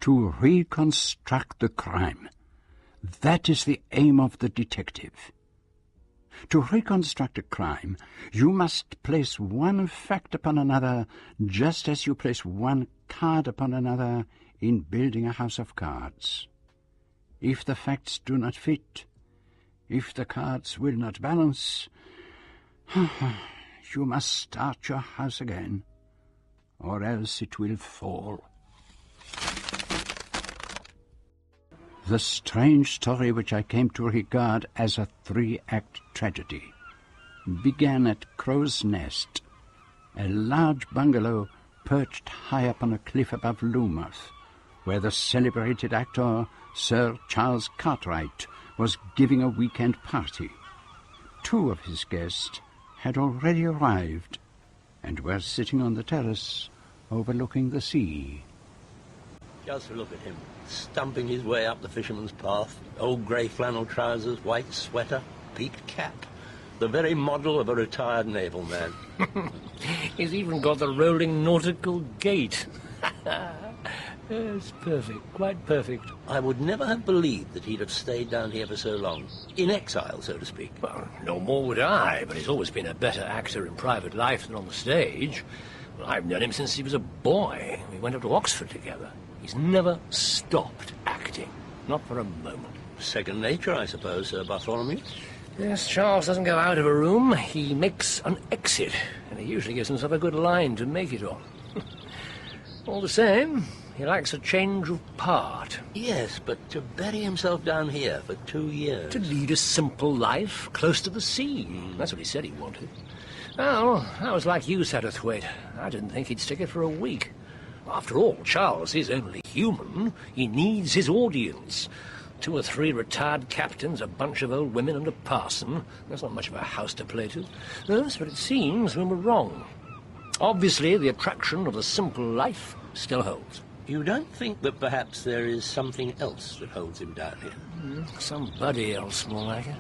to reconstruct the crime. That is the aim of the detective. To reconstruct a crime, you must place one fact upon another, just as you place one card upon another in building a house of cards. If the facts do not fit, if the cards will not balance, you must start your house again, or else it will fall. The strange story which I came to regard as a 3-act tragedy began at Crow's Nest, a large bungalow perched high up on a cliff above Loomuth, where the celebrated actor Sir Charles Cartwright was giving a weekend party. 2 of his guests had already arrived and were sitting on the terrace overlooking the sea. Just look at him, stumping his way up the fisherman's path. Old grey flannel trousers, white sweater, peaked cap. The very model of a retired naval man. He's even got the rolling nautical gait. It's perfect, quite perfect. I would never have believed that he'd have stayed down here for so long. In exile, so to speak. Well, no more would I, but he's always been a better actor in private life than on the stage. Well, I've known him since he was a boy. We went up to Oxford together. He's never stopped acting. Not for a moment. Second nature, I suppose, Sir Bartholomew? Yes, Charles doesn't go out of a room. He makes an exit, and he usually gives himself a good line to make it on. All the same, he likes a change of part. Yes, but to bury himself down here for 2 years. To lead a simple life, close to the sea. That's what he said he wanted. Well, I was like you, Satterthwaite. I didn't think he'd stick it for a week. After all, Charles is only human. He needs his audience. 2 or 3 retired captains, a bunch of old women, and a parson. That's not much of a house to play to. Yes, but it seems we were wrong. Obviously, the attraction of the simple life still holds. You don't think that perhaps there is something else that holds him down here? Somebody else, more like it.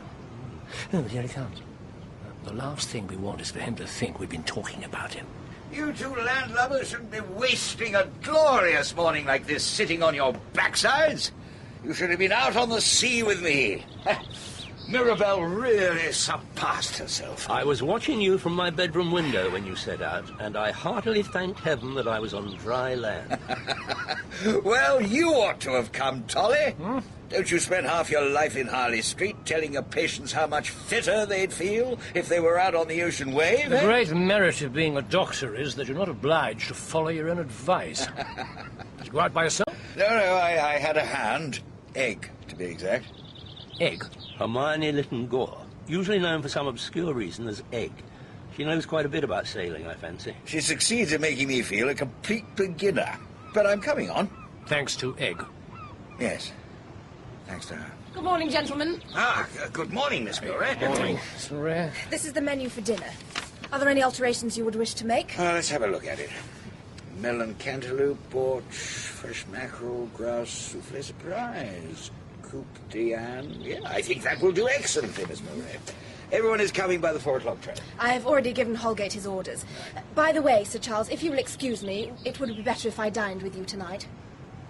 Oh, but here he comes. The last thing we want is for him to think we've been talking about him. You 2 landlubbers shouldn't be wasting a glorious morning like this sitting on your backsides. You should have been out on the sea with me. Mirabelle really surpassed herself. I was watching you from my bedroom window when you set out, and I heartily thanked heaven that I was on dry land. Well, you ought to have come, Tolly. Don't you spend half your life in Harley Street telling your patients how much fitter they'd feel if they were out on the ocean wave? The great merit of being a doctor is that you're not obliged to follow your own advice. Did you go out by yourself? No, I had a hand. Egg, to be exact. Egg? Hermione Lytton Gore, usually known for some obscure reason as Egg. She knows quite a bit about sailing, I fancy. She succeeds in making me feel a complete beginner. But I'm coming on. Thanks to Egg. Yes. Thanks to her. Good morning, gentlemen. Good morning, Miss Murray. Good morning. It's rare. This is the menu for dinner. Are there any alterations you would wish to make? Let's have a look at it. Melon cantaloupe, borch, fresh mackerel, grouse, souffle surprise, coupe Diane. Yeah, I think that will do excellently, Miss Murray. Everyone is coming by the 4 o'clock train. I have already given Holgate his orders. By the way, Sir Charles, if you will excuse me, it would be better if I dined with you tonight.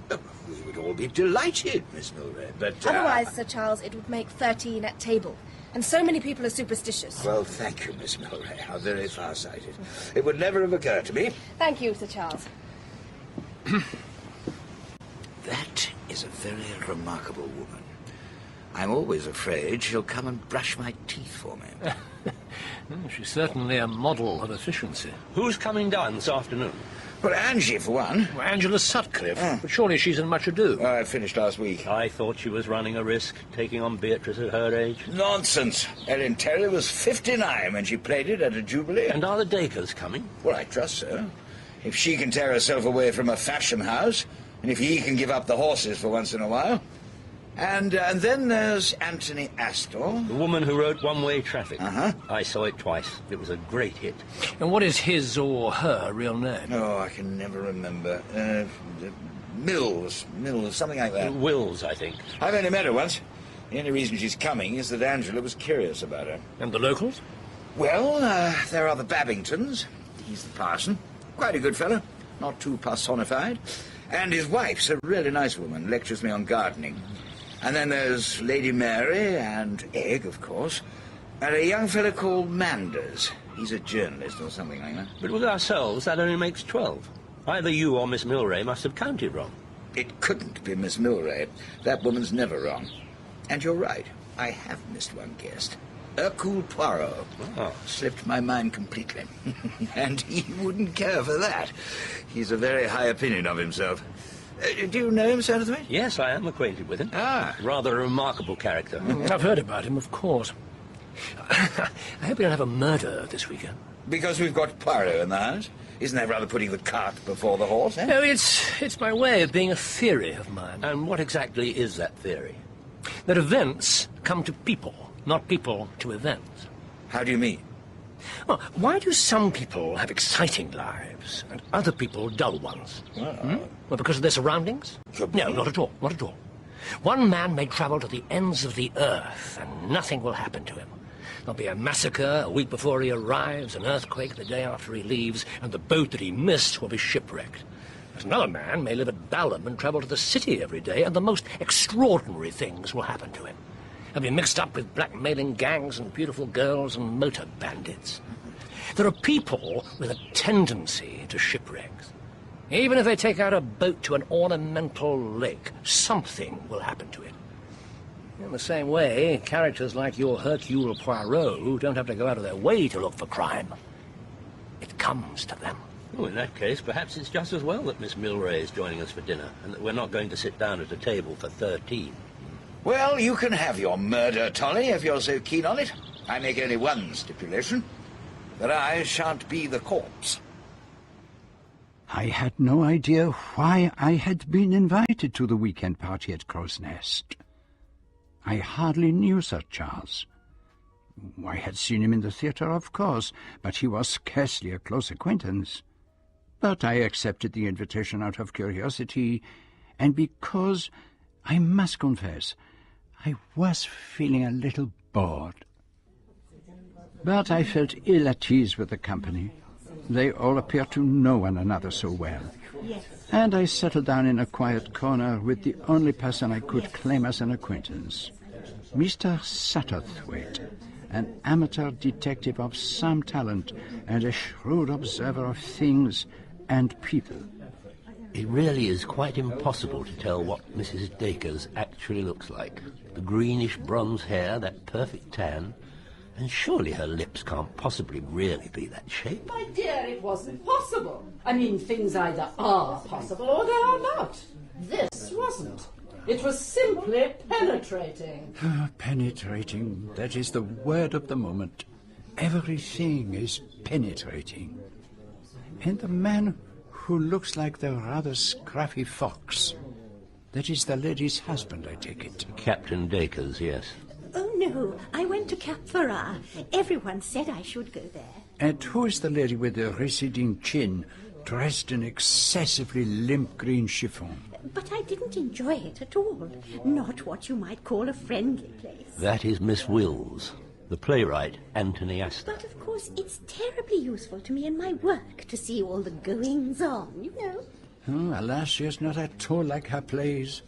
We would all be delighted, Miss Murray, but... Otherwise, Sir Charles, it would make 13 at table. And so many people are superstitious. Well, thank you, Miss Murray. How very far-sighted. It would never have occurred to me. Thank you, Sir Charles. That is a very remarkable woman. I'm always afraid she'll come and brush my teeth for me. She's certainly a model of efficiency. Who's coming down this afternoon? Well, Angie, for one. Well, Angela Sutcliffe. But surely she's in Much Ado. I finished last week. I thought she was running a risk, taking on Beatrice at her age. Nonsense. Ellen Terry was 59 when she played it at a Jubilee. And are the Dacres coming? Well, I trust so. If she can tear herself away from a fashion house, and if he can give up the horses for once in a while. And then there's Anthony Astor. The woman who wrote One Way Traffic. Uh-huh. I saw it twice. It was a great hit. And what is his or her real name? Oh, I can never remember. Mills, something like that. Wills, I think. I've only met her once. The only reason she's coming is that Angela was curious about her. And the locals? Well, there are the Babingtons. He's the parson. Quite a good fellow. Not too personified. And his wife's a really nice woman, lectures me on gardening. And then there's Lady Mary and Egg, of course, and a young fellow called Manders. He's a journalist or something like that. But with ourselves, that only makes 12. Either you or Miss Milray must have counted wrong. It couldn't be Miss Milray. That woman's never wrong. And you're right. I have missed one guest. Hercule Poirot. Oh. Slipped my mind completely. And he wouldn't care for that. He's a very high opinion of himself. Do you know him, Sir Charles? Yes, I am acquainted with him. Ah. Rather a remarkable character. I've heard about him, of course. I hope we don't have a murder this weekend. Because we've got Poirot in the house? Isn't that rather putting the cart before the horse, eh? No, it's my way of being a theory of mine. And what exactly is that theory? That events come to people, not people to events. How do you mean? Well, why do some people have exciting lives and other people dull ones? Well, Well, because of their surroundings? Could be. No, not at all, not at all. One man may travel to the ends of the earth and nothing will happen to him. There'll be a massacre a week before he arrives, an earthquake the day after he leaves, and the boat that he missed will be shipwrecked. But another man may live at Balham and travel to the city every day, and the most extraordinary things will happen to him. He'll be mixed up with blackmailing gangs and beautiful girls and motor bandits. There are people with a tendency to shipwrecks. Even if they take out a boat to an ornamental lake, something will happen to it. In the same way, characters like your Hercule Poirot don't have to go out of their way to look for crime. It comes to them. Oh, in that case, perhaps it's just as well that Miss Milray is joining us for dinner, and that we're not going to sit down at a table for 13. well, you can have your murder, Tolly, if you're so keen on it. I make only one stipulation. That I shan't be the corpse. I had no idea why I had been invited to the weekend party at Crow's Nest. I hardly knew Sir Charles. I had seen him in the theatre, of course, but he was scarcely a close acquaintance. But I accepted the invitation out of curiosity, and because, I must confess, I was feeling a little bored. But I felt ill at ease with the company. They all appeared to know one another so well. And I settled down in a quiet corner with the only person I could claim as an acquaintance, Mr. Satterthwaite, an amateur detective of some talent and a shrewd observer of things and people. It really is quite impossible to tell what Mrs. Dacres actually looks like. The greenish bronze hair, that perfect tan, and surely her lips can't possibly really be that shape. My dear, it wasn't possible. I mean, things either are possible or they are not. This wasn't. It was simply penetrating. Penetrating, that is the word of the moment. Everything is penetrating. And the man who looks like the rather scruffy fox, that is the lady's husband, I take it. Captain Dacres, yes. Oh, no, I went to Cap Ferrat. Everyone said I should go there. And who is the lady with the receding chin, dressed in excessively limp green chiffon? But I didn't enjoy it at all. Not what you might call a friendly place. That is Miss Wills, the playwright Anthony Astor. But, of course, it's terribly useful to me in my work to see all the goings-on, you know. Oh, alas, she is not at all like her plays.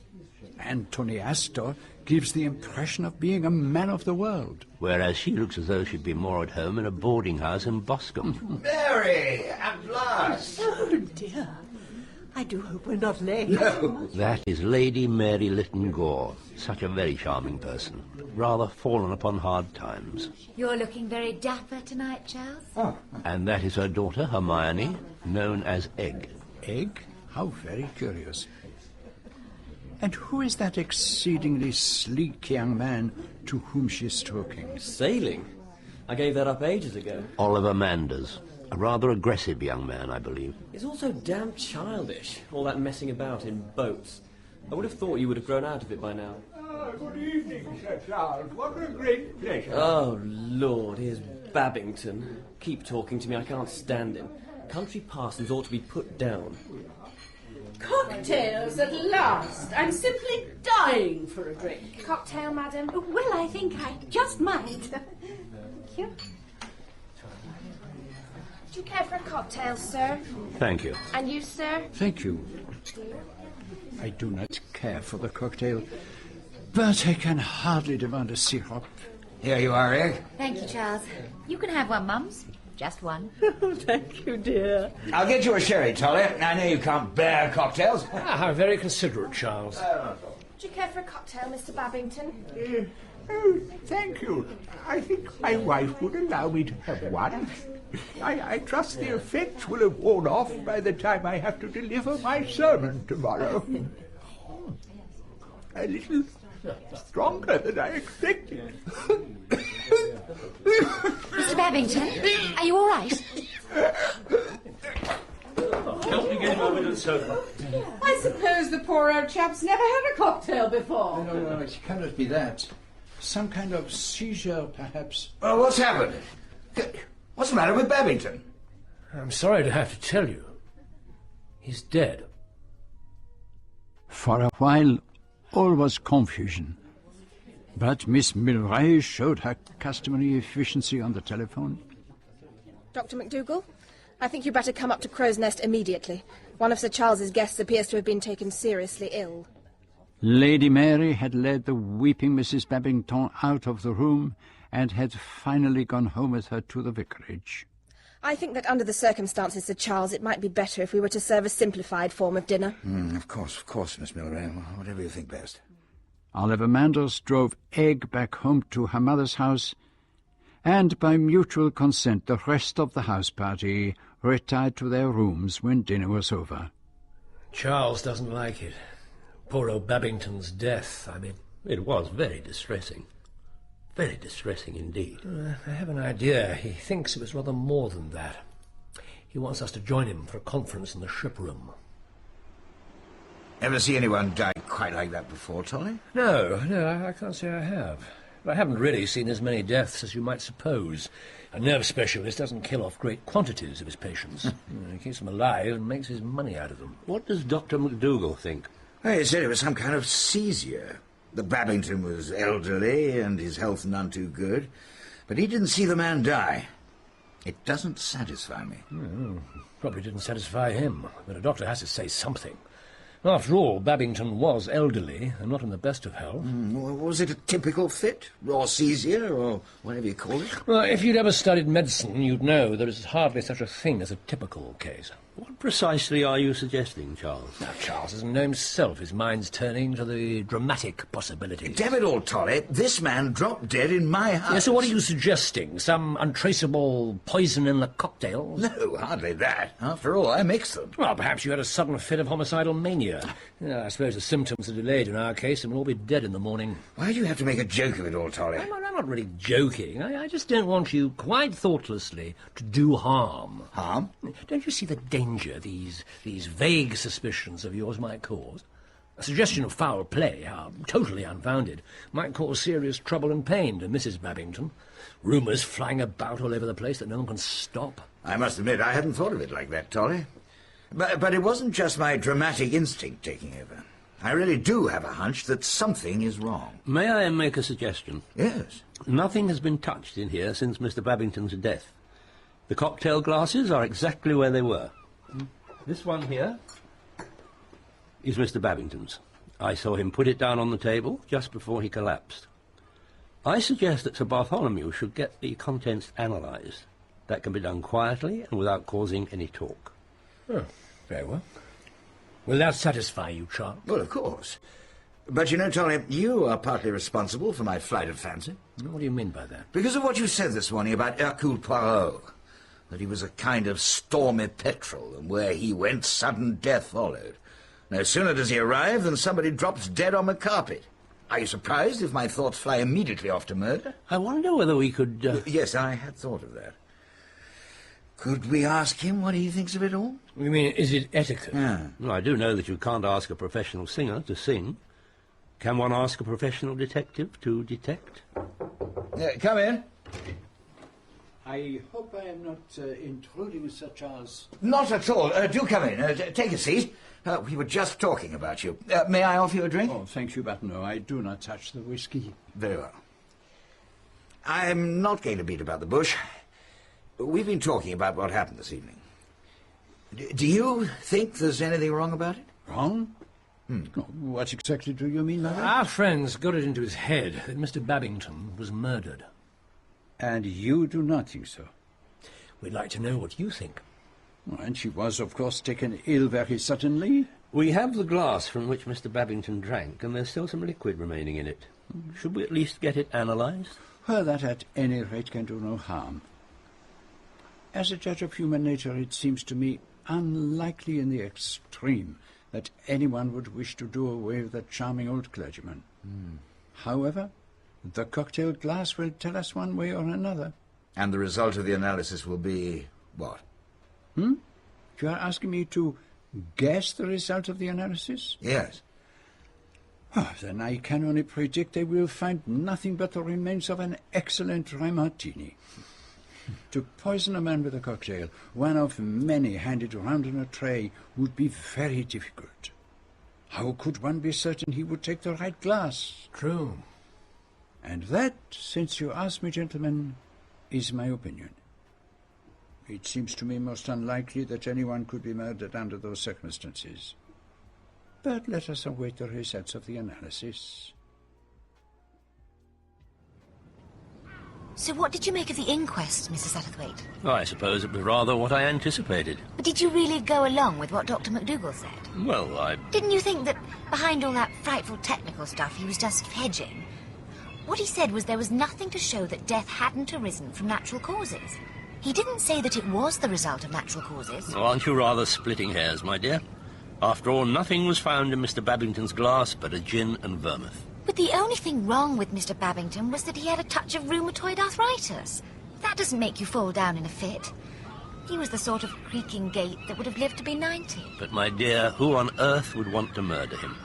Anthony Astor gives the impression of being a man of the world. Whereas she looks as though she'd be more at home in a boarding house in Boscombe. Mary, at last! Oh, dear. I do hope we're not late. No. That is Lady Mary Lytton Gore. Such a very charming person. Rather fallen upon hard times. You're looking very dapper tonight, Charles. Oh. And that is her daughter, Hermione, known as Egg. Egg? How very curious. And who is that exceedingly sleek young man to whom she is talking? Sailing? I gave that up ages ago. Oliver Manders. A rather aggressive young man, I believe. It's also damn childish, all that messing about in boats. I would have thought you would have grown out of it by now. Good evening, Sir Charles. What a great pleasure. Oh, Lord, here's Babington. Keep talking to me, I can't stand him. Country parsons ought to be put down. Cocktails at last. I'm simply dying for a drink. Cocktail, madam. Well, I think I just might. Thank you. Do you care for a cocktail, sir? Thank you. And you, sir? Thank you. I do not care for the cocktail, but I can hardly demand a syrup. Here you are, Egg. Thank you, Charles. You can have one, Mums. Just one. Thank you, dear. I'll get you a sherry, Tolly. I know you can't bear cocktails. Ah, how very considerate, Charles. Do you care for a cocktail, Mr. Babington? Oh, thank you. I think my wife would allow me to have one. I trust the effects will have worn off by the time I have to deliver my sermon tomorrow. A little stronger than I expected. Mr. Babington, are you all right? Help me get him over to the sofa. I suppose the poor old chap's never had a cocktail before. No, it cannot be that. Some kind of seizure, perhaps. Well, what's happened? What's the matter with Babington? I'm sorry to have to tell you. He's dead. For a while, all was confusion. But Miss Milray showed her customary efficiency on the telephone. Dr. McDougall, I think you'd better come up to Crow's Nest immediately. One of Sir Charles's guests appears to have been taken seriously ill. Lady Mary had led the weeping Mrs. Babington out of the room and had finally gone home with her to the vicarage. I think that under the circumstances, Sir Charles, it might be better if we were to serve a simplified form of dinner. Of course, Miss Milray. Whatever you think best. Oliver Manders drove Egg back home to her mother's house, and by mutual consent the rest of the house party retired to their rooms when dinner was over. Charles doesn't like it. Poor old Babington's death, I mean. It was very distressing. Very distressing indeed. I have an idea. He thinks it was rather more than that. He wants us to join him for a conference in the ship room. Ever see anyone die quite like that before, Tolly? No, I can't say I have. But I haven't really seen as many deaths as you might suppose. A nerve specialist doesn't kill off great quantities of his patients. He keeps them alive and makes his money out of them. What does Dr. McDougall think? Well, he said it was some kind of seizure. The Babington was elderly and his health none too good, but he didn't see the man die. It doesn't satisfy me. Probably didn't satisfy him, but a doctor has to say something. After all, Babington was elderly and not in the best of health. Was it a typical fit, or seizure, or whatever you call it? Well, if you'd ever studied medicine, you'd know there is hardly such a thing as a typical case. What precisely are you suggesting, Charles? Now, Charles doesn't know himself. His mind's turning to the dramatic possibilities. Damn it all, Tolly, this man dropped dead in my house. Yeah, so what are you suggesting? Some untraceable poison in the cocktails? No, hardly that. After all, I mixed them. Well, perhaps you had a sudden fit of homicidal mania. I suppose the symptoms are delayed in our case and we'll all be dead in the morning. Why do you have to make a joke of it all, Tolly? I'm not really joking. I just don't want you, quite thoughtlessly, to do harm. Harm? Don't you see the danger these vague suspicions of yours might cause? A suggestion of foul play, totally unfounded, might cause serious trouble and pain to Mrs. Babington. Rumours flying about all over the place that no one can stop. I must admit, I hadn't thought of it like that, Tolly. But it wasn't just my dramatic instinct taking over. I really do have a hunch that something is wrong. May I make a suggestion? Yes. Nothing has been touched in here since Mr. Babington's death. The cocktail glasses are exactly where they were. This one here is Mr. Babington's. I saw him put it down on the table just before he collapsed. I suggest that Sir Bartholomew should get the contents analysed. That can be done quietly and without causing any talk. Oh, very well. Will that satisfy you, Charles? Well, of course. But you know, Tolly, you are partly responsible for my flight of fancy. What do you mean by that? Because of what you said this morning about Hercule Poirot. That he was a kind of stormy petrel, and where he went, sudden death followed. No sooner does he arrive than somebody drops dead on the carpet. Are you surprised if my thoughts fly immediately off to murder? I wonder whether we could... Yes, I had thought of that. Could we ask him what he thinks of it all? You mean, is it etiquette? Yeah. Well, I do know that you can't ask a professional singer to sing. Can one ask a professional detective to detect? Come in. I hope I am not intruding, Sir Charles. Not at all. Do come in. Take a seat. We were just talking about you. May I offer you a drink? Oh, thank you, but no, I do not touch the whiskey. Very well. I'm not going to beat about the bush. We've been talking about what happened this evening. Do you think there's anything wrong about it? Wrong? What exactly do you mean, Mother? Our friends got it into his head that Mr. Babington was murdered. And you do not think so? We'd like to know what you think. And she was, of course, taken ill very suddenly? We have the glass from which Mr. Babington drank, and there's still some liquid remaining in it. Should we at least get it analysed? Well, that at any rate can do no harm. As a judge of human nature, it seems to me unlikely in the extreme that anyone would wish to do away with that charming old clergyman. However, the cocktail glass will tell us one way or another. And the result of the analysis will be what? You are asking me to guess the result of the analysis? Yes. Then I can only predict they will find nothing but the remains of an excellent dry martini. To poison a man with a cocktail, one of many handed round on a tray, would be very difficult. How could one be certain he would take the right glass? True. And that, since you ask me, gentlemen, is my opinion. It seems to me most unlikely that anyone could be murdered under those circumstances. But let us await the results of the analysis. So what did you make of the inquest, Mrs. Satterthwaite? I suppose it was rather what I anticipated. But did you really go along with what Dr. McDougall said? Well, Didn't you think that behind all that frightful technical stuff he was just hedging? What he said was there was nothing to show that death hadn't arisen from natural causes. He didn't say that it was the result of natural causes. Oh, aren't you rather splitting hairs, my dear? After all, nothing was found in Mr. Babington's glass but a gin and vermouth. But the only thing wrong with Mr. Babington was that he had a touch of rheumatoid arthritis. That doesn't make you fall down in a fit. He was the sort of creaking gait that would have lived to be 90. But, my dear, who on earth would want to murder him?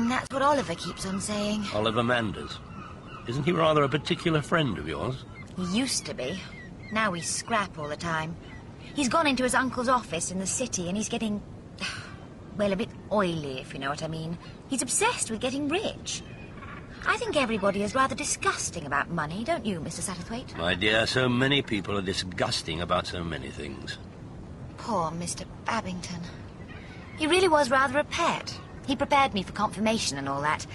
That's what Oliver keeps on saying. Oliver Manders. Isn't he rather a particular friend of yours? He used to be. Now we scrap all the time. He's gone into his uncle's office in the city and he's getting, well, a bit oily, if you know what I mean. He's obsessed with getting rich. I think everybody is rather disgusting about money, don't you, Mr. Satterthwaite? My dear, so many people are disgusting about so many things. Poor Mr. Babington. He really was rather a pet. He prepared me for confirmation and all that.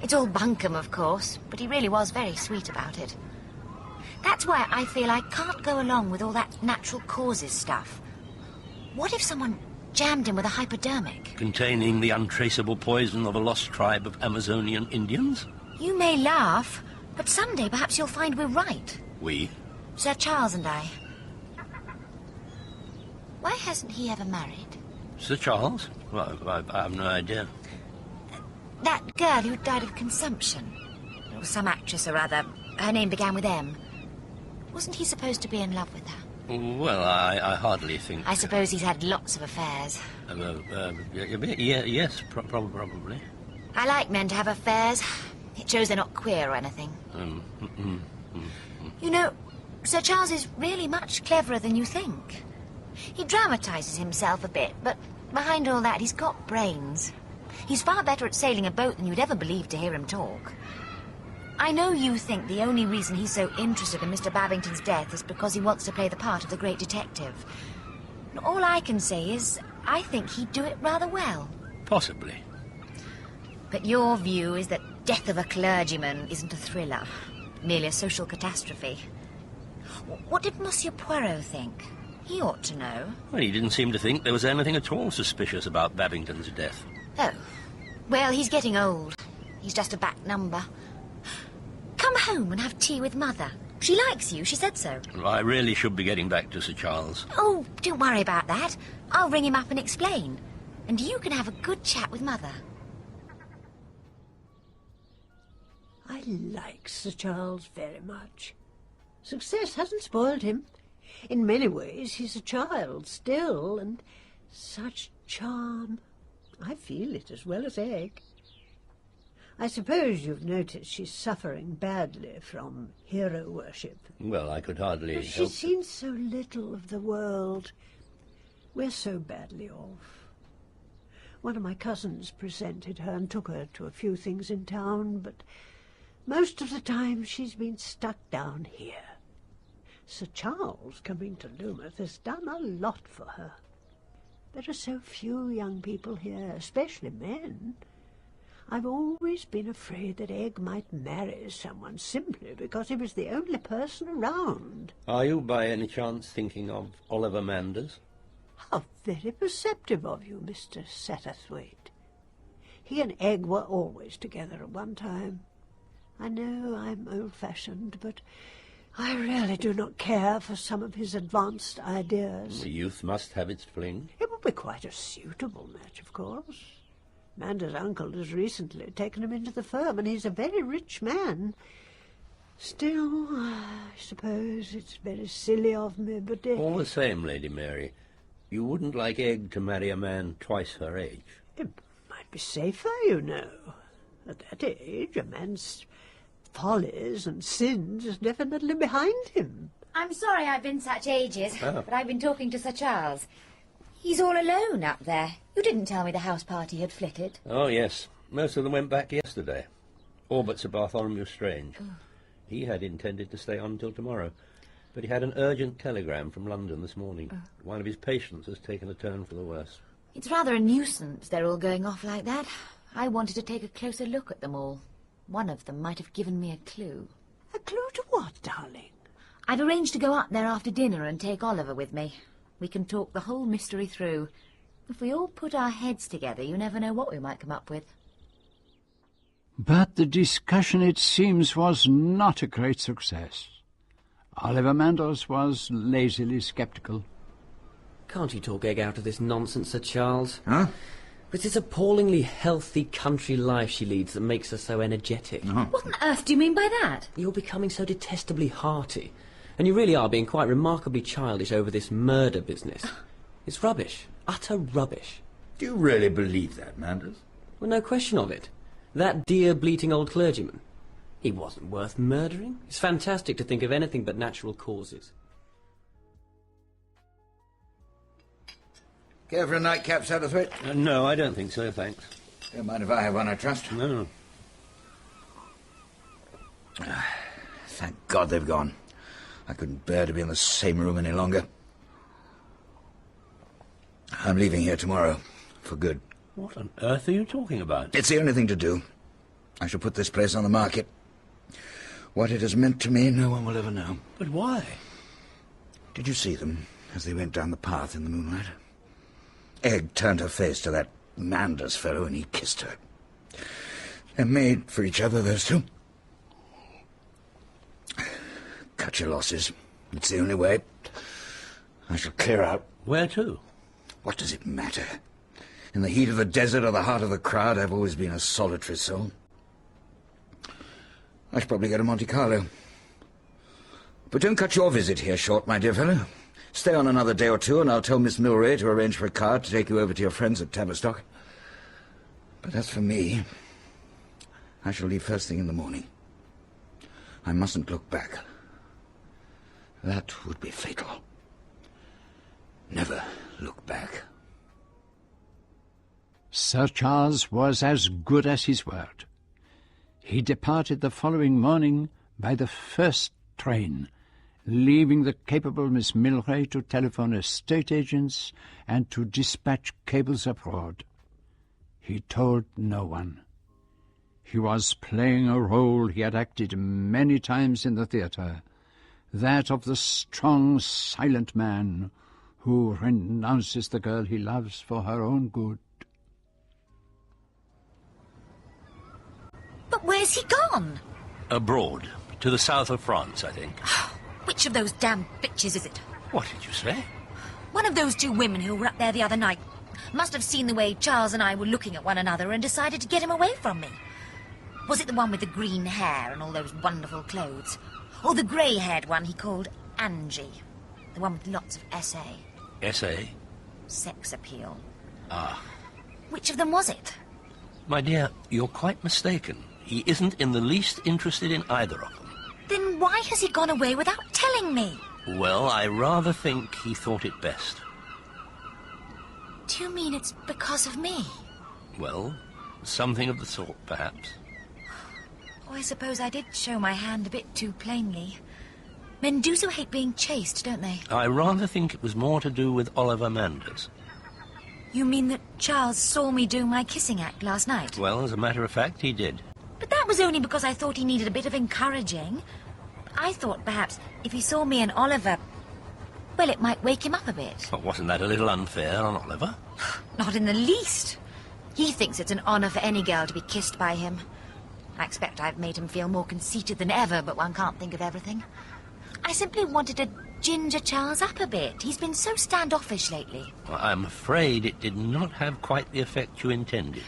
It's all bunkum, of course, but he really was very sweet about it. That's why I feel I can't go along with all that natural causes stuff. What if someone jammed him with a hypodermic? Containing the untraceable poison of a lost tribe of Amazonian Indians? You may laugh, but someday perhaps you'll find we're right. We? Sir Charles and I. Why hasn't he ever married? Sir Charles? Well, I have no idea. That girl who died of consumption. It was some actress or other. Her name began with M. Wasn't he supposed to be in love with her? Well, I hardly think... I suppose he's had lots of affairs. Yes, probably. I like men to have affairs. It shows they're not queer or anything. You know, Sir Charles is really much cleverer than you think. He dramatises himself a bit, but behind all that, he's got brains. He's far better at sailing a boat than you'd ever believe to hear him talk. I know you think the only reason he's so interested in Mr. Babington's death is because he wants to play the part of the great detective. All I can say is, I think he'd do it rather well. Possibly. But your view is that Death of a Clergyman isn't a thriller, merely a social catastrophe. What did Monsieur Poirot think? He ought to know. Well, he didn't seem to think there was anything at all suspicious about Babington's death. Oh. Well, he's getting old. He's just a back number. Come home and have tea with Mother. She likes you, she said so. Well, I really should be getting back to Sir Charles. Oh, don't worry about that. I'll ring him up and explain. And you can have a good chat with Mother. I like Sir Charles very much. Success hasn't spoiled him. In many ways, he's a child still, and such charm. I feel it as well as Egg. I suppose you've noticed she's suffering badly from hero worship. Well, I could hardly help... She's seen so little of the world. We're so badly off. One of my cousins presented her and took her to a few things in town, but most of the time she's been stuck down here. Sir Charles coming to Loomuth has done a lot for her. There are so few young people here, especially men. I've always been afraid that Egg might marry someone simply because he was the only person around. Are you by any chance thinking of Oliver Manders? How very perceptive of you, Mr. Satterthwaite. He and Egg were always together at one time. I know I'm old-fashioned, but I really do not care for some of his advanced ideas. The youth must have its fling. It would be quite a suitable match, of course. Mander's uncle has recently taken him into the firm, and he's a very rich man. Still, I suppose it's very silly of me, but... All the same, Lady Mary, you wouldn't like Egg to marry a man twice her age. It might be safer, you know. At that age, a man's follies and sins is definitely behind him. I'm sorry I've been such ages, but I've been talking to Sir Charles. He's all alone up there. You didn't tell me the house party had flitted. Oh, yes. Most of them went back yesterday. All but Sir Bartholomew Strange. He had intended to stay on until tomorrow, but he had an urgent telegram from London this morning. One of his patients has taken a turn for the worse. It's rather a nuisance they're all going off like that. I wanted to take a closer look at them all. One of them might have given me a clue. A clue to what, darling? I've arranged to go up there after dinner and take Oliver with me. We can talk the whole mystery through. If we all put our heads together, you never know what we might come up with. But the discussion, it seems, was not a great success. Oliver Manders was lazily sceptical. Can't you talk Egg out of this nonsense, Sir Charles? Huh? It's this appallingly healthy country life she leads that makes her so energetic. What on earth do you mean by that? You're becoming so detestably hearty. And you really are being quite remarkably childish over this murder business. It's rubbish. Utter rubbish. Do you really believe that, Manders? Well, no question of it. That dear bleating old clergyman. He wasn't worth murdering. It's fantastic to think of anything but natural causes. Care for a nightcap, Satterthwaite? No, I don't think so, thanks. Don't mind if I have one, I trust. No. Thank God they've gone. I couldn't bear to be in the same room any longer. I'm leaving here tomorrow, for good. What on earth are you talking about? It's the only thing to do. I shall put this place on the market. What it has meant to me, no one will ever know. But why? Did you see them as they went down the path in the moonlight? Egg turned her face to that Manders fellow and he kissed her. They're made for each other, those two. Cut your losses. It's the only way. I shall clear out. Where to? What does it matter? In the heat of the desert or the heart of the crowd, I've always been a solitary soul. I should probably go to Monte Carlo. But don't cut your visit here short, my dear fellow. Stay on another day or two, and I'll tell Miss Milray to arrange for a car to take you over to your friends at Tavistock. But as for me, I shall leave first thing in the morning. I mustn't look back. That would be fatal. Never look back. Sir Charles was as good as his word. He departed the following morning by the first train, leaving the capable Miss Milray to telephone estate agents and to dispatch cables abroad. He told no one. He was playing a role he had acted many times in the theatre, that of the strong, silent man who renounces the girl he loves for her own good. But where's he gone? Abroad, to the south of France, I think. Which of those damn bitches is it? What did you say? One of those two women who were up there the other night must have seen the way Charles and I were looking at one another and decided to get him away from me. Was it the one with the green hair and all those wonderful clothes? Or the grey-haired one he called Angie? The one with lots of essay. Essay? Sex appeal. Ah. Which of them was it? My dear, you're quite mistaken. He isn't in the least interested in either of them. Then why has he gone away without telling me? Well, I rather think he thought it best. Do you mean it's because of me? Well, something of the sort, perhaps. Oh, I suppose I did show my hand a bit too plainly. Men do so hate being chased, don't they? I rather think it was more to do with Oliver Manders. You mean that Charles saw me doing my kissing act last night? Well, as a matter of fact, he did. But that was only because I thought he needed a bit of encouraging. I thought perhaps if he saw me and Oliver, well, it might wake him up a bit. But wasn't that a little unfair on Oliver? Not in the least. He thinks it's an honour for any girl to be kissed by him. I expect I've made him feel more conceited than ever, but one can't think of everything. I simply wanted to ginger Charles up a bit. He's been so standoffish lately. Well, I'm afraid it did not have quite the effect you intended.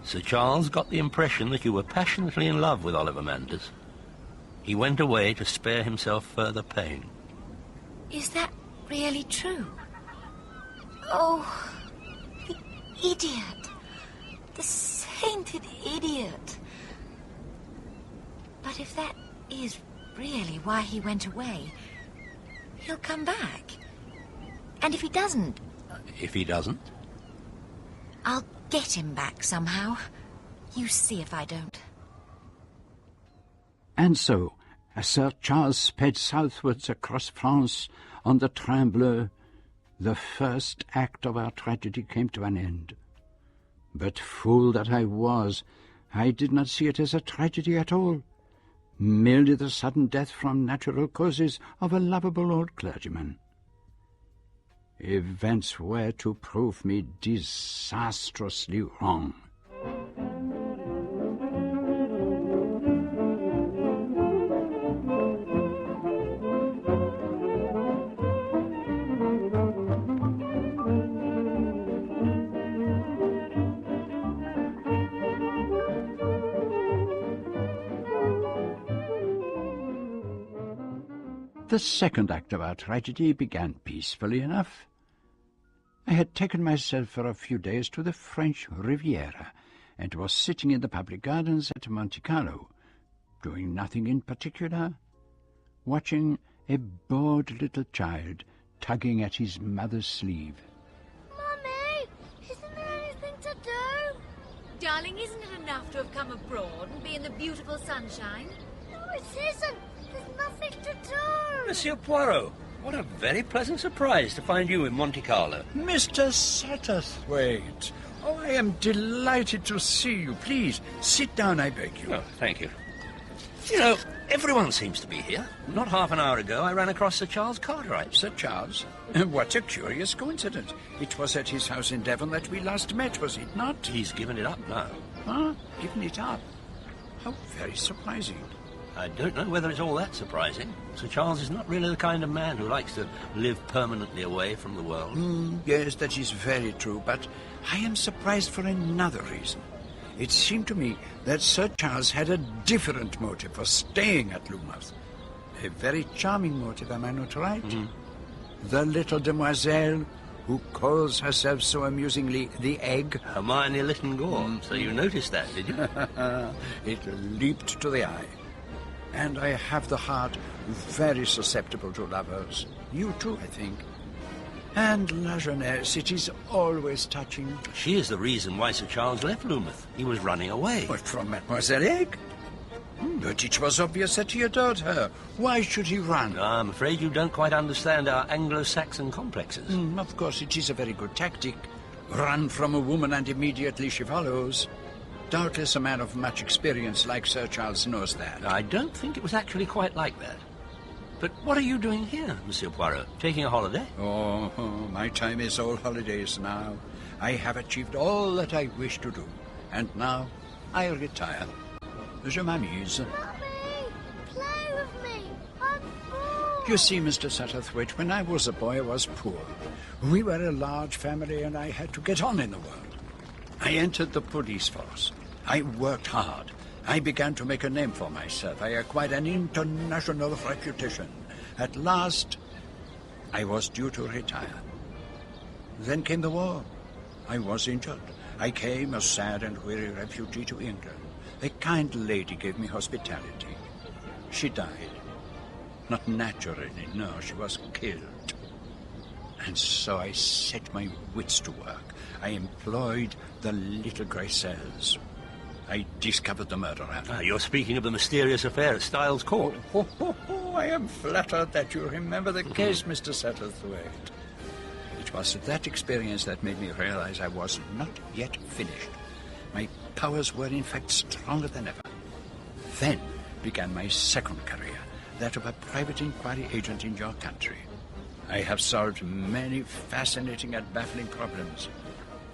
Sir Charles got the impression that you were passionately in love with Oliver Manders. He went away to spare himself further pain. Is that really true? Oh, the idiot. The sainted idiot. But if that is really why he went away, he'll come back. And if he doesn't... If he doesn't? I'll get him back somehow. You see if I don't. And so, as Sir Charles sped southwards across France on the train bleu, the first act of our tragedy came to an end. But fool that I was, I did not see it as a tragedy at all. Merely the sudden death from natural causes of a lovable old clergyman. Events were to prove me disastrously wrong. The second act of our tragedy began peacefully enough. I had taken myself for a few days to the French Riviera, and was sitting in the public gardens at Monte Carlo, doing nothing in particular, watching a bored little child tugging at his mother's sleeve. Mummy, isn't there anything to do? Darling, isn't it enough to have come abroad and be in the beautiful sunshine? No, it isn't. There's nothing to do. Monsieur Poirot, what a very pleasant surprise to find you in Monte Carlo. Mr. Satterthwaite, oh, I am delighted to see you. Please, sit down, I beg you. Oh, thank you. You know, everyone seems to be here. Not half an hour ago, I ran across Sir Charles Cartwright. Sir Charles? What a curious coincidence. It was at his house in Devon that we last met, was it not? He's given it up now. Huh? Given it up? How very surprising. I don't know whether it's all that surprising. Sir Charles is not really the kind of man who likes to live permanently away from the world. Yes, that is very true, but I am surprised for another reason. It seemed to me that Sir Charles had a different motive for staying at Lumouth. A very charming motive, am I not right? The little demoiselle who calls herself so amusingly the Egg. Hermione Littengore. So you noticed that, did you? It leaped to the eye. And I have the heart very susceptible to lovers. You too, I think. And La Jeunesse, it is always touching. She is the reason why Sir Charles left Lumouth. He was running away. What, from Mademoiselle Egg? But it was obvious that he adored her. Why should he run? I'm afraid you don't quite understand our Anglo-Saxon complexes. Of course, it is a very good tactic. Run from a woman and immediately she follows. Doubtless a man of much experience like Sir Charles knows that. I don't think it was actually quite like that. But what are you doing here, Monsieur Poirot? Taking a holiday? Oh, my time is all holidays now. I have achieved all that I wish to do. And now I retire. Je m'amuse. Mummy, play with me. I'm bored. You see, Mr. Satterthwaite, when I was a boy, I was poor. We were a large family and I had to get on in the world. I entered the police force. I worked hard. I began to make a name for myself. I acquired an international reputation. At last, I was due to retire. Then came the war. I was injured. I came a sad and weary refugee to England. A kind lady gave me hospitality. She died. Not naturally, no, she was killed. And so I set my wits to work. I employed the little grey cells. I discovered the murderer. You're speaking of the mysterious affair at Styles Court. I am flattered that you remember the case, Mr. Satterthwaite. It It was that experience that made me realize I was not yet finished. My powers were in fact stronger than ever. Then began my second career, that of a private inquiry agent in your country. I have solved many fascinating and baffling problems.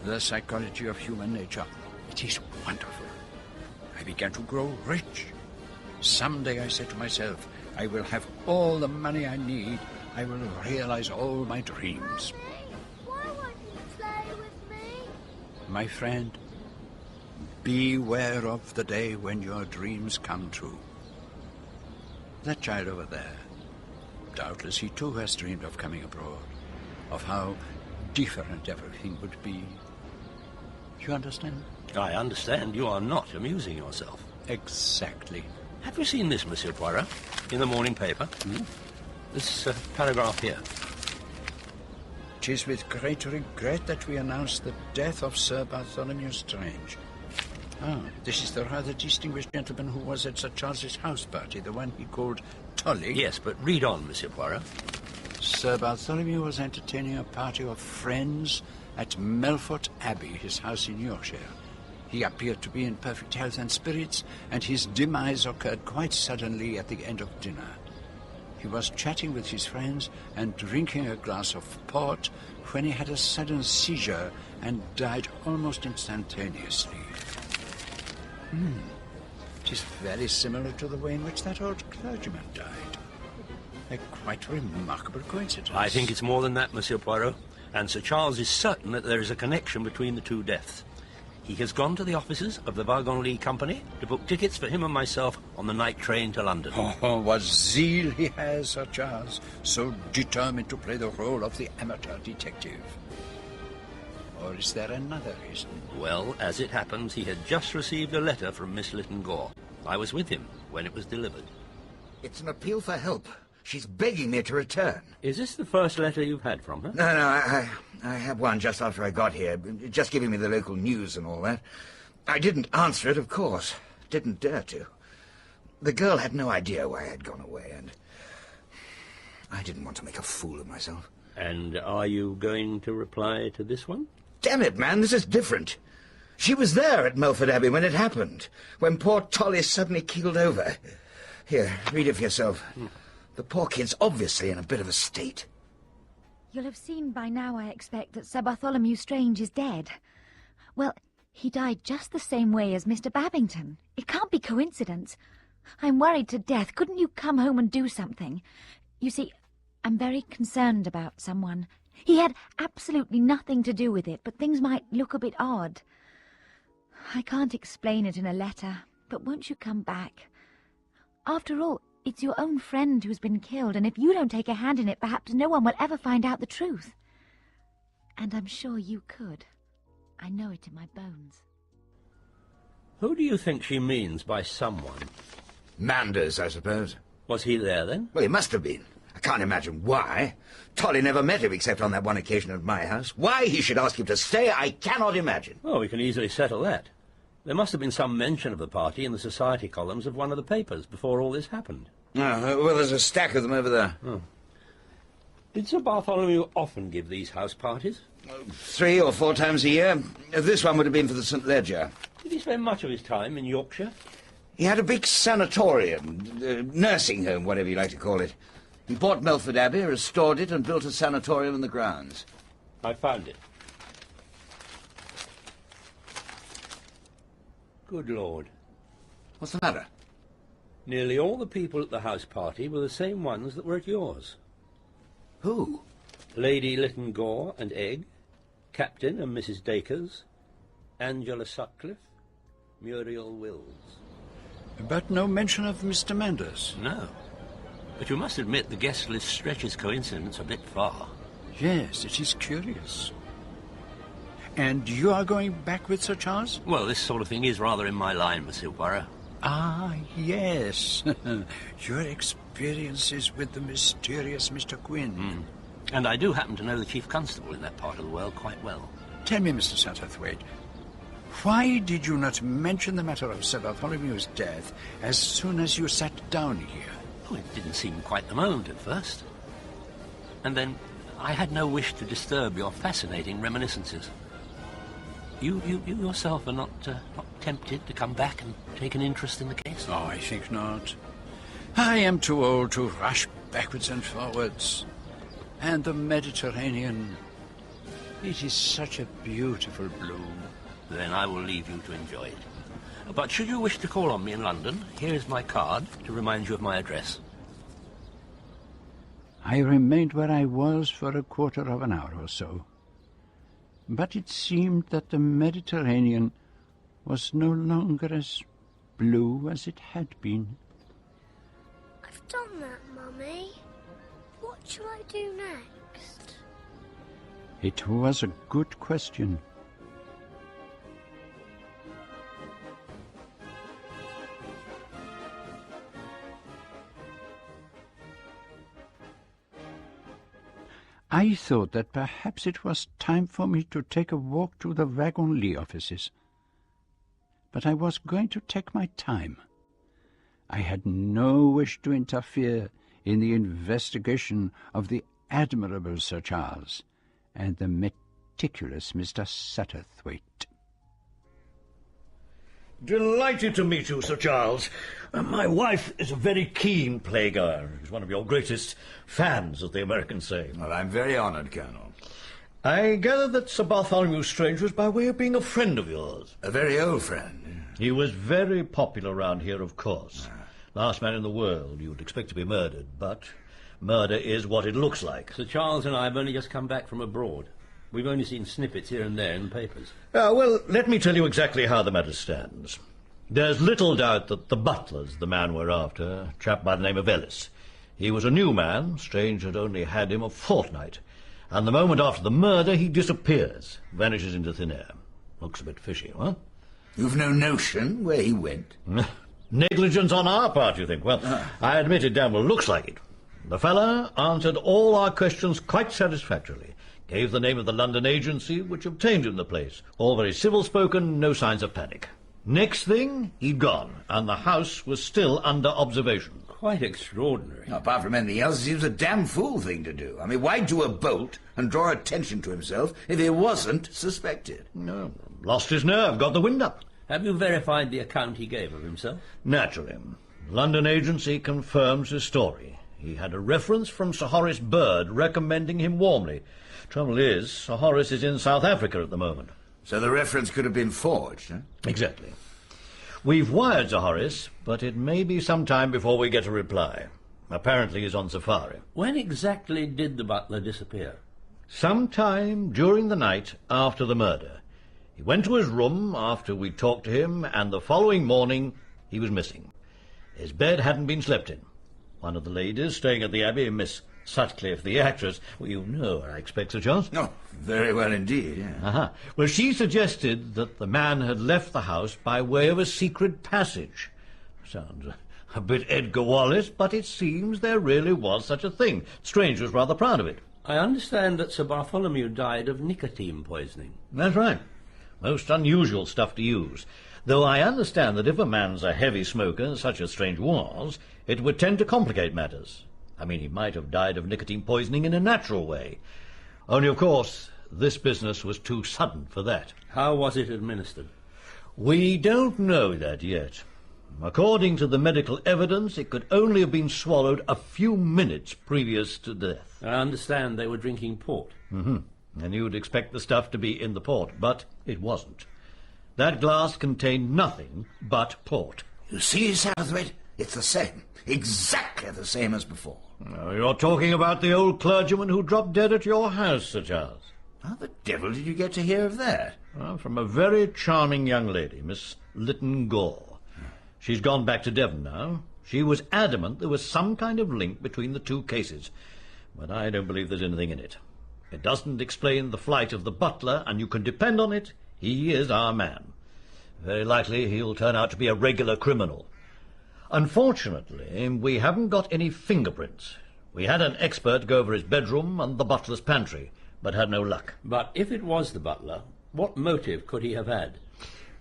The psychology of human nature, it is wonderful. I began to grow rich. Someday, I said to myself, I will have all the money I need. I will realize all my dreams. Why won't you play with me? My friend, beware of the day when your dreams come true. That child over there, doubtless he too has dreamed of coming abroad, of how different everything would be. You understand? I understand you are not amusing yourself. Exactly. Have you seen this, Monsieur Poirot, in the morning paper? This paragraph here. 'Tis with great regret that we announce the death of Sir Bartholomew Strange. Ah, this is the rather distinguished gentleman who was at Sir Charles's house party, the one he called Tolly. Yes, but read on, Monsieur Poirot. Sir Bartholomew was entertaining a party of friends at Melford Abbey, his house in Yorkshire. He appeared to be in perfect health and spirits, and his demise occurred quite suddenly at the end of dinner. He was chatting with his friends and drinking a glass of port when he had a sudden seizure and died almost instantaneously. It is very similar to the way in which that old clergyman died. A quite remarkable coincidence. I think it's more than that, Monsieur Poirot. And Sir Charles is certain that there is a connection between the two deaths. He has gone to the offices of the Wagon-Lit Company to book tickets for him and myself on the night train to London. Oh, what zeal he has, Sir Charles. So determined to play the role of the amateur detective. Or is there another reason? Well, as it happens, he had just received a letter from Miss Lytton Gore. I was with him when it was delivered. It's an appeal for help. She's begging me to return. Is this the first letter you've had from her? No, I had one just after I got here, just giving me the local news and all that. I didn't answer it, of course. Didn't dare to. The girl had no idea why I had gone away, and I didn't want to make a fool of myself. And are you going to reply to this one? Damn it, man, this is different. She was there at Melford Abbey when it happened, when poor Tolly suddenly keeled over. Here, read it for yourself. The poor kid's obviously in a bit of a state. You'll have seen by now, I expect, that Sir Bartholomew Strange is dead. Well, he died just the same way as Mr. Babington. It can't be coincidence. I'm worried to death. Couldn't you come home and do something? You see, I'm very concerned about someone. He had absolutely nothing to do with it, but things might look a bit odd. I can't explain it in a letter, but won't you come back? After all, it's your own friend who's been killed, and if you don't take a hand in it, perhaps no one will ever find out the truth. And I'm sure you could. I know it in my bones. Who do you think she means by someone? Manders, I suppose. Was he there, then? Well, he must have been. I can't imagine why. Tolly never met him except on that one occasion at my house. Why he should ask him to stay, I cannot imagine. Oh, we can easily settle that. There must have been some mention of the party in the society columns of one of the papers before all this happened. Oh, well, there's a stack of them over there. Oh. Did Sir Bartholomew often give these house parties? 3 or 4 times a year. This one would have been for the St. Leger. Did he spend much of his time in Yorkshire? He had a big sanatorium, nursing home, whatever you like to call it. He bought Melford Abbey, restored it, and built a sanatorium in the grounds. I found it. Good Lord. What's the matter? Nearly all the people at the house party were the same ones that were at yours. Who? Lady Lytton Gore and Egg, Captain and Mrs. Dacres, Angela Sutcliffe, Muriel Wills. But no mention of Mr. Manders. No. But you must admit the guest list stretches coincidence a bit far. Yes, it is curious. And you are going back with Sir Charles? Well, this sort of thing is rather in my line, Monsieur Poirot. Ah, yes. Your experiences with the mysterious Mr. Quinn. And I do happen to know the Chief Constable in that part of the world quite well. Tell me, Mr. Satterthwaite, why did you not mention the matter of Sir Bartholomew's death as soon as you sat down here? Oh, it didn't seem quite the moment at first. And then I had no wish to disturb your fascinating reminiscences. You yourself are not tempted to come back and take an interest in the case? Oh, I think not. I am too old to rush backwards and forwards. And the Mediterranean, it is such a beautiful blue. Then I will leave you to enjoy it. But should you wish to call on me in London, here is my card to remind you of my address. I remained where I was for a quarter of an hour or so. But it seemed that the Mediterranean was no longer as blue as it had been. I've done that, Mummy. What shall I do next? It was a good question. I thought that perhaps it was time for me to take a walk to the Wagon-Lit offices. But I was going to take my time. I had no wish to interfere in the investigation of the admirable Sir Charles and the meticulous Mr. Satterthwaite. Delighted to meet you, Sir Charles. My wife is a very keen playgoer. She's one of your greatest fans, as the Americans say. Well, I'm very honoured, Colonel. I gather that Sir Bartholomew Strange was by way of being a friend of yours. A very old friend. He was very popular round here, of course. Last man in the world you would expect to be murdered, but murder is what it looks like. Sir Charles and I have only just come back from abroad. We've only seen snippets here and there in the papers. Well, let me tell you exactly how the matter stands. There's little doubt that the butler's the man we're after, a chap by the name of Ellis. He was a new man. Strange had only had him a fortnight. And the moment after the murder, he disappears, vanishes into thin air. Looks a bit fishy, huh? You've no notion where he went? Negligence on our part, you think? Well, I admit it damn well looks like it. The fella answered all our questions quite satisfactorily. Gave the name of the London agency which obtained him the place. All very civil-spoken, no signs of panic. Next thing, he'd gone, and the house was still under observation. Quite extraordinary. Apart from anything else, it seems a damn fool thing to do. I mean, why do a bolt and draw attention to himself if he wasn't suspected? No, lost his nerve, got the wind up. Have you verified the account he gave of himself? Naturally. London agency confirms his story. He had a reference from Sir Horace Bird recommending him warmly. Trouble is, Sir Horace is in South Africa at the moment. So the reference could have been forged, huh? Exactly. We've wired Sir Horace, but it may be some time before we get a reply. Apparently he's on safari. When exactly did the butler disappear? Sometime during the night after the murder. He went to his room after we talked to him, and the following morning he was missing. His bed hadn't been slept in. One of the ladies staying at the Abbey, Miss Sutcliffe, the actress, well, you know her, I expect, Sir Charles? Oh, very well indeed, yeah. Well, she suggested that the man had left the house by way of a secret passage. Sounds a bit Edgar Wallace, but it seems there really was such a thing. Strange was rather proud of it. I understand that Sir Bartholomew died of nicotine poisoning. That's right. Most unusual stuff to use. Though I understand that if a man's a heavy smoker, such as Strange was, it would tend to complicate matters. I mean, he might have died of nicotine poisoning in a natural way. Only, of course, this business was too sudden for that. How was it administered? We don't know that yet. According to the medical evidence, it could only have been swallowed a few minutes previous to death. I understand they were drinking port. And you would expect the stuff to be in the port, but it wasn't. That glass contained nothing but port. You see, Satterthwaite, it's the same. Exactly the same as before. Now, you're talking about the old clergyman who dropped dead at your house, Sir Charles. How the devil did you get to hear of that? Well, from a very charming young lady, Miss Lytton Gore. She's gone back to Devon now. She was adamant there was some kind of link between the two cases, but I don't believe there's anything in it. It doesn't explain the flight of the butler, and you can depend on it, he is our man. Very likely he'll turn out to be a regular criminal. Unfortunately, we haven't got any fingerprints. We had an expert go over his bedroom and the butler's pantry, but had no luck. But if it was the butler, what motive could he have had?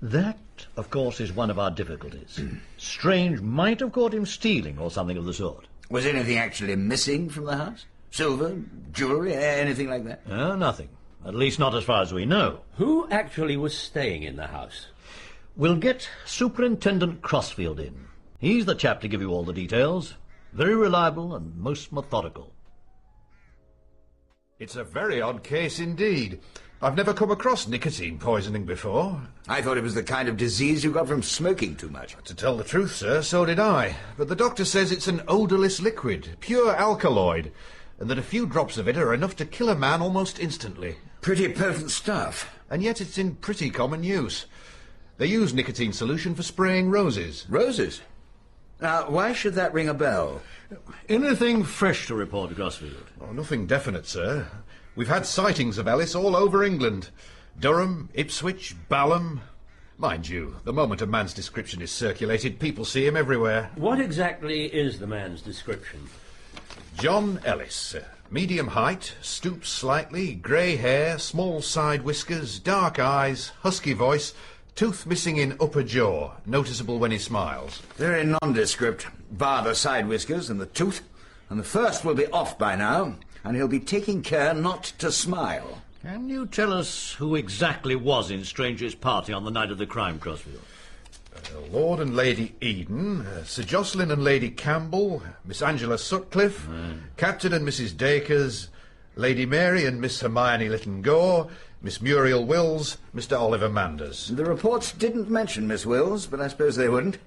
That, of course, is one of our difficulties. Strange might have caught him stealing or something of the sort. Was anything actually missing from the house? Silver, jewellery, anything like that? Nothing. At least not as far as we know. Who actually was staying in the house? We'll get Superintendent Crossfield in. He's the chap to give you all the details. Very reliable and most methodical. It's a very odd case indeed. I've never come across nicotine poisoning before. I thought it was the kind of disease you got from smoking too much. To tell the truth, sir, so did I. But the doctor says it's an odourless liquid, pure alkaloid, and that a few drops of it are enough to kill a man almost instantly. Pretty potent stuff. And yet it's in pretty common use. They use nicotine solution for spraying roses. Roses? Now, why should that ring a bell? Anything fresh to report, Crossfield? Oh, nothing definite, sir. We've had sightings of Ellis all over England. Durham, Ipswich, Balham. Mind you, the moment a man's description is circulated, people see him everywhere. What exactly is the man's description? John Ellis. Medium height, stoops slightly, grey hair, small side whiskers, dark eyes, husky voice, tooth missing in upper jaw, noticeable when he smiles. Very nondescript, bar the side whiskers and the tooth, and the first will be off by now, and he'll be taking care not to smile. Can you tell us who exactly was in Stranger's party on the night of the crime, Crossfield? Lord and Lady Eden, Sir Jocelyn and Lady Campbell, Miss Angela Sutcliffe, Captain and Mrs. Dacres, Lady Mary and Miss Hermione Lytton-Gore, Miss Muriel Wills, Mr. Oliver Manders. The reports didn't mention Miss Wills, but I suppose they wouldn't.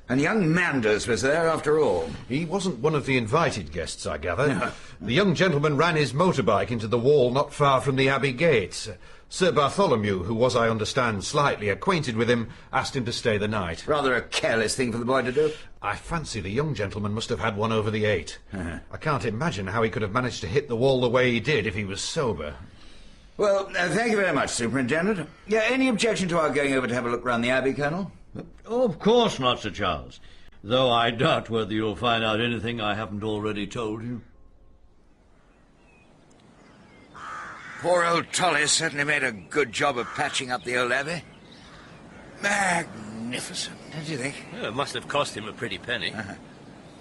And young Manders was there after all. He wasn't one of the invited guests, I gather. No. The young gentleman ran his motorbike into the wall not far from the Abbey gates. Sir Bartholomew, who was, I understand, slightly acquainted with him, asked him to stay the night. Rather a careless thing for the boy to do. I fancy the young gentleman must have had one over the 8. I can't imagine how he could have managed to hit the wall the way he did if he was sober. Well, thank you very much, Superintendent. Yeah, any objection to our going over to have a look round the Abbey, Colonel? Oh, of course not, Sir Charles. Though I doubt whether you'll find out anything I haven't already told you. Poor old Tolly certainly made a good job of patching up the old Abbey. Magnificent, don't you think? Well, it must have cost him a pretty penny.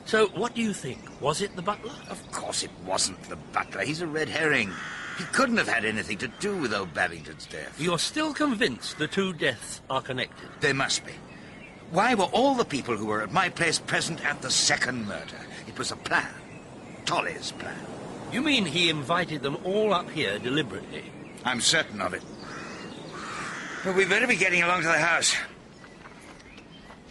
So, what do you think? Was it the butler? Of course it wasn't the butler. He's a red herring. He couldn't have had anything to do with old Babington's death. You're still convinced the two deaths are connected? They must be. Why were all the people who were at my place present at the second murder? It was a plan. Tolly's plan. You mean he invited them all up here deliberately? I'm certain of it. But we'd better be getting along to the house.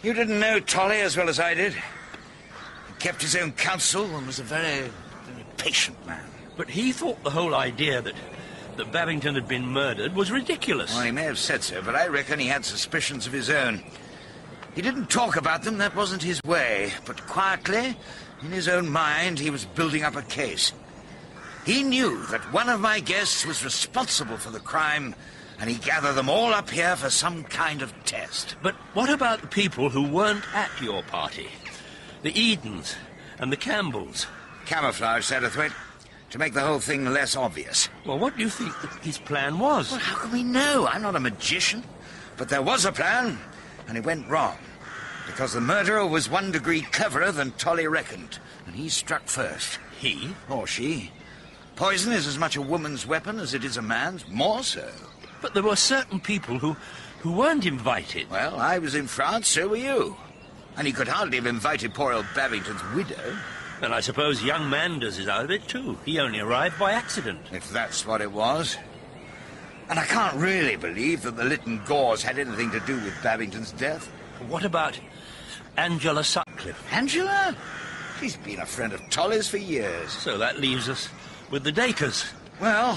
You didn't know Tolly as well as I did. He kept his own counsel and was a very, very patient man. But he thought the whole idea that Babington had been murdered was ridiculous. Well, he may have said so, but I reckon he had suspicions of his own. He didn't talk about them, that wasn't his way. But quietly, in his own mind, he was building up a case. He knew that one of my guests was responsible for the crime, and he gathered them all up here for some kind of test. But what about the people who weren't at your party? The Edens and the Campbells? Camouflage, Satterthwaite, to make the whole thing less obvious. Well, what do you think his plan was? Well, how can we know? I'm not a magician. But there was a plan, and it went wrong. Because the murderer was 1 degree cleverer than Tolly reckoned, and he struck first. He? Or she. Poison is as much a woman's weapon as it is a man's, more so. But there were certain people who weren't invited. Well, I was in France, so were you. And he could hardly have invited poor old Babington's widow. And I suppose young Manders is out of it, too. He only arrived by accident. If that's what it was. And I can't really believe that the Lytton-Gores had anything to do with Babington's death. What about Angela Sutcliffe? Angela? She's been a friend of Tolly's for years. So that leaves us with the Dacres. Well,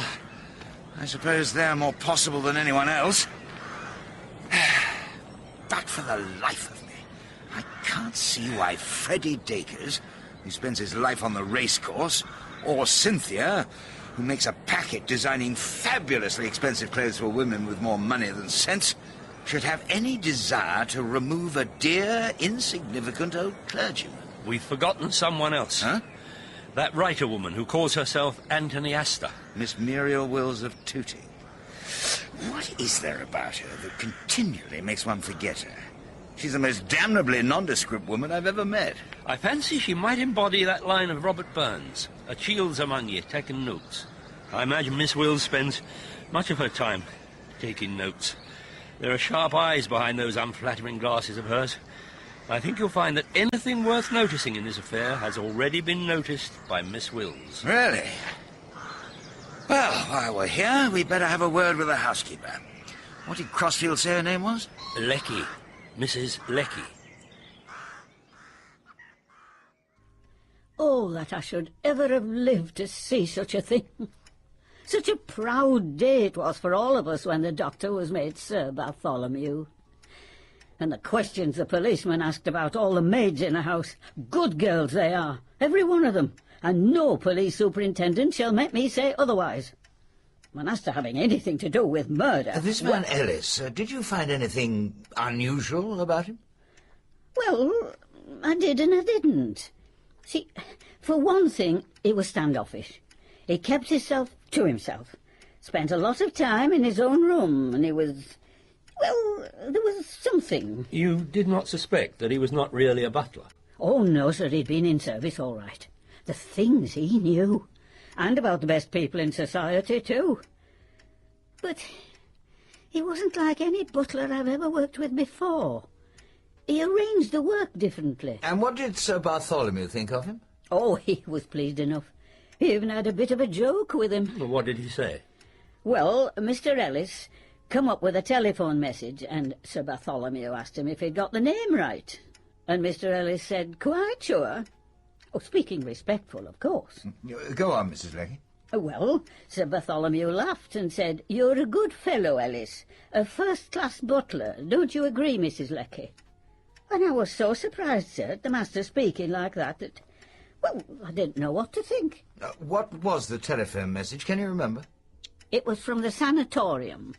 I suppose they're more possible than anyone else. But for the life of me, I can't see why Freddie Dacres, who spends his life on the racecourse, or Cynthia, who makes a packet designing fabulously expensive clothes for women with more money than sense, should have any desire to remove a dear, insignificant old clergyman. We've forgotten someone else. Huh? That writer woman who calls herself Anthony Astor. Miss Muriel Wills of Tooting. What is there about her that continually makes one forget her? She's the most damnably nondescript woman I've ever met. I fancy she might embody that line of Robert Burns. A chield's among ye, taking notes. I imagine Miss Wills spends much of her time taking notes. There are sharp eyes behind those unflattering glasses of hers. I think you'll find that anything worth noticing in this affair has already been noticed by Miss Wills. Really? Well, while we're here, we'd better have a word with the housekeeper. What did Crossfield say her name was? Lecky. Mrs. Lecky. Oh, that I should ever have lived to see such a thing. Such a proud day it was for all of us when the doctor was made Sir Bartholomew. And the questions the policeman asked about all the maids in the house. Good girls they are, every one of them, and no police superintendent shall make me say otherwise. And as to having anything to do with murder... This man Ellis, did you find anything unusual about him? Well, I did and I didn't. See, for one thing, he was standoffish. He kept himself to himself, spent a lot of time in his own room, and he was... Well, there was something. You did not suspect that he was not really a butler? Oh, no, sir, he'd been in service all right. The things he knew. And about the best people in society, too. But he wasn't like any butler I've ever worked with before. He arranged the work differently. And what did Sir Bartholomew think of him? Oh, he was pleased enough. He even had a bit of a joke with him. What did he say? Well, Mr. Ellis come up with a telephone message, and Sir Bartholomew asked him if he'd got the name right. And Mr. Ellis said, quite sure. Oh, speaking respectful, of course. Go on, Mrs. Lecky. Well, Sir Bartholomew laughed and said, you're a good fellow, Ellis. A first-class butler. Don't you agree, Mrs. Lecky? And I was so surprised, sir, at the master speaking like that, well, I didn't know what to think. What was the telephone message? Can you remember? It was from the sanatorium,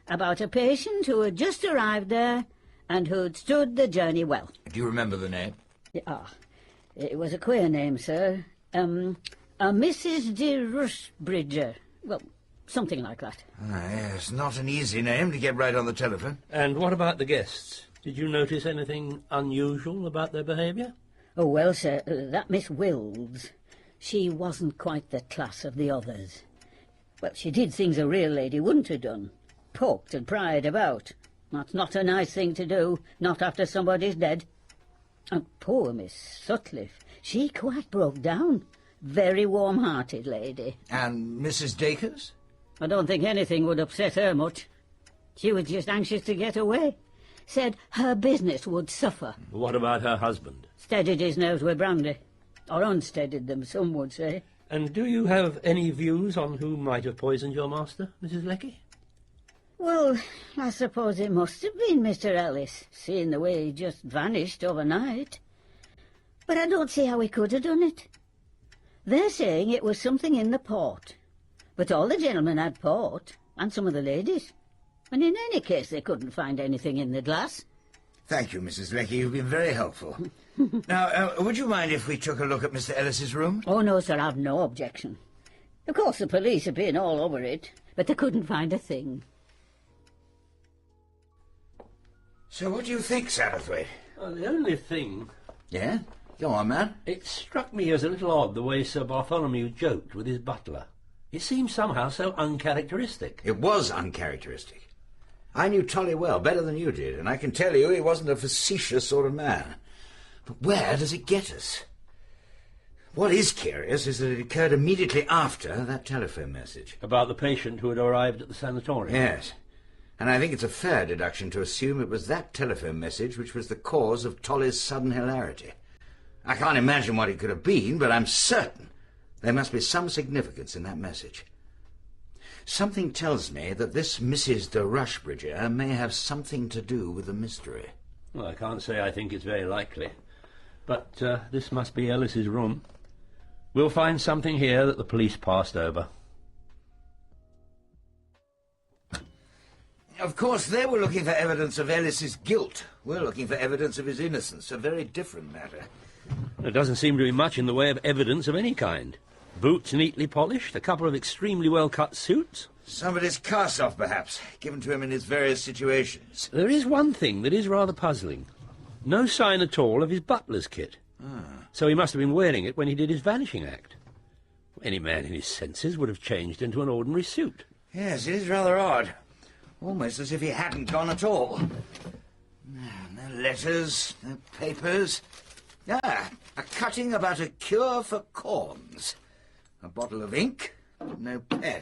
about a patient who had just arrived there and who'd stood the journey well. Do you remember the name? Yeah, it was a queer name, sir. A Mrs. de Rushbridger. Well, something like that. Yes, not an easy name to get right on the telephone. And what about the guests? Did you notice anything unusual about their behaviour? Oh, well, sir, that Miss Wills, she wasn't quite the class of the others. Well, she did things a real lady wouldn't have done. Poked and pried about. That's not a nice thing to do, not after somebody's dead. And poor Miss Sutcliffe, she quite broke down. Very warm-hearted lady. And Mrs. Dacres? I don't think anything would upset her much. She was just anxious to get away. Said her business would suffer. What about her husband? Steadied his nerves with brandy. Or unsteadied them, some would say. And do you have any views on who might have poisoned your master, Mrs. Lecky? Well, I suppose it must have been Mr. Ellis, seeing the way he just vanished overnight. But I don't see how he could have done it. They're saying it was something in the port. But all the gentlemen had port, and some of the ladies. And in any case, they couldn't find anything in the glass. Thank you, Mrs. Lecky. You've been very helpful. Now, would you mind if we took a look at Mr. Ellis's room? Oh, no, sir, I've no objection. Of course, the police have been all over it, but they couldn't find a thing. So what do you think, Satterthwaite? Well, the only thing... Yeah? Go on, man. It struck me as a little odd the way Sir Bartholomew joked with his butler. It seemed somehow so uncharacteristic. It was uncharacteristic. I knew Tolly well, better than you did, and I can tell you he wasn't a facetious sort of man. But where does it get us? What is curious is that it occurred immediately after that telephone message. About the patient who had arrived at the sanatorium? Yes. And I think it's a fair deduction to assume it was that telephone message which was the cause of Tolly's sudden hilarity. I can't imagine what it could have been, but I'm certain there must be some significance in that message. Something tells me that this Mrs. de Rushbridger may have something to do with the mystery. Well, I can't say I think it's very likely. But this must be Ellis's room. We'll find something here that the police passed over. Of course, they were looking for evidence of Ellis's guilt. We're looking for evidence of his innocence, a very different matter. There doesn't seem to be much in the way of evidence of any kind. Boots neatly polished, a couple of extremely well-cut suits. Somebody's cast-off, perhaps, given to him in his various situations. There is one thing that is rather puzzling. No sign at all of his butler's kit. So he must have been wearing it when he did his vanishing act. Any man in his senses would have changed into an ordinary suit. Yes, it is rather odd. Almost as if he hadn't gone at all. No letters, no papers. Ah, a cutting about a cure for corns. A bottle of ink, no pen.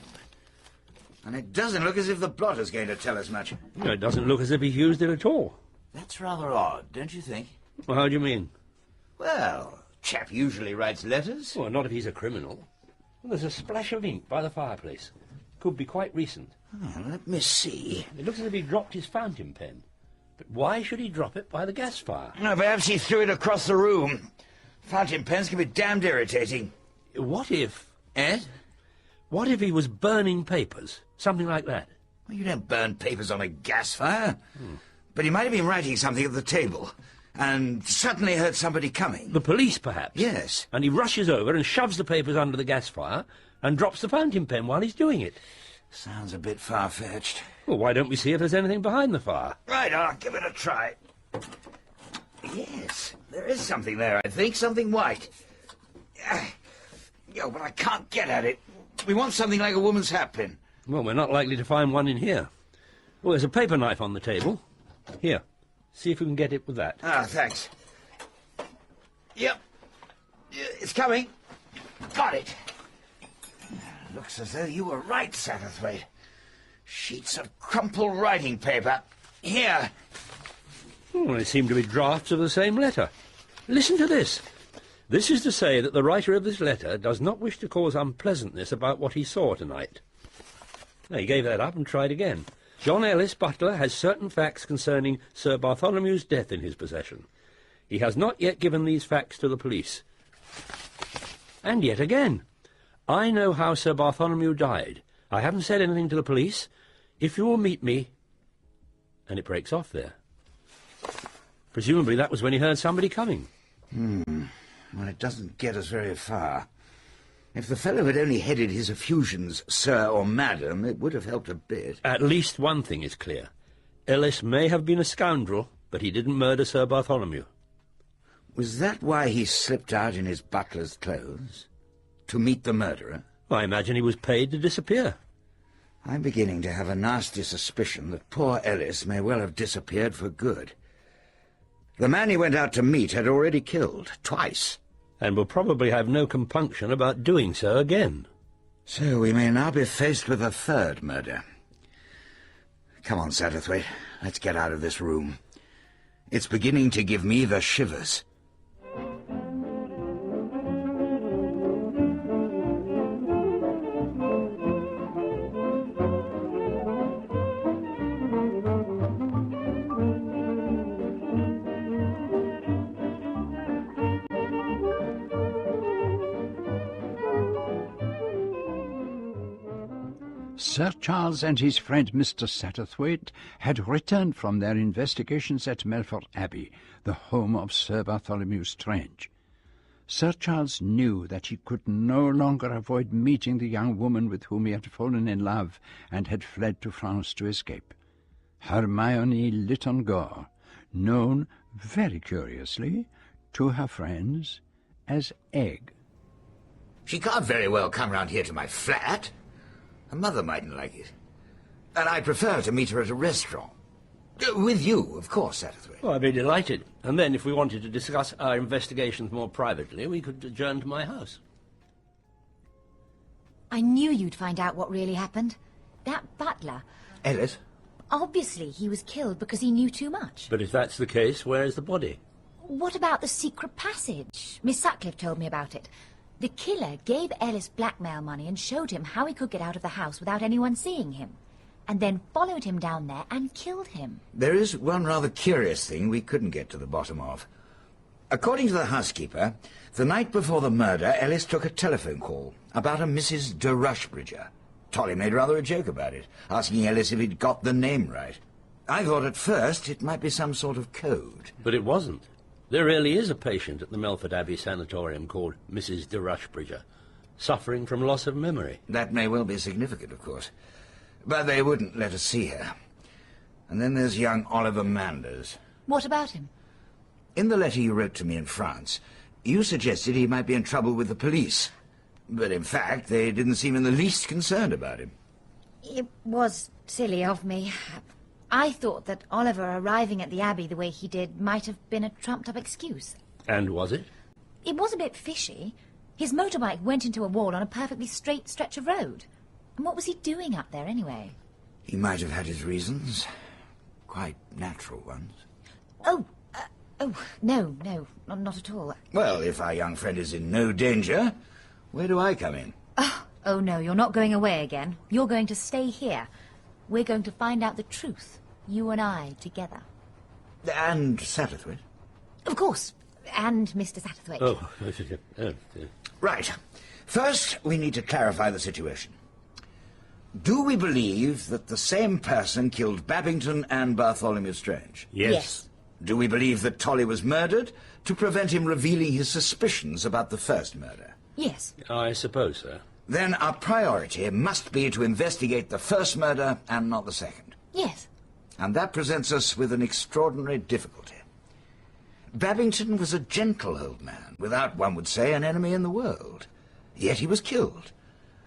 And it doesn't look as if the blotter's going to tell us much. No, it doesn't look as if he used it at all. That's rather odd, don't you think? Well, how do you mean? Well, chap usually writes letters. Well, not if he's a criminal. Well, there's a splash of ink by the fireplace. Could be quite recent. Oh, let me see. It looks as if he dropped his fountain pen. But why should he drop it by the gas fire? No, perhaps he threw it across the room. Fountain pens can be damned irritating. What if... Ed? What if he was burning papers? Something like that. Well, you don't burn papers on a gas fire. But he might have been writing something at the table and suddenly heard somebody coming. The police, perhaps? Yes. And he rushes over and shoves the papers under the gas fire and drops the fountain pen while he's doing it. Sounds a bit far-fetched. Well, why don't we see if there's anything behind the fire? Right, I'll give it a try. Yes, there is something there, I think. Something white. Yo, but I can't get at it. We want something like a woman's hatpin. Well, we're not likely to find one in here. Well, there's a paper knife on the table. Here, see if we can get it with that. Ah, thanks. Yep. It's coming. Got it. Looks as though you were right, Satterthwaite. Sheets of crumpled writing paper. Here. Well, they seem to be drafts of the same letter. Listen to this. This is to say that the writer of this letter does not wish to cause unpleasantness about what he saw tonight. Now, he gave that up and tried again. John Ellis, Butler, has certain facts concerning Sir Bartholomew's death in his possession. He has not yet given these facts to the police. And yet again. I know how Sir Bartholomew died. I haven't said anything to the police. If you will meet me... And it breaks off there. Presumably that was when he heard somebody coming. Well, it doesn't get us very far. If the fellow had only headed his effusions Sir or Madam, it would have helped a bit. At least one thing is clear. Ellis may have been a scoundrel, but he didn't murder Sir Bartholomew. Was that why he slipped out in his butler's clothes? To meet the murderer? I imagine he was paid to disappear. I'm beginning to have a nasty suspicion that poor Ellis may well have disappeared for good. The man he went out to meet had already killed, twice. And will probably have no compunction about doing so again. So we may now be faced with a third murder. Come on, Satterthwaite. Let's get out of this room. It's beginning to give me the shivers. Sir Charles and his friend Mr. Satterthwaite had returned from their investigations at Melford Abbey, the home of Sir Bartholomew Strange. Sir Charles knew that he could no longer avoid meeting the young woman with whom he had fallen in love and had fled to France to escape. Hermione Lytton-Gore, known, very curiously, to her friends as Egg. She can't very well come round here to my flat. Her mother mightn't like it. And I prefer to meet her at a restaurant. With you, of course, Satterthwaite. Well, I'd be delighted. And then, if we wanted to discuss our investigations more privately, we could adjourn to my house. I knew you'd find out what really happened. That butler... Ellis? Obviously, he was killed because he knew too much. But if that's the case, where is the body? What about the secret passage? Miss Sutcliffe told me about it. The killer gave Ellis blackmail money and showed him how he could get out of the house without anyone seeing him, and then followed him down there and killed him. There is one rather curious thing we couldn't get to the bottom of. According to the housekeeper, the night before the murder, Ellis took a telephone call about a Mrs. de Rushbridger. Tolly made rather a joke about it, asking Ellis if he'd got the name right. I thought at first it might be some sort of code. But it wasn't. There really is a patient at the Melford Abbey Sanatorium called Mrs. de Rushbridger, suffering from loss of memory. That may well be significant, of course. But they wouldn't let us see her. And then there's young Oliver Manders. What about him? In the letter you wrote to me in France, you suggested he might be in trouble with the police. But in fact, they didn't seem in the least concerned about him. It was silly of me. I thought that Oliver arriving at the Abbey the way he did might have been a trumped-up excuse. And was it? It was a bit fishy. His motorbike went into a wall on a perfectly straight stretch of road. And what was he doing up there, anyway? He might have had his reasons. Quite natural ones. Oh, no, not at all. Well, if our young friend is in no danger, where do I come in? Oh, no, you're not going away again. You're going to stay here. We're going to find out the truth, you and I, together. And Satterthwaite? Of course, and Mr. Satterthwaite. Oh, Right. First, we need to clarify the situation. Do we believe that the same person killed Babington and Bartholomew Strange? Yes. Do we believe that Tolly was murdered to prevent him revealing his suspicions about the first murder? Yes. I suppose so. Then our priority must be to investigate the first murder and not the second. Yes. And that presents us with an extraordinary difficulty. Babington was a gentle old man, without, one would say, an enemy in the world. Yet he was killed.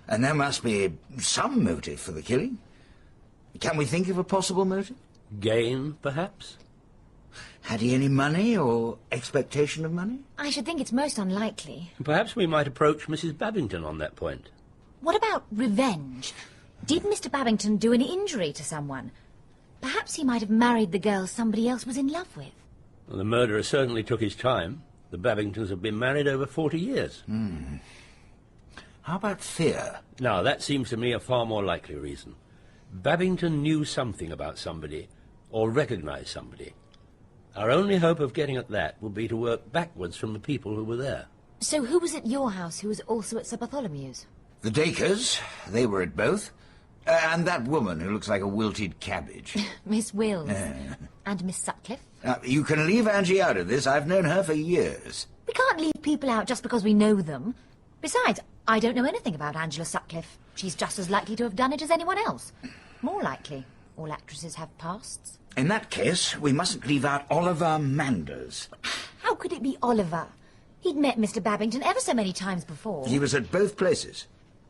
And there must be some motive for the killing. Can we think of a possible motive? Gain, perhaps? Had he any money or expectation of money? I should think it's most unlikely. Perhaps we might approach Mrs. Babington on that point. What about revenge? Did Mr. Babington do any injury to someone? Perhaps he might have married the girl somebody else was in love with. Well, the murderer certainly took his time. The Babingtons have been married over 40 years. How about fear? Now, that seems to me a far more likely reason. Babington knew something about somebody, or recognized somebody. Our only hope of getting at that will be to work backwards from the people who were there. So who was at your house who was also at Sir Bartholomew's? The Dacres, they were at both. And that woman who looks like a wilted cabbage. Miss Wills. And Miss Sutcliffe. You can leave Angie out of this. I've known her for years. We can't leave people out just because we know them. Besides, I don't know anything about Angela Sutcliffe. She's just as likely to have done it as anyone else. More likely. All actresses have pasts. In that case, we mustn't leave out Oliver Manders. How could it be Oliver? He'd met Mr. Babington ever so many times before. He was at both places,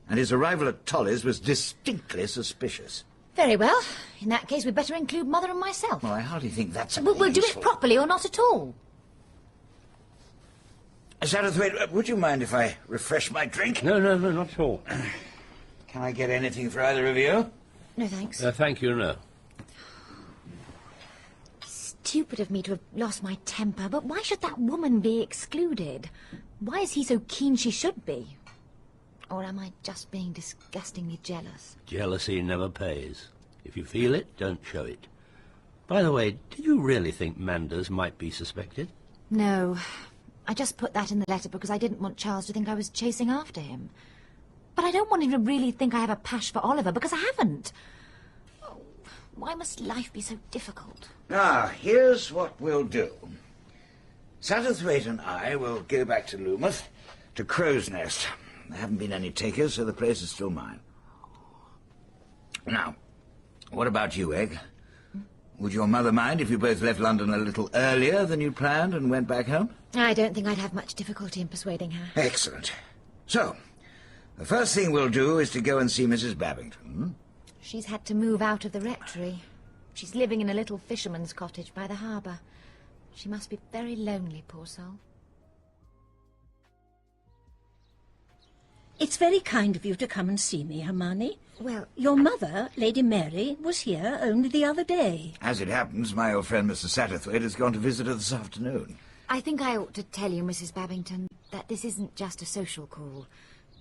and his arrival at Tolly's was distinctly suspicious. Very well. In that case, we'd better include Mother and myself. Well, I hardly think that's We'll do it properly or not at all. Satterthwaite, would you mind if I refresh my drink? No, not at all. Can I get anything for either of you? No, thanks. Thank you, no. Stupid of me to have lost my temper, but why should that woman be excluded? Why is he so keen she should be? Or am I just being disgustingly jealous? Jealousy never pays. If you feel it, don't show it. By the way, did you really think Manders might be suspected? No. I just put that in the letter because I didn't want Charles to think I was chasing after him. But I don't want him to really think I have a pash for Oliver, because I haven't. Oh, why must life be so difficult? Now, here's what we'll do. Satterthwaite and I will go back to Loomuth, to Crow's Nest. There haven't been any takers, so the place is still mine. Now, what about you, Egg? Would your mother mind if you both left London a little earlier than you planned and went back home? I don't think I'd have much difficulty in persuading her. Excellent. So, the first thing we'll do is to go and see Mrs. Babington. She's had to move out of the rectory. She's living in a little fisherman's cottage by the harbour. She must be very lonely, poor soul. It's very kind of you to come and see me, Hermione. Well, your mother, Lady Mary, was here only the other day. As it happens, my old friend Mr. Satterthwaite has gone to visit her this afternoon. I think I ought to tell you, Mrs. Babington, that this isn't just a social call.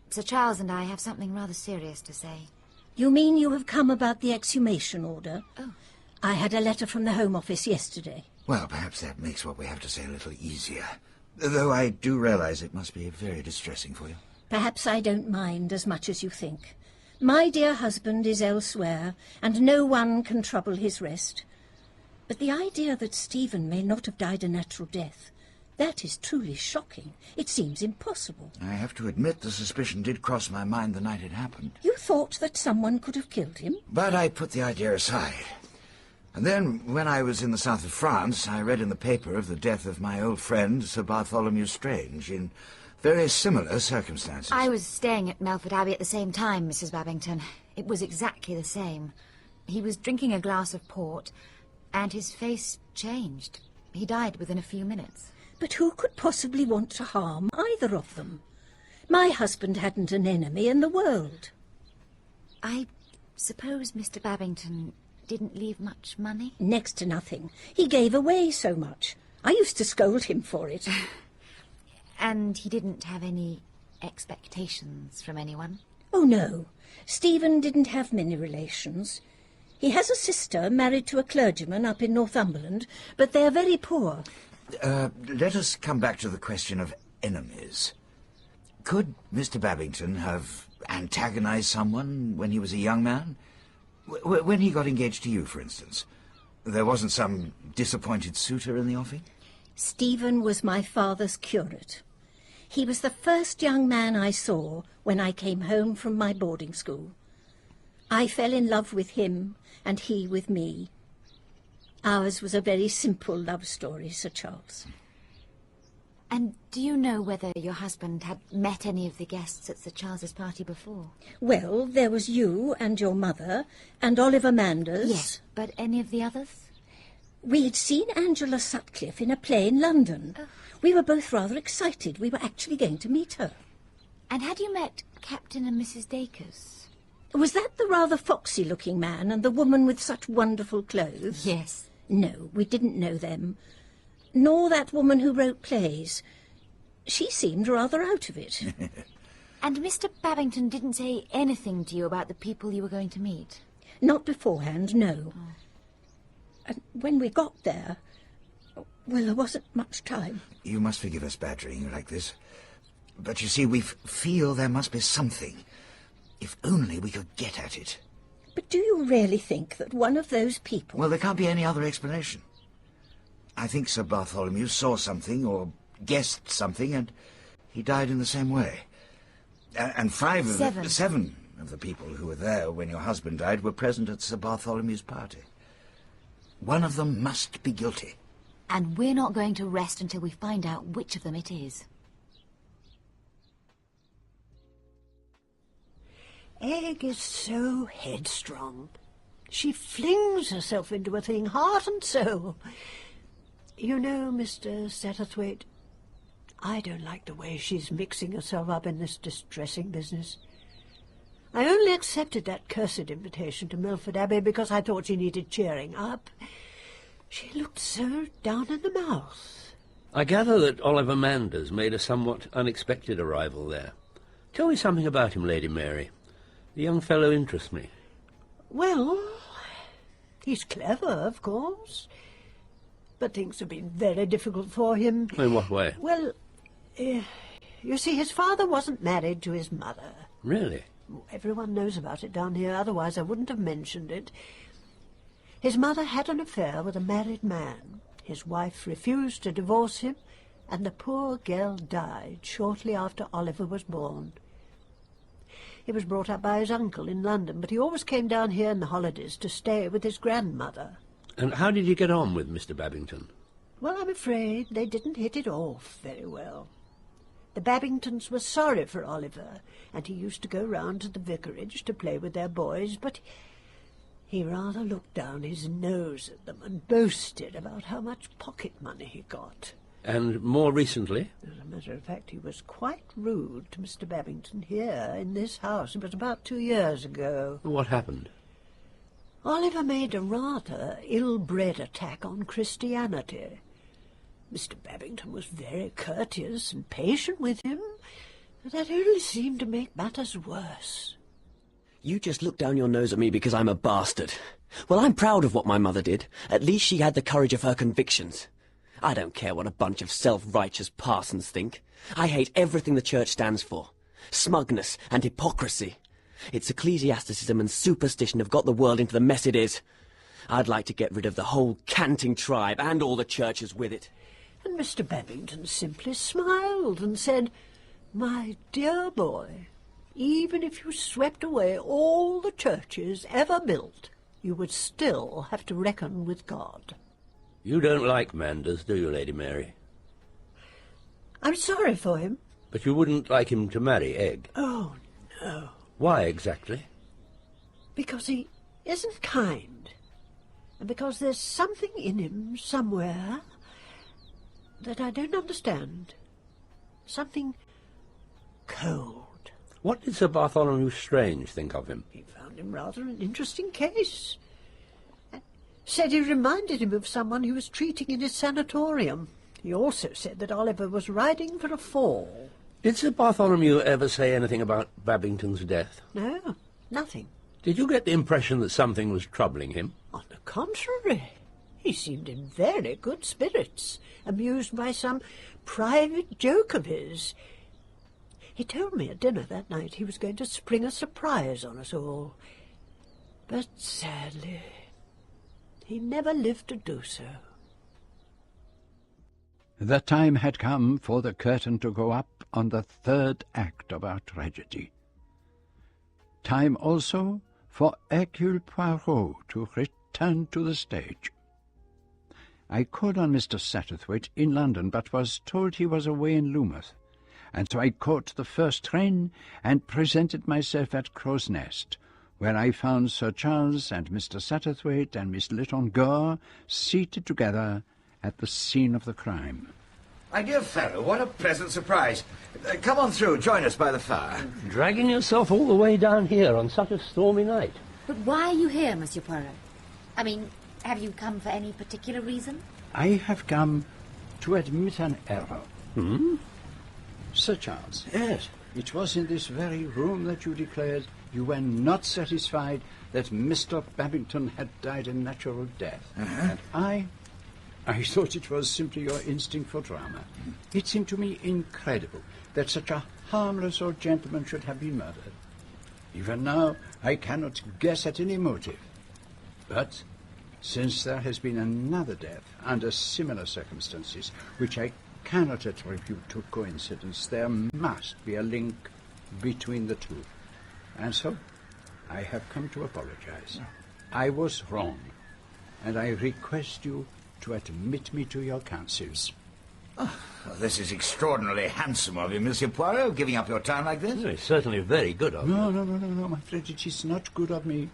Sir Charles and I have something rather serious to say. You mean you have come about the exhumation order? Oh. I had a letter from the Home Office yesterday. Well, perhaps that makes what we have to say a little easier. Though I do realise it must be very distressing for you. Perhaps I don't mind as much as you think. My dear husband is elsewhere, and no one can trouble his rest. But the idea that Stephen may not have died a natural death, that is truly shocking. It seems impossible. I have to admit the suspicion did cross my mind the night it happened. You thought that someone could have killed him? But I put the idea aside. And then, when I was in the south of France, I read in the paper of the death of my old friend, Sir Bartholomew Strange, in very similar circumstances. I was staying at Melford Abbey at the same time, Mrs. Babington. It was exactly the same. He was drinking a glass of port, and his face changed. He died within a few minutes. But who could possibly want to harm either of them? My husband hadn't an enemy in the world. I suppose Mr. Babington didn't leave much money? Next to nothing. He gave away so much. I used to scold him for it. And he didn't have any expectations from anyone? Oh, no. Stephen didn't have many relations. He has a sister married to a clergyman up in Northumberland, but they are very poor. Let us come back to the question of enemies. Could Mr. Babington have antagonized someone when he was a young man? When he got engaged to you, for instance. There wasn't some disappointed suitor in the offing? Stephen was my father's curate. He was the first young man I saw when I came home from my boarding school. I fell in love with him, and he with me. Ours was a very simple love story, Sir Charles. And do you know whether your husband had met any of the guests at Sir Charles's party before? Well, there was you and your mother, and Oliver Manders. Yes, but any of the others? We'd seen Angela Sutcliffe in a play in London. Oh. We were both rather excited. We were actually going to meet her. And had you met Captain and Mrs. Dacres? Was that the rather foxy-looking man and the woman with such wonderful clothes? Yes. No, we didn't know them. Nor that woman who wrote plays. She seemed rather out of it. And Mr. Babington didn't say anything to you about the people you were going to meet? Not beforehand, no. Oh. And when we got there, well, there wasn't much time. You must forgive us badgering you like this. But you see, we feel there must be something. If only we could get at it. But do you really think that one of those people... Well, there can't be any other explanation. I think Sir Bartholomew saw something, or guessed something, and he died in the same way. And seven of the people who were there when your husband died were present at Sir Bartholomew's party. One of them must be guilty. And we're not going to rest until we find out which of them it is. Egg is so headstrong. She flings herself into a thing, heart and soul. You know, Mr. Satterthwaite, I don't like the way she's mixing herself up in this distressing business. I only accepted that cursed invitation to Melford Abbey because I thought she needed cheering up. She looked so down in the mouth. I gather that Oliver Manders made a somewhat unexpected arrival there. Tell me something about him, Lady Mary. The young fellow interests me. Well, he's clever, of course. But things have been very difficult for him. In what way? Well, you see, his father wasn't married to his mother. Really? Everyone knows about it down here, otherwise I wouldn't have mentioned it. His mother had an affair with a married man. His wife refused to divorce him, and the poor girl died shortly after Oliver was born. He was brought up by his uncle in London, but he always came down here in the holidays to stay with his grandmother. And how did you get on with Mr. Babington? Well, I'm afraid they didn't hit it off very well. The Babingtons were sorry for Oliver, and he used to go round to the vicarage to play with their boys, but he rather looked down his nose at them and boasted about how much pocket money he got. And more recently? As a matter of fact, he was quite rude to Mr. Babington here in this house. It was about 2 years ago. What happened? Oliver made a rather ill-bred attack on Christianity. Mr. Babington was very courteous and patient with him, but that only seemed to make matters worse. You just look down your nose at me because I'm a bastard. Well, I'm proud of what my mother did. At least she had the courage of her convictions. I don't care what a bunch of self-righteous parsons think. I hate everything the church stands for. Smugness and hypocrisy. Its ecclesiasticism and superstition have got the world into the mess it is. I'd like to get rid of the whole canting tribe and all the churches with it. And Mr. Babington simply smiled and said, "My dear boy, even if you swept away all the churches ever built, you would still have to reckon with God. You don't like Manders, do you, Lady Mary? I'm sorry for him. But you wouldn't like him to marry Egg? Oh, no. Why exactly? Because he isn't kind. And because there's something in him somewhere that I don't understand. Something cold. What did Sir Bartholomew Strange think of him? He found him rather an interesting case. Said he reminded him of someone he was treating in his sanatorium. He also said that Oliver was riding for a fall. Did Sir Bartholomew ever say anything about Babington's death? No, nothing. Did you get the impression that something was troubling him? On the contrary, he seemed in very good spirits, amused by some private joke of his. He told me at dinner that night he was going to spring a surprise on us all. But sadly, he never lived to do so. The time had come for the curtain to go up on the third act of our tragedy. Time also for Hercule Poirot to return to the stage. I called on Mr. Satterthwaite in London, but was told he was away in Loomuth, and so I caught the first train and presented myself at Crow's Nest, where I found Sir Charles and Mr. Satterthwaite and Miss Lytton Gore seated together at the scene of the crime. My dear fellow, what a pleasant surprise. Come on through, join us by the fire. Dragging yourself all the way down here on such a stormy night. But why are you here, Monsieur Poirot? I mean, have you come for any particular reason? I have come to admit an error. Hmm? Sir Charles. Yes. It was in this very room that you declared you were not satisfied that Mr. Babington had died a natural death. And I thought it was simply your instinct for drama. It seemed to me incredible that such a harmless old gentleman should have been murdered. Even now, I cannot guess at any motive. But since there has been another death under similar circumstances, which I cannot attribute to coincidence, there must be a link between the two. And so, I have come to apologize. I was wrong, and I request you to admit me to your counsels. Oh, well, this is extraordinarily handsome of you, Monsieur Poirot, giving up your time like this. It's certainly very good of you. No, I'm afraid it is not good of me.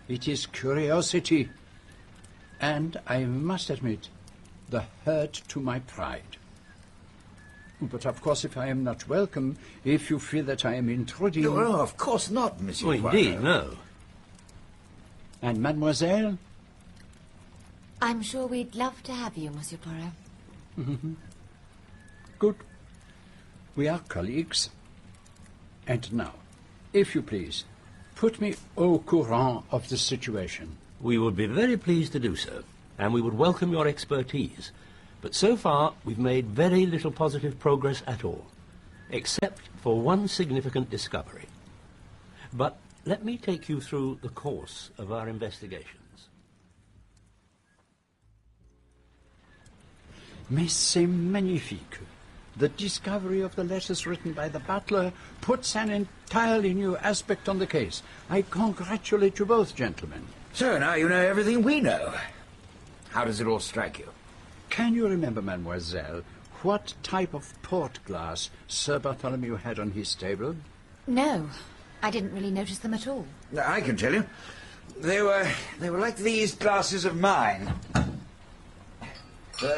It is curiosity. And I must admit, the hurt to my pride. But of course, if I am not welcome, if you feel that I am intruding... No, of course not, Monsieur Poirot. Indeed, no. And mademoiselle? I'm sure we'd love to have you, Monsieur Poirot. Good. We are colleagues. And now, if you please, put me au courant of the situation. We would be very pleased to do so, and we would welcome your expertise. But so far, we've made very little positive progress at all, except for one significant discovery. But let me take you through the course of our investigations. Mais c'est magnifique. The discovery of the letters written by the butler puts an entirely new aspect on the case. I congratulate you both, gentlemen. So now you know everything we know. How does it all strike you? Can you remember, mademoiselle, what type of port glass Sir Bartholomew had on his table? No, I didn't really notice them at all. I can tell you. They were like these glasses of mine.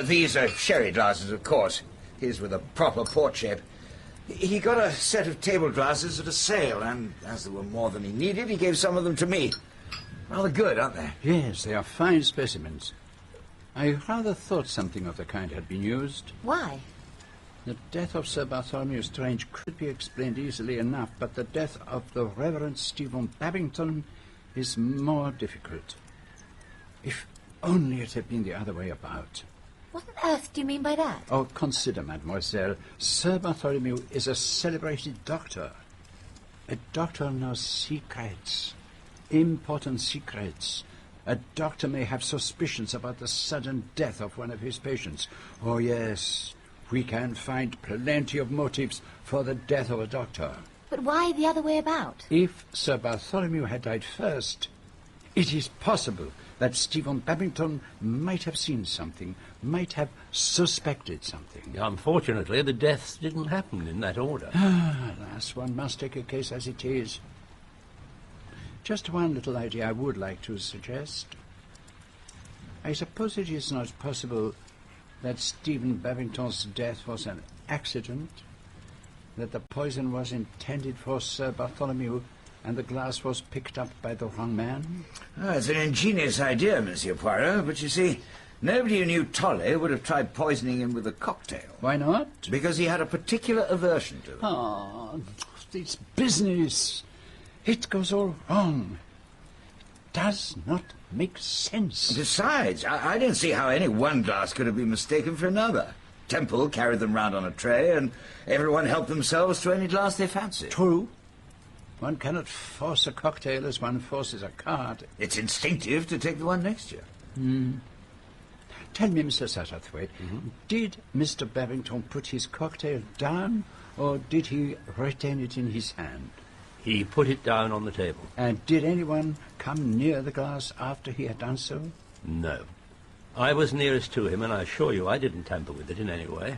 These are sherry glasses, of course. His with a proper port shape. He got a set of table glasses at a sale, and as there were more than he needed, he gave some of them to me. Rather good, aren't they? Yes, they are fine specimens. I rather thought something of the kind had been used. Why? The death of Sir Bartholomew Strange could be explained easily enough, but the death of the Reverend Stephen Babington is more difficult. If only it had been the other way about. What on earth do you mean by that? Oh, consider, mademoiselle, Sir Bartholomew is a celebrated doctor. A doctor knows secrets, important secrets. A doctor may have suspicions about the sudden death of one of his patients. Oh, yes, we can find plenty of motives for the death of a doctor. But why the other way about? If Sir Bartholomew had died first, It is possible that Stephen Babington might have seen something, might have suspected something. Unfortunately, the deaths didn't happen in that order. Alas, one must take a case as it is. Just one little idea I would like to suggest. I suppose it is not possible that Stephen Babington's death was an accident, that the poison was intended for Sir Bartholomew and the glass was picked up by the wrong man? Oh, it's an ingenious idea, Monsieur Poirot, but you see, nobody who knew Tolle would have tried poisoning him with a cocktail. Why not? Because he had a particular aversion to it. Oh, this business. It goes all wrong. It does not make sense. Besides, I don't see how any one glass could have been mistaken for another. Temple carried them round on a tray, and everyone helped themselves to any glass they fancied. True. One cannot force a cocktail as one forces a card. It's instinctive to take the one next to you. Tell me, Mr. Satterthwaite, did Mr. Babington put his cocktail down, or did he retain it in his hand? He put it down on the table. And did anyone come near the glass after he had done so? No. I was nearest to him, and I assure you I didn't tamper with it in any way,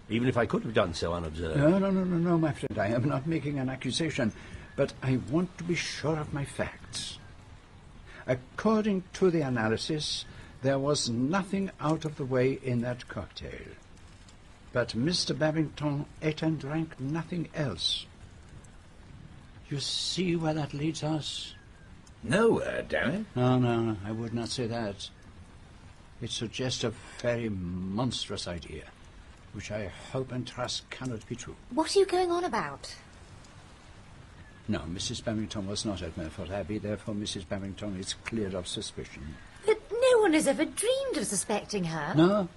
even if I could have done so unobserved. No, my friend, I am not making an accusation, but I want to be sure of my facts. According to the analysis, there was nothing out of the way in that cocktail. But Mr. Babington ate and drank nothing else. You see where that leads us? Nowhere, damn it. No, I would not say that. It suggests a very monstrous idea, which I hope and trust cannot be true. What are you going on about? No, Mrs. Babington was not at Melford Abbey, therefore Mrs. Babington is cleared of suspicion. But no one has ever dreamed of suspecting her. No.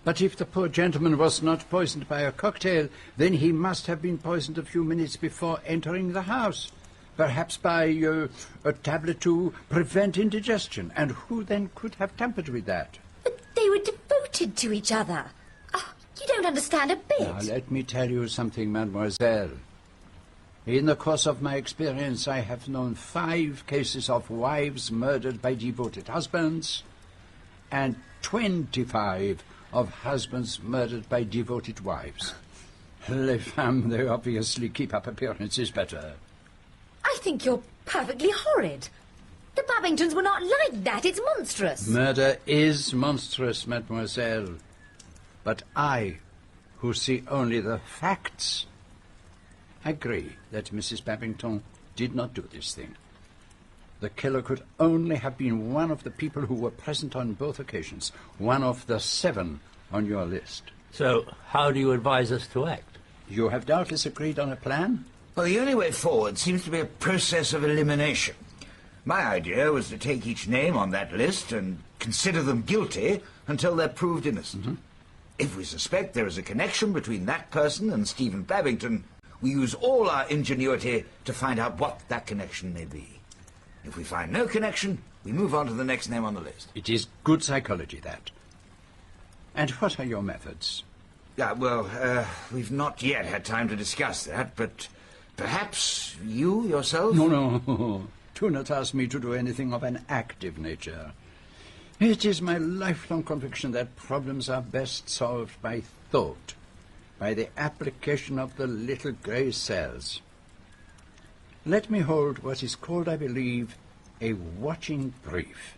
But if the poor gentleman was not poisoned by a cocktail, then he must have been poisoned a few minutes before entering the house. Perhaps by a tablet to prevent indigestion. And who then could have tampered with that? But they were devoted to each other. Oh, you don't understand a bit. Now, let me tell you something, mademoiselle. In the course of my experience, I have known 5 cases of wives murdered by devoted husbands and 25 of husbands murdered by devoted wives. Les femmes, they obviously keep up appearances better. I think you're perfectly horrid. The Babingtons were not like that. It's monstrous. Murder is monstrous, mademoiselle. But I, who see only the facts, agree that Mrs. Babington did not do this thing. The killer could only have been one of the people who were present on both occasions, one of the 7 on your list. So, how do you advise us to act? You have doubtless agreed on a plan? Well, the only way forward seems to be a process of elimination. My idea was to take each name on that list and consider them guilty until they're proved innocent. If we suspect there is a connection between that person and Stephen Babington, we use all our ingenuity to find out what that connection may be. If we find no connection, we move on to the next name on the list. It is good psychology, that. And what are your methods? We've not yet had time to discuss that, but perhaps you yourself? No. Do not ask me to do anything of an active nature. It is my lifelong conviction that problems are best solved by thought, by the application of the little grey cells. Let me hold what is called, I believe, a watching brief.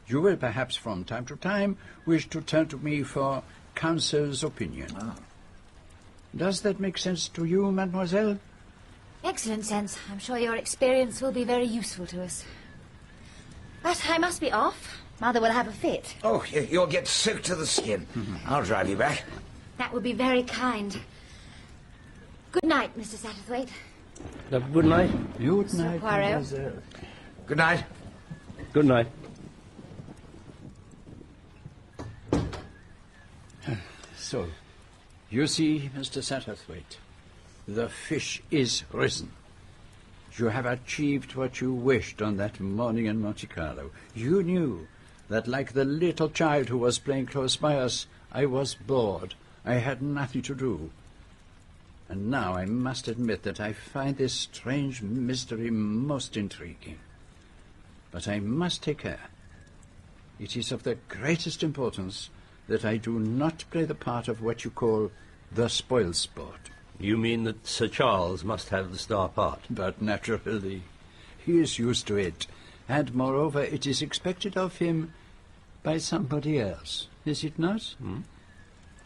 You will perhaps from time to time wish to turn to me for counsel's opinion. Does that make sense to you, mademoiselle? Excellent sense. I'm sure your experience will be very useful to us. But I must be off. Mother will have a fit. Oh, you'll get soaked to the skin. I'll drive you back. That would be very kind. Good night, Mr. Satterthwaite. Good night. Good Sir night, Poirot. mademoiselle. Good night. Good night. So, you see, Mr. Satterthwaite, the fish is risen. You have achieved what you wished on that morning in Monte Carlo. You knew that, like the little child who was playing close by us, I was bored. I had nothing to do. And now I must admit that I find this strange mystery most intriguing. but I must take care. It is of the greatest importance that I do not play the part of what you call the spoil-sport. You mean that Sir Charles must have the star part? But naturally. He is used to it, and moreover it is expected of him by somebody else, is it not?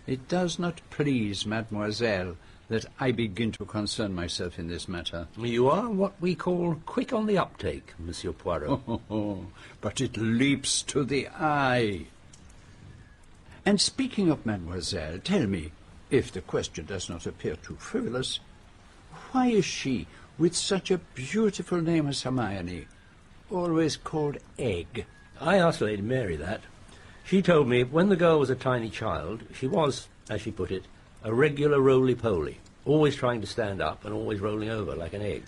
It does not please mademoiselle that I begin to concern myself in this matter. You are what we call quick on the uptake, Monsieur Poirot. But it leaps to the eye. And speaking of mademoiselle, tell me, if the question does not appear too frivolous, why is she, with such a beautiful name as Hermione, always called Egg? I asked Lady Mary that. She told me when the girl was a tiny child, she was, as she put it, a regular roly-poly, always trying to stand up and always rolling over like an egg.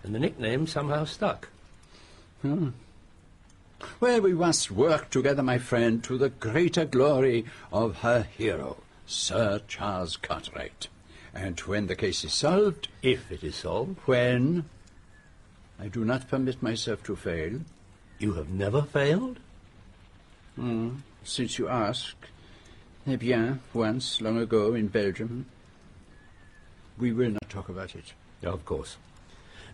And the nickname somehow stuck. Well, we must work together, my friend, to the greater glory of her hero, Sir Charles Cartwright. And when the case is solved... If it is solved. When... I do not permit myself to fail. You have never failed? Since you ask. Eh bien, once, long ago, in Belgium. We will not talk about it. Of course.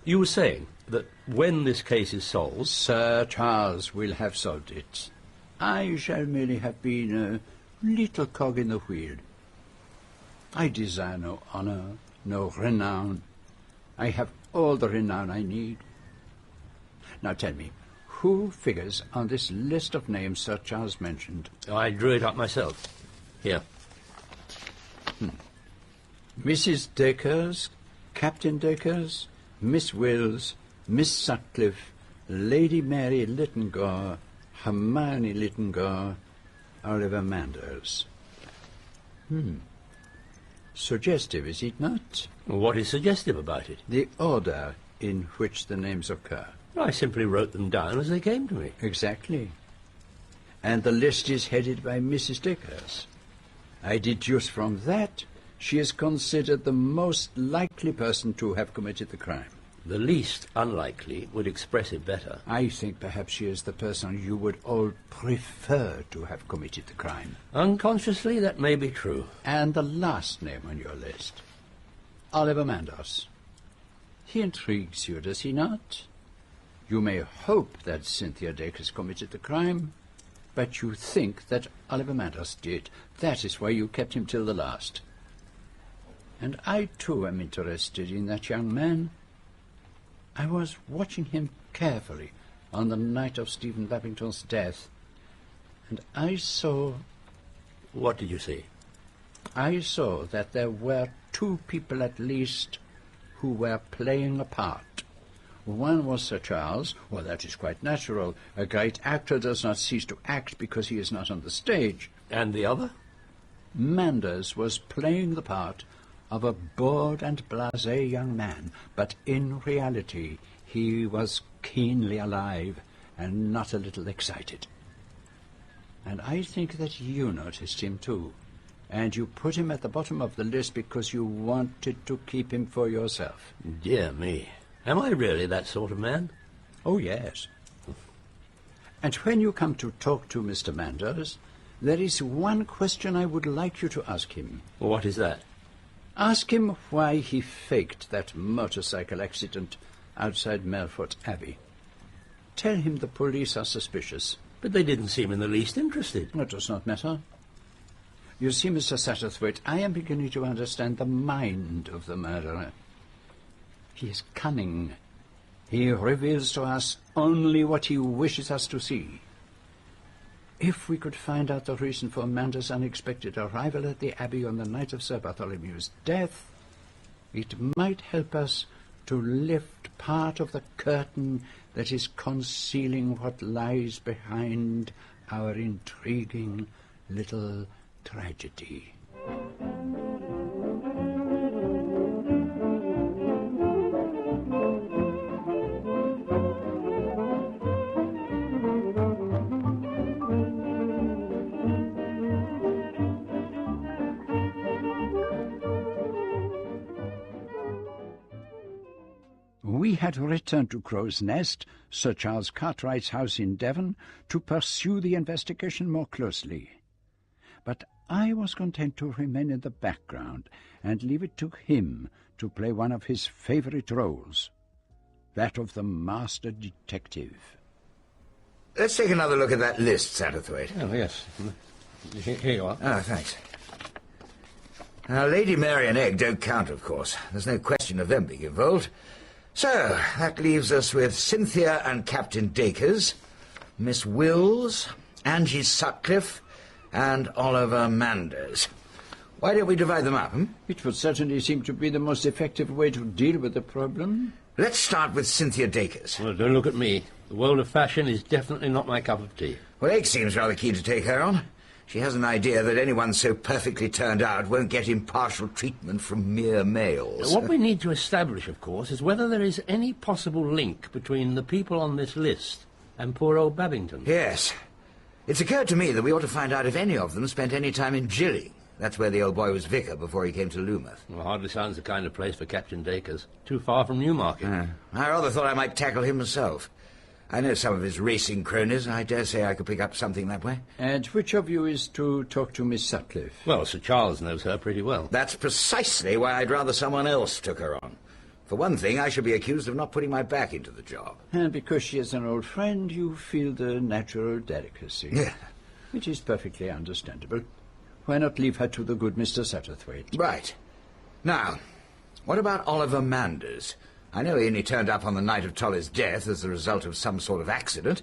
You were saying that when this case is solved... Sir Charles will have solved it. I shall merely have been a little cog in the wheel. I desire no honour, no renown. I have all the renown I need. Now tell me, who figures on this list of names Sir Charles mentioned? I drew it up myself. Here. Mrs. Dacres, Captain Dacres, Miss Wills, Miss Sutcliffe, Lady Mary Littengore, Hermione Littengore, Oliver Manders. Suggestive, is it not? What is suggestive about it? The order in which the names occur. I simply wrote them down as they came to me. Exactly. And the list is headed by Mrs. Dacres. I deduce from that she is considered the most likely person to have committed the crime. The least unlikely would express it better. I think perhaps she is the person you would all prefer to have committed the crime. Unconsciously, that may be true. And the last name on your list, Oliver Manders. He intrigues you, does he not? You may hope that Cynthia Dacres committed the crime, but you think that Oliver Manders did. That is why you kept him till the last. And I, too, am interested in that young man. I was watching him carefully on the night of Stephen Babington's death, and I saw... What did you see? I saw that there were two people at least who were playing a part. One was Sir Charles. Well, that is quite natural. A great actor does not cease to act because he is not on the stage. And the other? Manders was playing the part of a bored and blasé young man, but in reality he was keenly alive and not a little excited. And I think that you noticed him too, and you put him at the bottom of the list because you wanted to keep him for yourself. Dear me. Am I really that sort of man? Oh, yes. And when you come to talk to Mr. Manders, there is one question I would like you to ask him. What is that? Ask him why he faked that motorcycle accident outside Melford Abbey. Tell him the police are suspicious. But they didn't seem in the least interested. It does not matter. You see, Mr. Satterthwaite, I am beginning to understand the mind of the murderer. He is cunning. He reveals to us only what he wishes us to see. If we could find out the reason for Amanda's unexpected arrival at the Abbey on the night of Sir Bartholomew's death, it might help us to lift part of the curtain that is concealing what lies behind our intriguing little tragedy. we had returned to Crow's Nest, Sir Charles Cartwright's house in Devon, to pursue the investigation more closely. But I was content to remain in the background and leave it to him to play one of his favourite roles, that of the master detective. Let's take another look at that list, Satterthwaite. Oh, yes. Here you are. Oh, thanks. Now, Lady Mary and Egg don't count, of course. There's no question of them being involved. So, that leaves us with Cynthia and Captain Dacres, Miss Wills, Angie Sutcliffe, and Oliver Manders. Why don't we divide them up, It would certainly seem to be the most effective way to deal with the problem. Let's start with Cynthia Dacres. Well, don't look at me. The world of fashion is definitely not my cup of tea. Well, Egg seems rather keen to take her on. She has an idea that anyone so perfectly turned out won't get impartial treatment from mere males. What we need to establish, of course, is whether there is any possible link between the people on this list and poor old Babington. Yes. It's occurred to me that we ought to find out if any of them spent any time in Gilling. That's where the old boy was vicar before he came to Loomuth. Well, hardly sounds the kind of place for Captain Dacres. Too far from Newmarket. I rather thought I might tackle him myself. I know some of his racing cronies, and I dare say I could pick up something that way. And which of you is to talk to Miss Sutcliffe? Well, Sir Charles knows her pretty well. That's precisely why I'd rather someone else took her on. For one thing, I should be accused of not putting my back into the job. And because she is an old friend, you feel the natural delicacy. Yeah. Which is perfectly understandable. Why not leave her to the good Mr. Satterthwaite? Right. Now, what about Oliver Manders? I know he only turned up on the night of Tolly's death as the result of some sort of accident,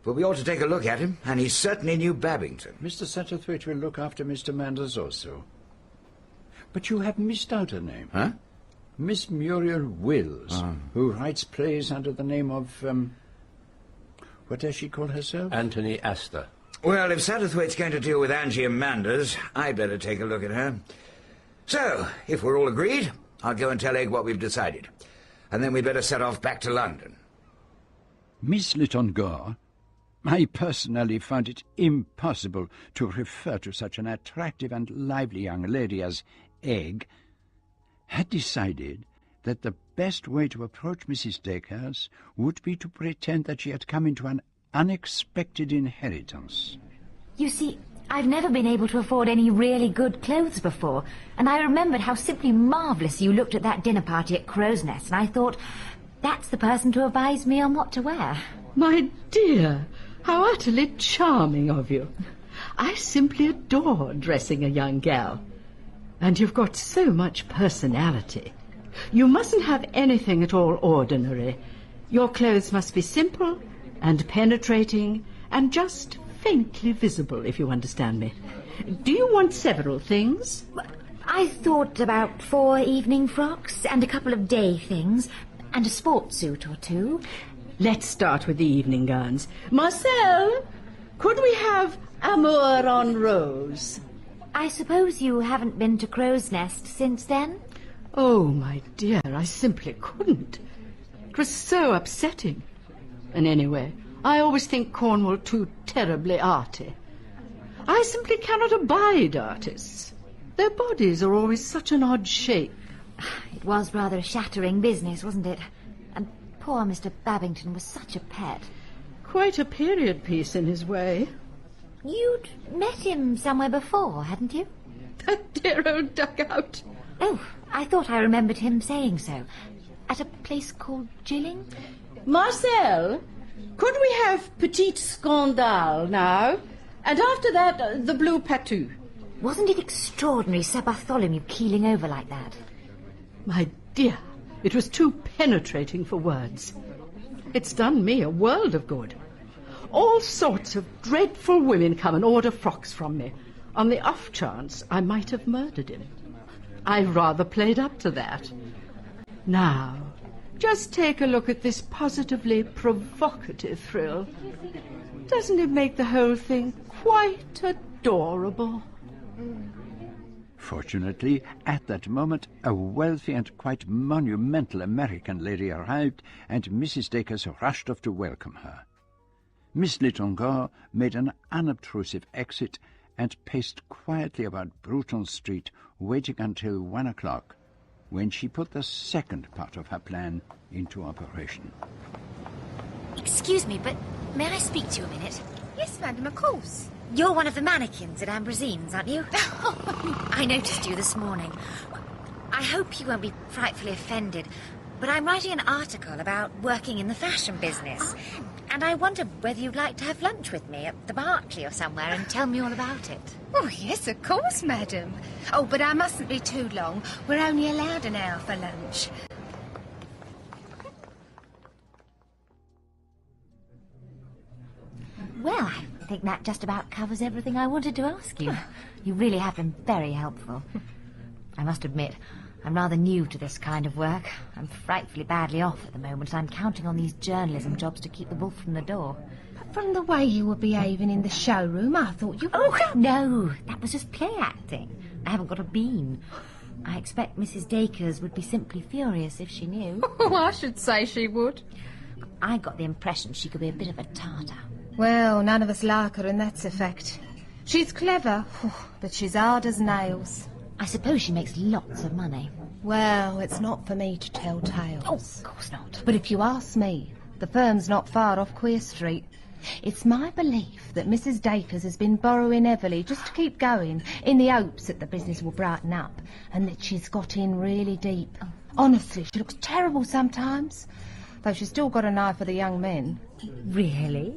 but we ought to take a look at him, and he certainly knew Babington. Mr. Satterthwaite will look after Mr. Manders also. But you have missed out a name. Huh? Miss Muriel Wills, who writes plays under the name of, what does she call herself? Anthony Astor. Well, if Satterthwaite's going to deal with Angie and Manders, I'd better take a look at her. So, if we're all agreed, I'll go and tell Egg what we've decided. And then we'd better set off back to London. Miss Lytton Gore, I personally found it impossible to refer to such an attractive and lively young lady as Egg, had decided that the best way to approach Mrs. Dacres would be to pretend that she had come into an unexpected inheritance. You see, I've never been able to afford any really good clothes before, and I remembered how simply marvellous you looked at that dinner party at Crow's Nest, and I thought, that's the person to advise me on what to wear. My dear, how utterly charming of you. I simply adore dressing a young gal. And you've got so much personality. You mustn't have anything at all ordinary. Your clothes must be simple and penetrating and just faintly visible, if you understand me. Do you want several things? I thought about 4 evening frocks and a couple of day things and a sports suit or 2. Let's start with the evening gowns. Marcel, could we have Amour en Rose? I suppose you haven't been to Crow's Nest since then? Oh, my dear, I simply couldn't. It was so upsetting. And anyway, I always think Cornwall too terribly arty. I simply cannot abide artists. Their bodies are always such an odd shape. It was rather a shattering business, wasn't it? And poor Mr. Babington was such a pet. Quite a period piece in his way. You'd met him somewhere before, hadn't you? That dear old dugout. Oh, I thought I remembered him saying so. At a place called Gilling? Marcel, could we have Petite Scandale now? And after that, the Blue Patou. Wasn't it extraordinary, Sir Bartholomew keeling over like that? My dear, it was too penetrating for words. It's done me a world of good. All sorts of dreadful women come and order frocks from me, on the off chance I might have murdered him. I rather played up to that. Now, just take a look at this positively provocative frill. Doesn't it make the whole thing quite adorable? Fortunately, at that moment, a wealthy and quite monumental American lady arrived, and Mrs. Dacres rushed off to welcome her. Miss Lytton Gore made an unobtrusive exit and paced quietly about Bruton Street, waiting until 1 o'clock, when she put the second part of her plan into operation. Excuse me, but may I speak to you a minute? Yes, madam, of course. You're one of the mannequins at Ambrosine's, aren't you? I noticed you this morning. I hope you won't be frightfully offended, but I'm writing an article about working in the fashion business. And I wonder whether you'd like to have lunch with me at the Berkeley or somewhere and tell me all about it. Oh, yes, of course, madam. Oh, but I mustn't be too long. We're only allowed an hour for lunch. Well, I think that just about covers everything I wanted to ask you. You really have been very helpful. I must admit, I'm rather new to this kind of work. I'm frightfully badly off at the moment. I'm counting on these journalism jobs to keep the wolf from the door. But from the way you were behaving in the showroom, I thought you were... Oh, no, that was just play acting. I haven't got a bean. I expect Mrs. Dacres would be simply furious if she knew. Oh, I should say she would. I got the impression she could be a bit of a tartar. Well, none of us like her, and that's a fact. She's clever, but she's hard as nails. I suppose she makes lots of money. Well, it's not for me to tell tales. Oh, of course not. But if you ask me, the firm's not far off Queer Street. It's my belief that Mrs. Dacres has been borrowing heavily just to keep going, in the hopes that the business will brighten up, and that she's got in really deep. Oh. Honestly, she looks terrible sometimes, though she's still got an eye for the young men. Really?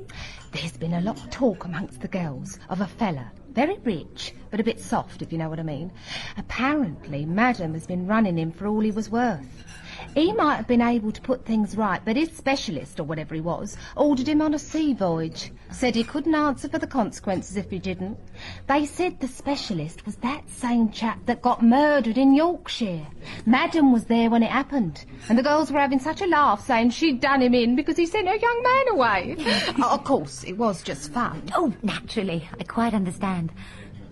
There's been a lot of talk amongst the girls of a fella, very rich, but a bit soft, if you know what I mean. Apparently, Madam has been running him for all he was worth. He might have been able to put things right, but his specialist, or whatever he was, ordered him on a sea voyage. Said he couldn't answer for the consequences if he didn't. They said the specialist was that same chap that got murdered in Yorkshire. Madam was there when it happened, and the girls were having such a laugh, saying she'd done him in because he sent her young man away. Of course, it was just fun. Oh, naturally. I quite understand.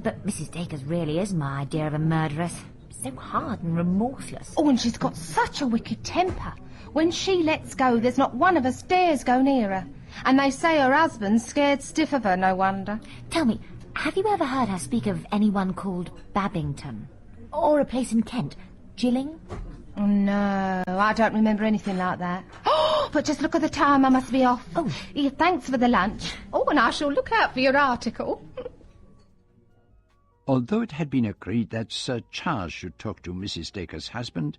But Mrs. Dacres really is my idea of a murderess. So hard and remorseless. Oh, and she's got such a wicked temper. When she lets go, there's not one of us dares go near her. And they say her husband's scared stiff of her, no wonder. Tell me, have you ever heard her speak of anyone called Babington? Or a place in Kent? Gilling? Oh, no, I don't remember anything like that. Oh, but just look at the time, I must be off. Oh. Yeah, thanks for the lunch. Oh, and I shall look out for your article. Although it had been agreed that Sir Charles should talk to Mrs. Dacres' husband,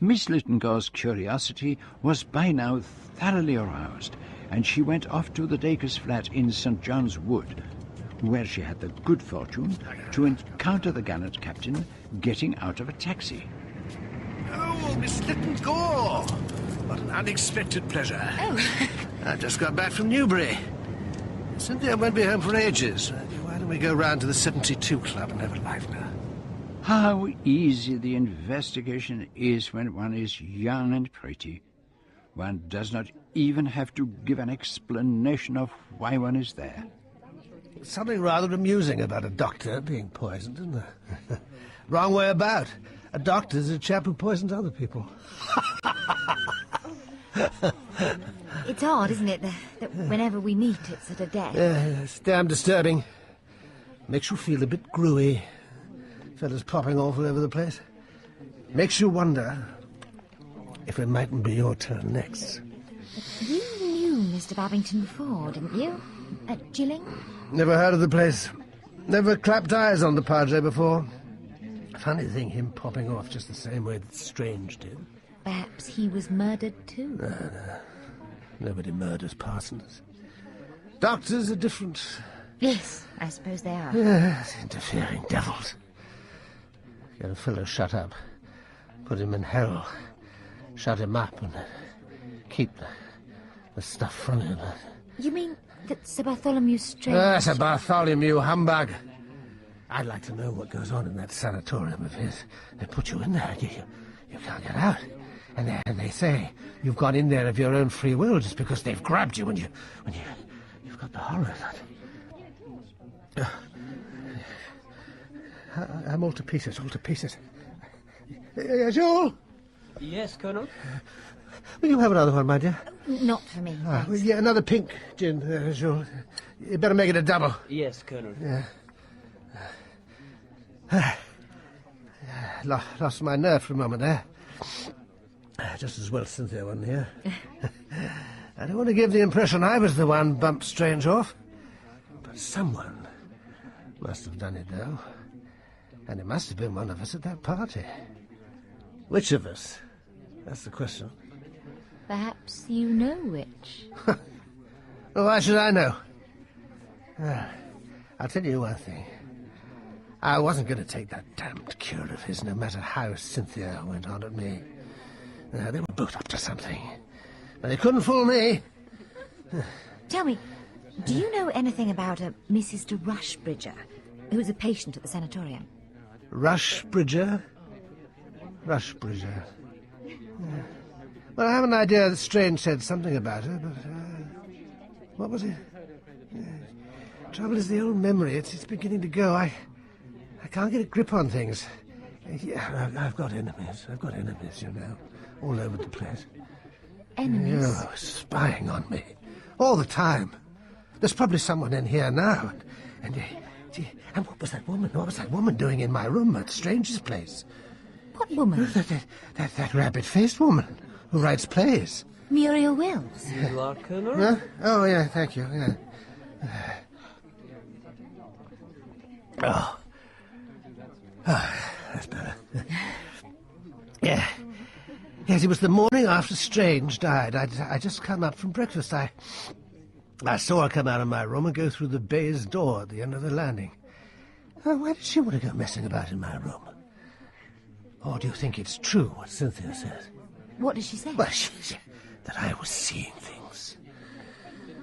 Miss Littengaw's curiosity was by now thoroughly aroused, and she went off to the Dacres' flat in St. John's Wood, where she had the good fortune to encounter the gallant captain getting out of a taxi. Oh, Miss Littengaw! What an unexpected pleasure. Oh. I've just got back from Newbury. Cynthia won't be home for ages. Why don't we go round to the 72 Club and have a life now? How easy the investigation is when one is young and pretty. One does not even have to give an explanation of why one is there. Something rather amusing about a doctor being poisoned, isn't there? Wrong way about. A doctor's a chap who poisons other people. It's odd, isn't it, that whenever we meet, it's at a death. It's damn disturbing. Makes you feel a bit gruey. Fellas popping off all over the place. Makes you wonder if it mightn't be your turn next. But you knew Mr. Babington before, didn't you? At Gilling? Never heard of the place. Never clapped eyes on the Padre before. Funny thing, him popping off just the same way that Strange did. Perhaps he was murdered too. No. Nobody murders parsons. Doctors are different. Yes, I suppose they are. Yes, interfering devils. Get a fellow shut up, put him in hell, shut him up and keep the stuff from him. You mean that Sir Bartholomew Strange... Sir Bartholomew humbug. I'd like to know what goes on in that sanatorium of his. They put you in there, you can't get out. And they say you've gone in there of your own free will just because they've grabbed you when you've got the horror of that. I'm all to pieces. Jules? Yes, Colonel? Will you have another one, my dear? Not for me, thanks. Yeah, another pink gin, Jules. You better make it a double. Yes, Colonel. Yeah. Lost my nerve for a moment there. just as well Cynthia wasn't here. I don't want to give the impression I was the one bumped Strange off. But someone must have done it, though. And it must have been one of us at that party. Which of us? That's the question. Perhaps you know which. Well, why should I know? I'll tell you one thing. I wasn't going to take that damned cure of his, no matter how Cynthia went on at me. They were both up to something. But they couldn't fool me. Tell me, do you know anything about a Mrs. de Rushbridger, who was a patient at the sanatorium? Rushbridger? Rushbridger. Well, I have an idea that Strange said something about her, but... what was it? Trouble is the old memory. It's beginning to go. I can't get a grip on things. Yeah, I've got enemies. You know, all over the place. Enemies? Oh, spying on me. All the time. There's probably someone in here now. And what was that woman? What was that woman doing in my room at Strange's place? What woman? That rabbit-faced woman who writes plays. Muriel Wills. You are, Colonel? Huh? Oh, yeah, thank you, yeah. Oh, that's better. Yeah. Yes, it was the morning after Strange died. I'd just come up from breakfast. I saw her come out of my room and go through the baize door at the end of the landing. Why did she want to go messing about in my room? Or do you think it's true what Cynthia says? What did she say? Well, she said that I was seeing things.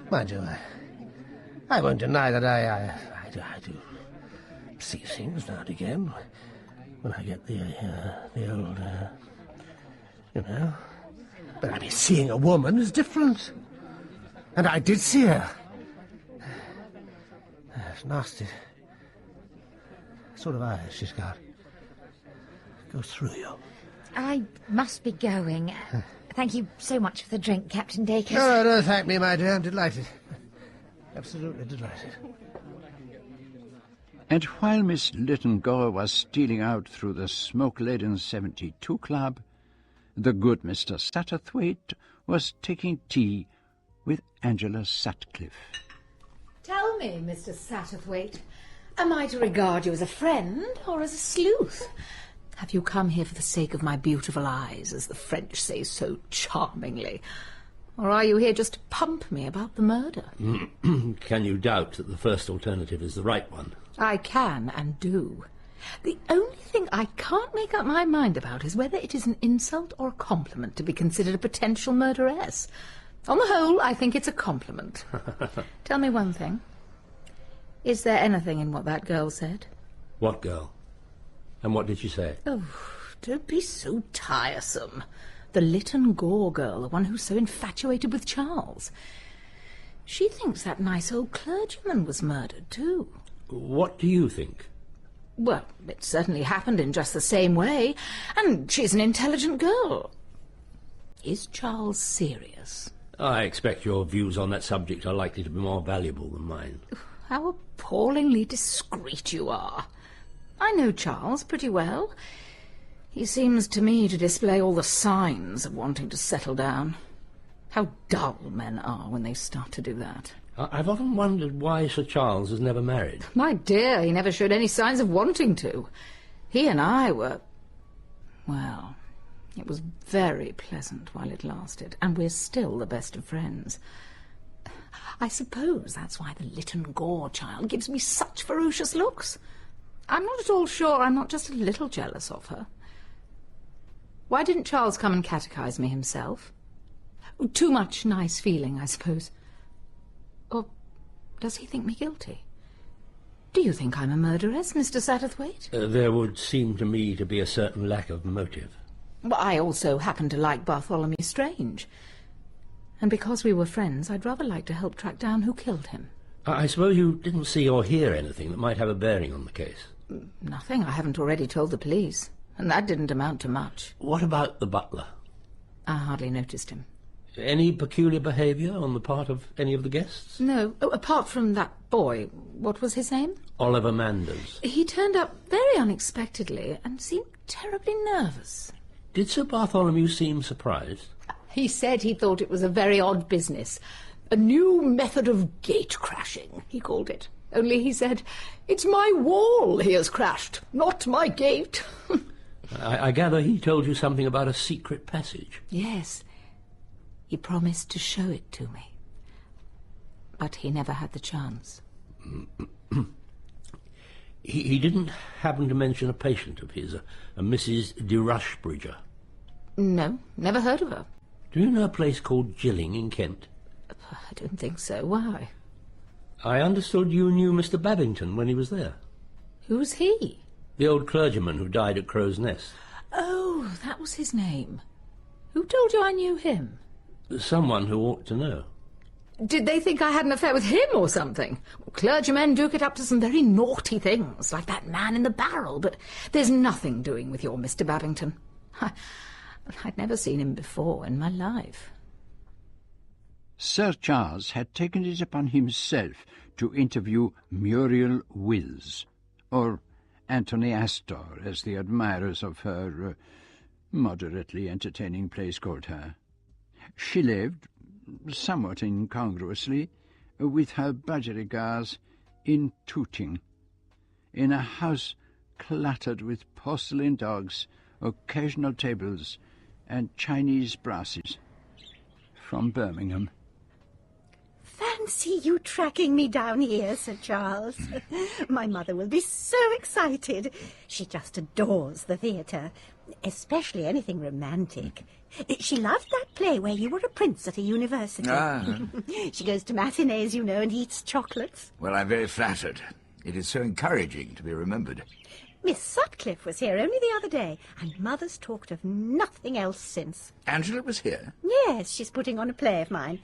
Mind you, I won't deny that I do see things now and again when I get the old, you know. But I mean, seeing a woman is different. And I did see her. It's nasty. Sort of eyes she's got. Goes through you. I must be going. Thank you so much for the drink, Captain Dacres. No, don't thank me, my dear. I'm delighted. Absolutely delighted. And while Miss Lytton Gore was stealing out through the smoke-laden 72 Club, the good Mr. Satterthwaite was taking tea with Angela Sutcliffe. Tell me, Mr. Satterthwaite, am I to regard you as a friend or as a sleuth? Have you come here for the sake of my beautiful eyes, as the French say so charmingly? Or are you here just to pump me about the murder? Can you doubt that the first alternative is the right one? I can and do. The only thing I can't make up my mind about is whether it is an insult or a compliment to be considered a potential murderess. On the whole, I think it's a compliment. Tell me one thing. Is there anything in what that girl said? What girl? And what did she say? Oh, don't be so tiresome. The Lytton Gore girl, the one who's so infatuated with Charles. She thinks that nice old clergyman was murdered, too. What do you think? Well, it certainly happened in just the same way, and she's an intelligent girl. Is Charles serious? I expect your views on that subject are likely to be more valuable than mine. How appallingly discreet you are. I know Charles pretty well. He seems to me to display all the signs of wanting to settle down. How dull men are when they start to do that. I've often wondered why Sir Charles has never married. My dear, he never showed any signs of wanting to. He and I were... well, it was very pleasant while it lasted, and we're still the best of friends. I suppose that's why the Lytton Gore child gives me such ferocious looks. I'm not at all sure I'm not just a little jealous of her. Why didn't Charles come and catechize me himself? Too much nice feeling, I suppose. Or does he think me guilty? Do you think I'm a murderess, Mr. Satterthwaite? There would seem to me to be a certain lack of motive. Well, I also happen to like Bartholomew Strange. And because we were friends, I'd rather like to help track down who killed him. I suppose you didn't see or hear anything that might have a bearing on the case? Nothing I haven't already told the police, and that didn't amount to much. What about the butler? I hardly noticed him. Any peculiar behaviour on the part of any of the guests? No, apart from that boy. What was his name? Oliver Manders. He turned up very unexpectedly and seemed terribly nervous. Did Sir Bartholomew seem surprised? He said he thought it was a very odd business. A new method of gate crashing, he called it. Only he said, it's my wall he has crashed, not my gate. I gather he told you something about a secret passage. Yes. He promised to show it to me. But he never had the chance. He didn't happen to mention a patient of his, a Mrs. de Rushbridger. No, never heard of her. Do you know a place called Gilling in Kent? I don't think so. Why? I understood you knew Mr. Babington when he was there. Who's he? The old clergyman who died at Crow's Nest. Oh, that was his name. Who told you I knew him? Someone who ought to know. Did they think I had an affair with him or something? Clergymen do get up to some very naughty things, like that man in the barrel, but there's nothing doing with your Mr. Babington. I'd never seen him before in my life. Sir Charles had taken it upon himself to interview Muriel Wills, or Anthony Astor, as the admirers of her moderately entertaining plays called her. She lived, somewhat incongruously, with her budgerigars in Tooting, in a house cluttered with porcelain dogs, occasional tables, and Chinese brasses from Birmingham. Fancy you tracking me down here, Sir Charles. My mother will be so excited. She just adores the theatre, especially anything romantic. She loved that play where you were a prince at a university. She goes to matinees, you know, and eats chocolates. Well, I'm very flattered. It is so encouraging to be remembered. Miss Sutcliffe was here only the other day, and Mother's talked of nothing else since. Angela was here? Yes, she's putting on a play of mine.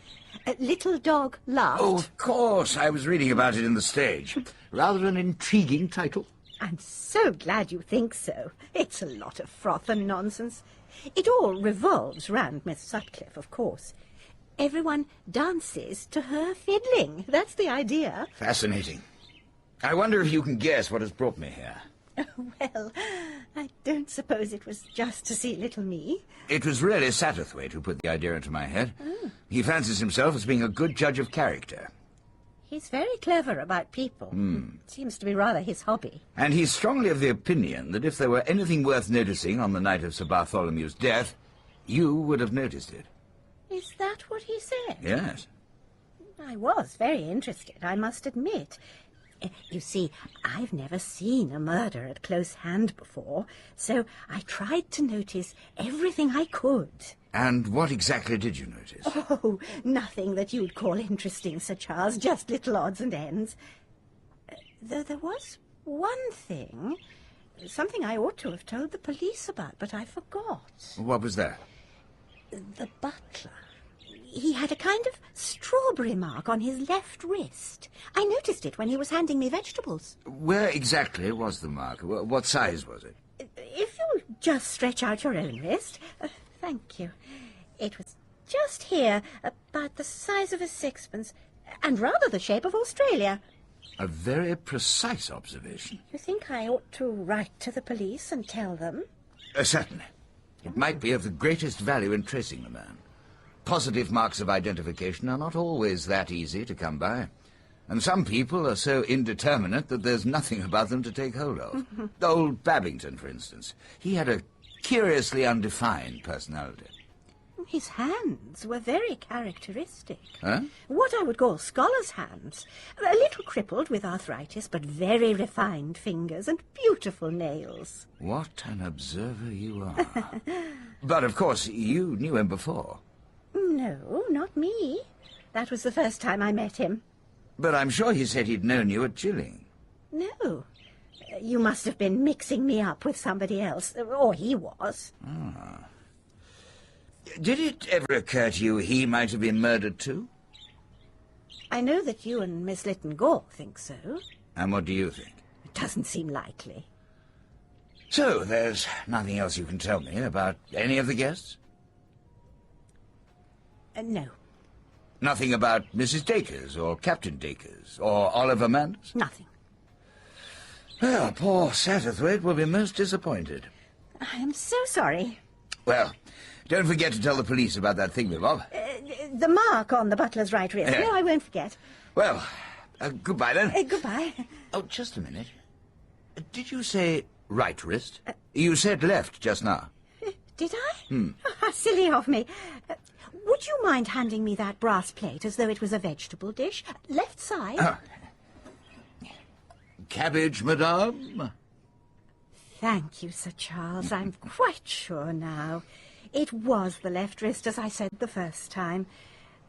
Little Dog Laughed. Oh, of course. I was reading about it in the stage. Rather an intriguing title. I'm so glad you think so. It's a lot of froth and nonsense. It all revolves round Miss Sutcliffe, of course. Everyone dances to her fiddling. That's the idea. Fascinating. I wonder if you can guess what has brought me here. Well, I don't suppose it was just to see little me. It was really Satterthwaite who put the idea into my head. He fancies himself as being a good judge of character. He's very clever about people. Seems to be rather his hobby. And he's strongly of the opinion that if there were anything worth noticing on the night of Sir Bartholomew's death, you would have noticed it. Is that what he said? Yes. I was very interested, I must admit. You see, I've never seen a murder at close hand before, so I tried to notice everything I could. And what exactly did you notice? Oh, nothing that you'd call interesting, Sir Charles, just little odds and ends. Though there was one thing, something I ought to have told the police about, but I forgot. What was that? The butler. He had a kind of strawberry mark on his left wrist. I noticed it when he was handing me vegetables. Where exactly was the mark? What size was it? If you just stretch out your own wrist. Thank you. It was just here, about the size of a sixpence, and rather the shape of Australia. A very precise observation. You think I ought to write to the police and tell them? Certainly. It might be of the greatest value in tracing the man. Positive marks of identification are not always that easy to come by. And some people are so indeterminate that there's nothing about them to take hold of. Old Babington, for instance. He had a curiously undefined personality. His hands were very characteristic. Huh? What I would call scholars' hands. A little crippled with arthritis, but very refined fingers and beautiful nails. What an observer you are. But, of course, you knew him before. No, not me. That was the first time I met him. But I'm sure he said he'd known you at Gilling. No. You must have been mixing me up with somebody else, or he was. Ah. Did it ever occur to you he might have been murdered too? I know that you and Miss Lytton Gore think so. And what do you think? It doesn't seem likely. So, there's nothing else you can tell me about any of the guests? No. Nothing about Mrs. Dacres, or Captain Dacres, or Oliver Manders? Nothing. Well, poor Satterthwaite will be most disappointed. I am so sorry. Well, don't forget to tell the police about that thing, Bob. The mark on the butler's right wrist. Yeah. No, I won't forget. Well, goodbye then. Goodbye. Oh, just a minute. Did you say right wrist? You said left just now. Did I? How silly of me. Would you mind handing me that brass plate as though it was a vegetable dish? Left side. Cabbage, madame? Thank you, Sir Charles. I'm quite sure now. It was the left wrist, as I said the first time.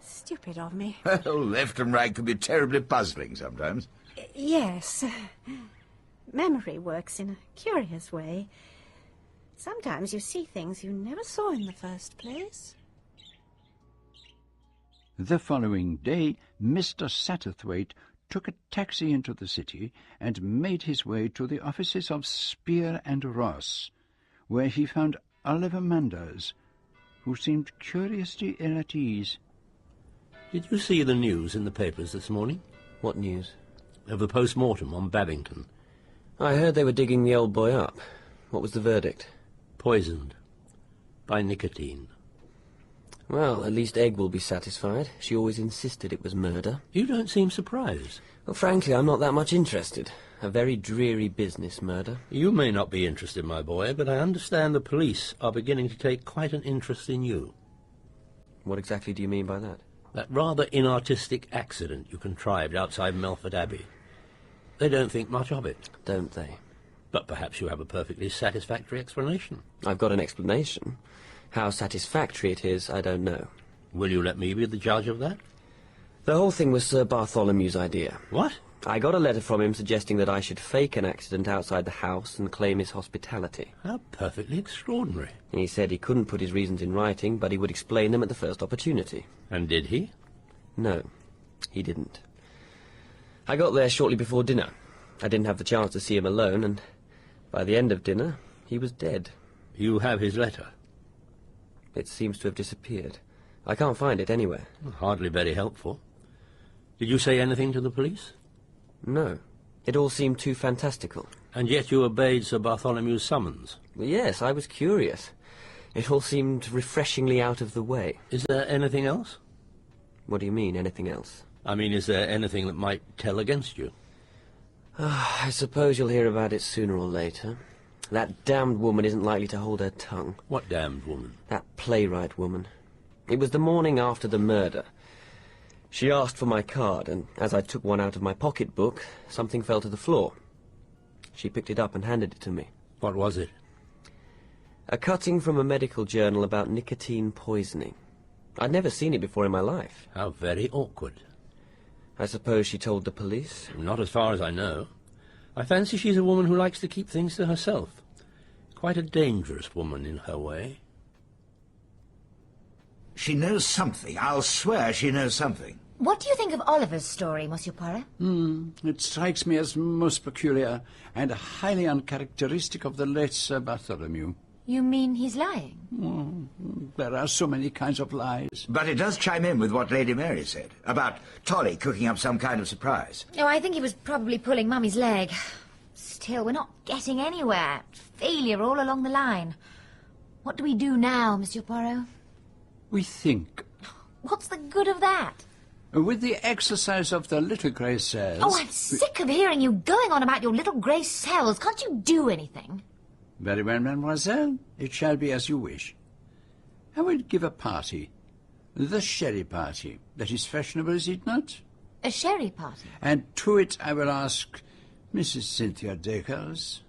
Stupid of me. Well, left and right can be terribly puzzling sometimes. Yes. Memory works in a curious way. Sometimes you see things you never saw in the first place. The following day, Mr. Satterthwaite took a taxi into the city and made his way to the offices of Spear and Ross, where he found Oliver Manders, who seemed curiously ill at ease. Did you see the news in the papers this morning? What news? Of the post-mortem on Babington. I heard they were digging the old boy up. What was the verdict? Poisoned. By nicotine. Well, at least Egg will be satisfied. She always insisted it was murder. You don't seem surprised. Well, frankly, I'm not that much interested. A very dreary business, murder. You may not be interested, my boy, but I understand the police are beginning to take quite an interest in you. What exactly do you mean by that? That rather inartistic accident you contrived outside Melford Abbey. They don't think much of it. Don't they? But perhaps you have a perfectly satisfactory explanation. I've got an explanation. How satisfactory it is, I don't know. Will you let me be the judge of that? The whole thing was Sir Bartholomew's idea. What? I got a letter from him suggesting that I should fake an accident outside the house and claim his hospitality. How perfectly extraordinary. He said he couldn't put his reasons in writing, but he would explain them at the first opportunity. And did he? No, he didn't. I got there shortly before dinner. I didn't have the chance to see him alone, and by the end of dinner, he was dead. You have his letter? It seems to have disappeared. I can't find it anywhere. Hardly very helpful. Did you say anything to the police? No. It all seemed too fantastical. And yet you obeyed Sir Bartholomew's summons? Well, yes, I was curious. It all seemed refreshingly out of the way. Is there anything else? What do you mean, anything else? I mean, is there anything that might tell against you? I suppose you'll hear about it sooner or later. That damned woman isn't likely to hold her tongue. What damned woman? That playwright woman. It was the morning after the murder. She asked for my card, and as I took one out of my pocketbook, something fell to the floor. She picked it up and handed it to me. What was it? A cutting from a medical journal about nicotine poisoning. I'd never seen it before in my life. How very awkward. I suppose she told the police? Not as far as I know. I fancy she's a woman who likes to keep things to herself. Quite a dangerous woman in her way. She knows something. I'll swear she knows something. What do you think of Oliver's story, Monsieur Poirot? It strikes me as most peculiar and highly uncharacteristic of the late Sir Bartholomew. You mean he's lying? There are so many kinds of lies. But it does chime in with what Lady Mary said, about Tolly cooking up some kind of surprise. Oh, I think he was probably pulling Mummy's leg. Still, we're not getting anywhere. Failure all along the line. What do we do now, Monsieur Poirot? We think. What's the good of that? With the exercise of the little grey cells... Oh, I'm sick of hearing you going on about your little grey cells. Can't you do anything? Very well, mademoiselle. It shall be as you wish. I will give a party. The sherry party. That is fashionable, is it not? A sherry party? And to it I will ask Mrs. Cynthia Dacres,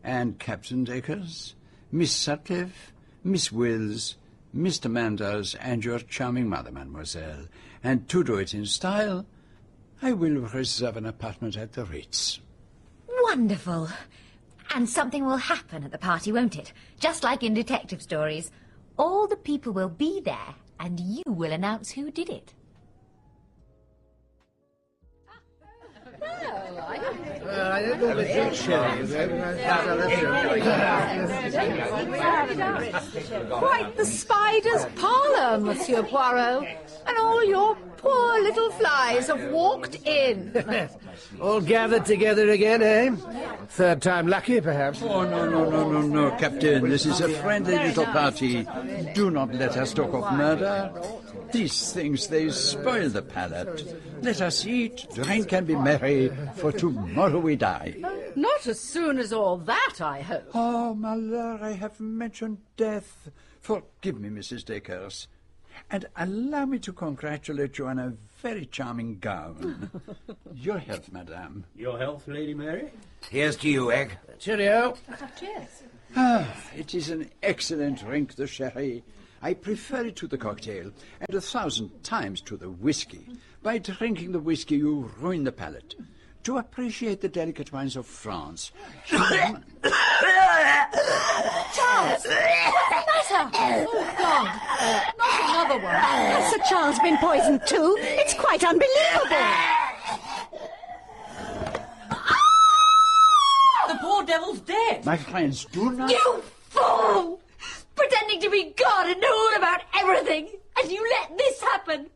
and Captain Dacres, Miss Sutcliffe, Miss Wills, Mr. Manders, and your charming mother, mademoiselle. And to do it in style, I will reserve an apartment at the Ritz. Wonderful. And something will happen at the party, won't it? Just like in detective stories. All the people will be there, and you will announce who did it. I don't know the Quite the spider's parlour, Monsieur Poirot. And all your poor little flies have walked in. All gathered together again, eh? Third time lucky, perhaps. Oh, no, Captain. This is a friendly little party. Do not let us talk of murder. These things, they spoil the palate. Let us eat, drink, and be merry, for tomorrow we die. Not as soon as all that, I hope. Oh, my lord, I have mentioned death. Forgive me, Mrs. Dacres. And allow me to congratulate you on a very charming gown. Your health, madame. Your health, Lady Mary? Here's to you, Egg. Cheerio. Cheers. It is an excellent drink, the sherry. I prefer it to the cocktail, and 1,000 times to the whiskey. By drinking the whiskey, you ruin the palate. To appreciate the delicate wines of France... Charles! What's the matter? Oh, God. Not another one. Has Sir Charles been poisoned too? It's quite unbelievable. The poor devil's dead. My friends, do not... You fool! Pretending to be God and know all about everything, and you let this happen.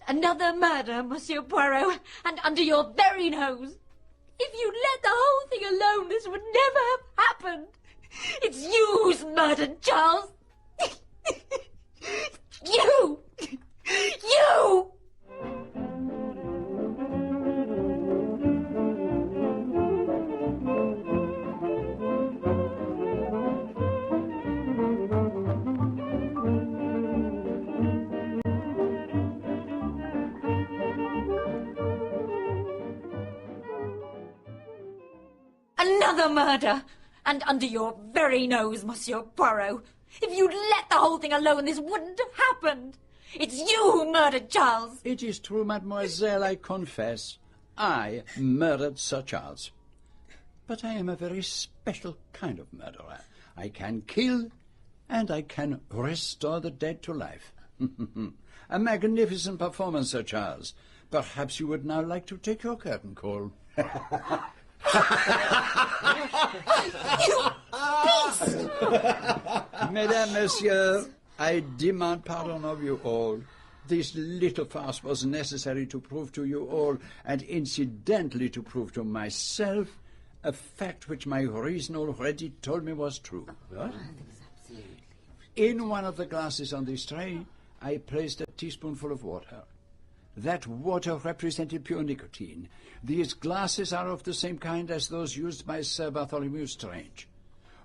Another murder, Monsieur Poirot, and under your very nose. If you'd let the whole thing alone, this would never have happened. It's you who's murdered, Charles. You! You! Another murder! And under your very nose, Monsieur Poirot. If you'd let the whole thing alone, this wouldn't have happened. It's you who murdered Charles. It is true, mademoiselle, I confess. I murdered Sir Charles. But I am a very special kind of murderer. I can kill, and I can restore the dead to life. A magnificent performance, Sir Charles. Perhaps you would now like to take your curtain call. You beast! Mesdames, Messieurs, I demand pardon of you all. This little farce was necessary to prove to you all, and incidentally to prove to myself, a fact which my reason already told me was true. What? In one of the glasses on this tray, I placed a teaspoonful of water. That water represented pure nicotine. These glasses are of the same kind as those used by Sir Bartholomew Strange.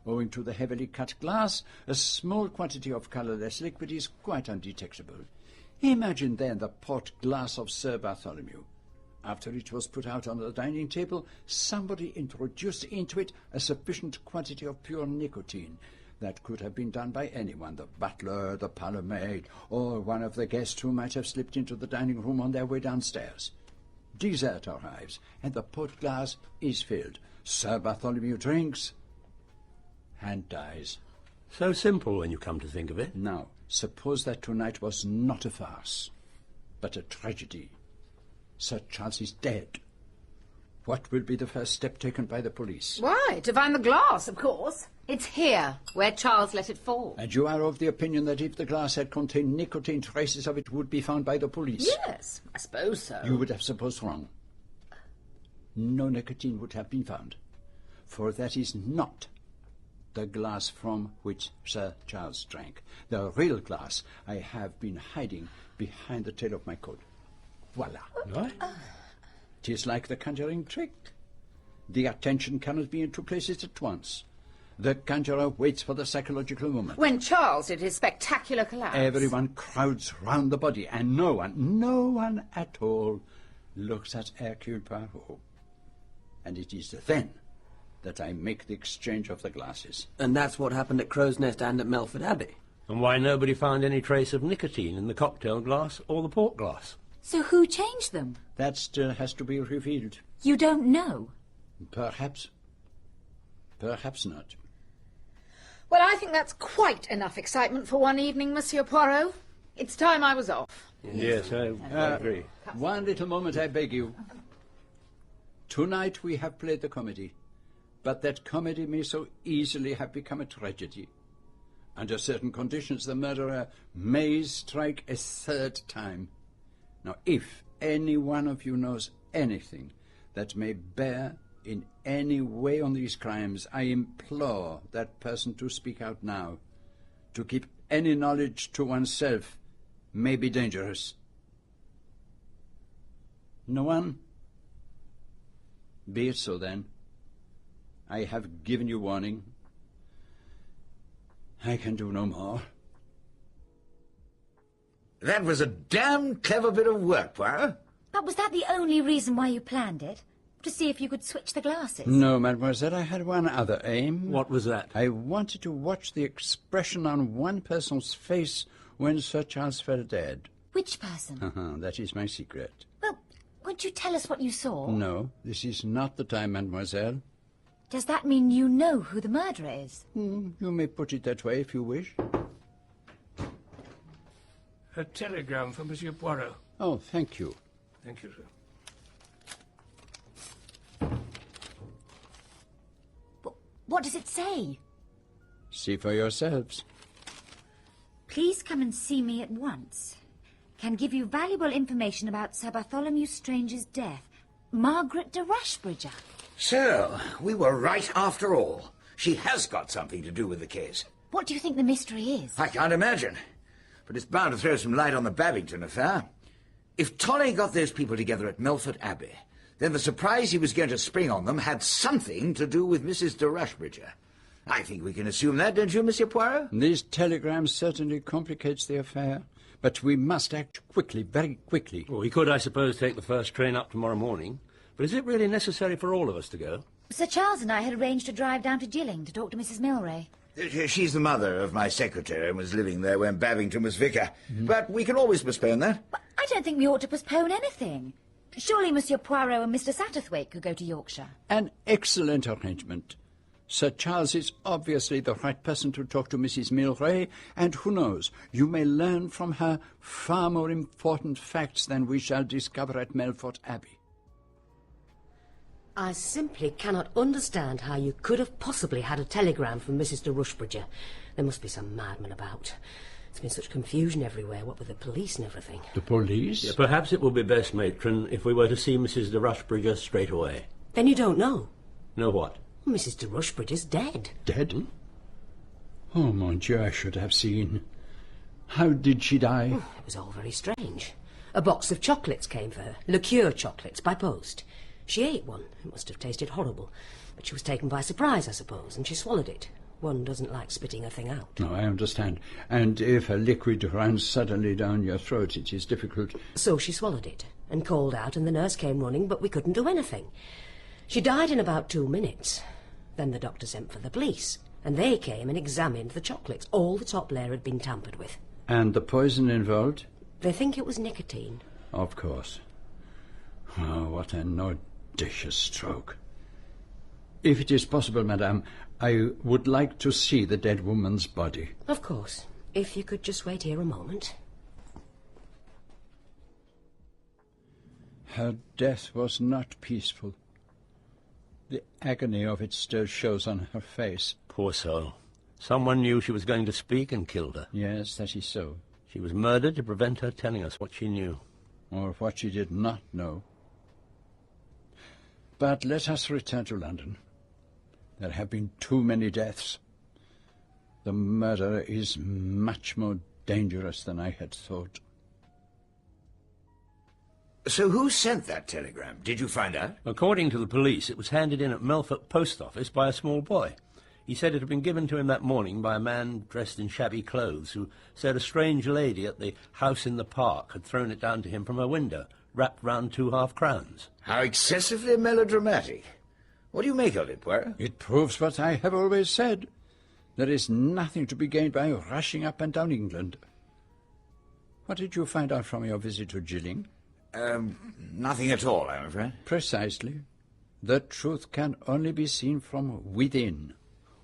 Owing to the heavily cut glass, a small quantity of colourless liquid is quite undetectable. Imagine then the port glass of Sir Bartholomew. After it was put out on the dining table, somebody introduced into it a sufficient quantity of pure nicotine. That could have been done by anyone, the butler, the parlour maid, or one of the guests who might have slipped into the dining room on their way downstairs. Dessert arrives, and the port glass is filled. Sir Bartholomew drinks and dies. So simple when you come to think of it. Now, suppose that tonight was not a farce, but a tragedy. Sir Charles is dead. What will be the first step taken by the police? Why, to find the glass, of course. It's here, where Charles let it fall. And you are of the opinion that if the glass had contained nicotine, traces of it would be found by the police? Yes, I suppose so. You would have supposed wrong. No nicotine would have been found, for that is not the glass from which Sir Charles drank. The real glass I have been hiding behind the tail of my coat. Voila. What? 'Tis like the conjuring trick. The attention cannot be in two places at once. The conjurer waits for the psychological moment. When Charles did his spectacular collapse. Everyone crowds round the body, and no one at all, looks at Hercule Poirot. And it is then that I make the exchange of the glasses. And that's what happened at Crow's Nest and at Melford Abbey. And why nobody found any trace of nicotine in the cocktail glass or the port glass? So who changed them? That still has to be revealed. You don't know? Perhaps. Perhaps not. Well, I think that's quite enough excitement for one evening, Monsieur Poirot. It's time I was off. Yes, I agree. One little moment, I beg you. Tonight we have played the comedy, but that comedy may so easily have become a tragedy. Under certain conditions, the murderer may strike a third time. Now, if any one of you knows anything that may bear in any way on these crimes, I implore that person to speak out now. To keep any knowledge to oneself may be dangerous. No one? Be it so, then. I have given you warning. I can do no more. That was a damn clever bit of work, Poirot. But was that the only reason why you planned it? To see if you could switch the glasses? No, mademoiselle, I had one other aim. What was that? I wanted to watch the expression on one person's face when Sir Charles fell dead. Which person? That is my secret. Well, won't you tell us what you saw? No, this is not the time, mademoiselle. Does that mean you know who the murderer is? You may put it that way if you wish. A telegram for Monsieur Poirot. Oh, thank you. Thank you, sir. What does it say? See for yourselves. Please come and see me at once. Can give you valuable information about Sir Bartholomew Strange's death. Margaret de Rushbridger. So, we were right after all. She has got something to do with the case. What do you think the mystery is? I can't imagine. But it's bound to throw some light on the Babington affair. If Tolley got those people together at Melford Abbey, then the surprise he was going to spring on them had something to do with Mrs. de Rushbridger. I think we can assume that, don't you, Monsieur Poirot? This telegram certainly complicates the affair, but we must act quickly, very quickly. Well, we could, I suppose, take the first train up tomorrow morning. But is it really necessary for all of us to go? Sir Charles and I had arranged to drive down to Gilling to talk to Mrs. Milray. She's the mother of my secretary and was living there when Babington was vicar. But we can always postpone that. But I don't think we ought to postpone anything. Surely Monsieur Poirot and Mr. Satterthwaite could go to Yorkshire. An excellent arrangement. Sir Charles is obviously the right person to talk to Mrs. Milray, and who knows, you may learn from her far more important facts than we shall discover at Melford Abbey. I simply cannot understand how you could have possibly had a telegram from Mrs. de Rushbridger. There must be some madman about. There's been such confusion everywhere, what with the police and everything. The police? Yeah, perhaps it would be best, matron, if we were to see Mrs. de Rushbridger straight away. Then you don't know? Know what? Mrs. de Rushbridger's dead. Dead? Oh, mon Dieu, I should have seen. How did she die? It was all very strange. A box of chocolates came for her, liqueur chocolates, by post. She ate one. It must have tasted horrible. But she was taken by surprise, I suppose, and she swallowed it. One doesn't like spitting a thing out. No, I understand. And if a liquid runs suddenly down your throat, it is difficult. So she swallowed it, and called out, and the nurse came running, but we couldn't do anything. She died in about 2 minutes. Then the doctor sent for the police, and they came and examined the chocolates. All the top layer had been tampered with. And the poison involved? They think it was nicotine. Of course. Oh, what an audacious stroke. If it is possible, madame, I would like to see the dead woman's body. Of course. If you could just wait here a moment. Her death was not peaceful. The agony of it still shows on her face. Poor soul. Someone knew she was going to speak and killed her. Yes, that is so. She was murdered to prevent her telling us what she knew. Or what she did not know. But let us return to London. There have been too many deaths. The murderer is much more dangerous than I had thought. So who sent that telegram? Did you find out? According to the police, it was handed in at Melford Post Office by a small boy. He said it had been given to him that morning by a man dressed in shabby clothes who said a strange lady at the house in the park had thrown it down to him from her window, wrapped round 2 half-crowns. How excessively melodramatic. What do you make of it, Poirot? It proves what I have always said. There is nothing to be gained by rushing up and down England. What did you find out from your visit to Gilling? Nothing at all, I'm afraid. Precisely. The truth can only be seen from within.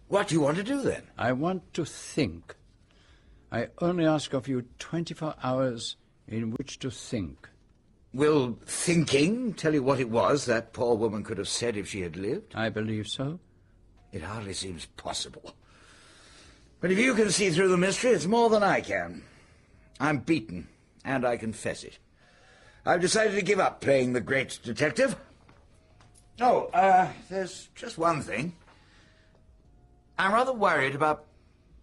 What do you want to do, then? I want to think. I only ask of you 24 hours in which to think. Will thinking tell you what it was that poor woman could have said if she had lived? I believe so. It hardly seems possible. But if you can see through the mystery, it's more than I can. I'm beaten, and I confess it. I've decided to give up playing the great detective. Oh, there's just one thing. I'm rather worried about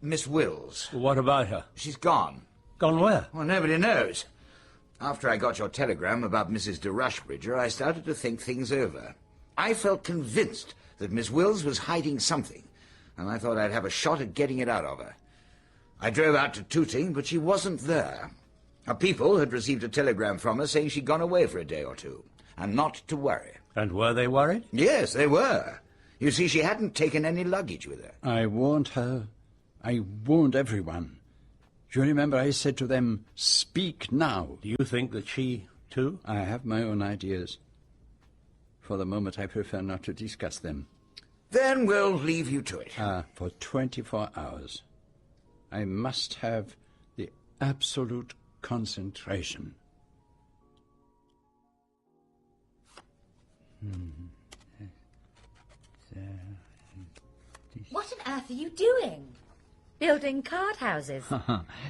Miss Wills. What about her? She's gone. Gone where? Well, nobody knows. After I got your telegram about Mrs. de Rushbridger, I started to think things over. I felt convinced that Miss Wills was hiding something, and I thought I'd have a shot at getting it out of her. I drove out to Tooting, but she wasn't there. Her people had received a telegram from her saying she'd gone away for a day or two, and not to worry. And were they worried? Yes, they were. You see, she hadn't taken any luggage with her. I warned her. I warned everyone. Do you remember I said to them, speak now? Do you think that she, too? I have my own ideas. For the moment, I prefer not to discuss them. Then we'll leave you to it. For 24 hours. I must have the absolute concentration. What on earth are you doing? Building card houses?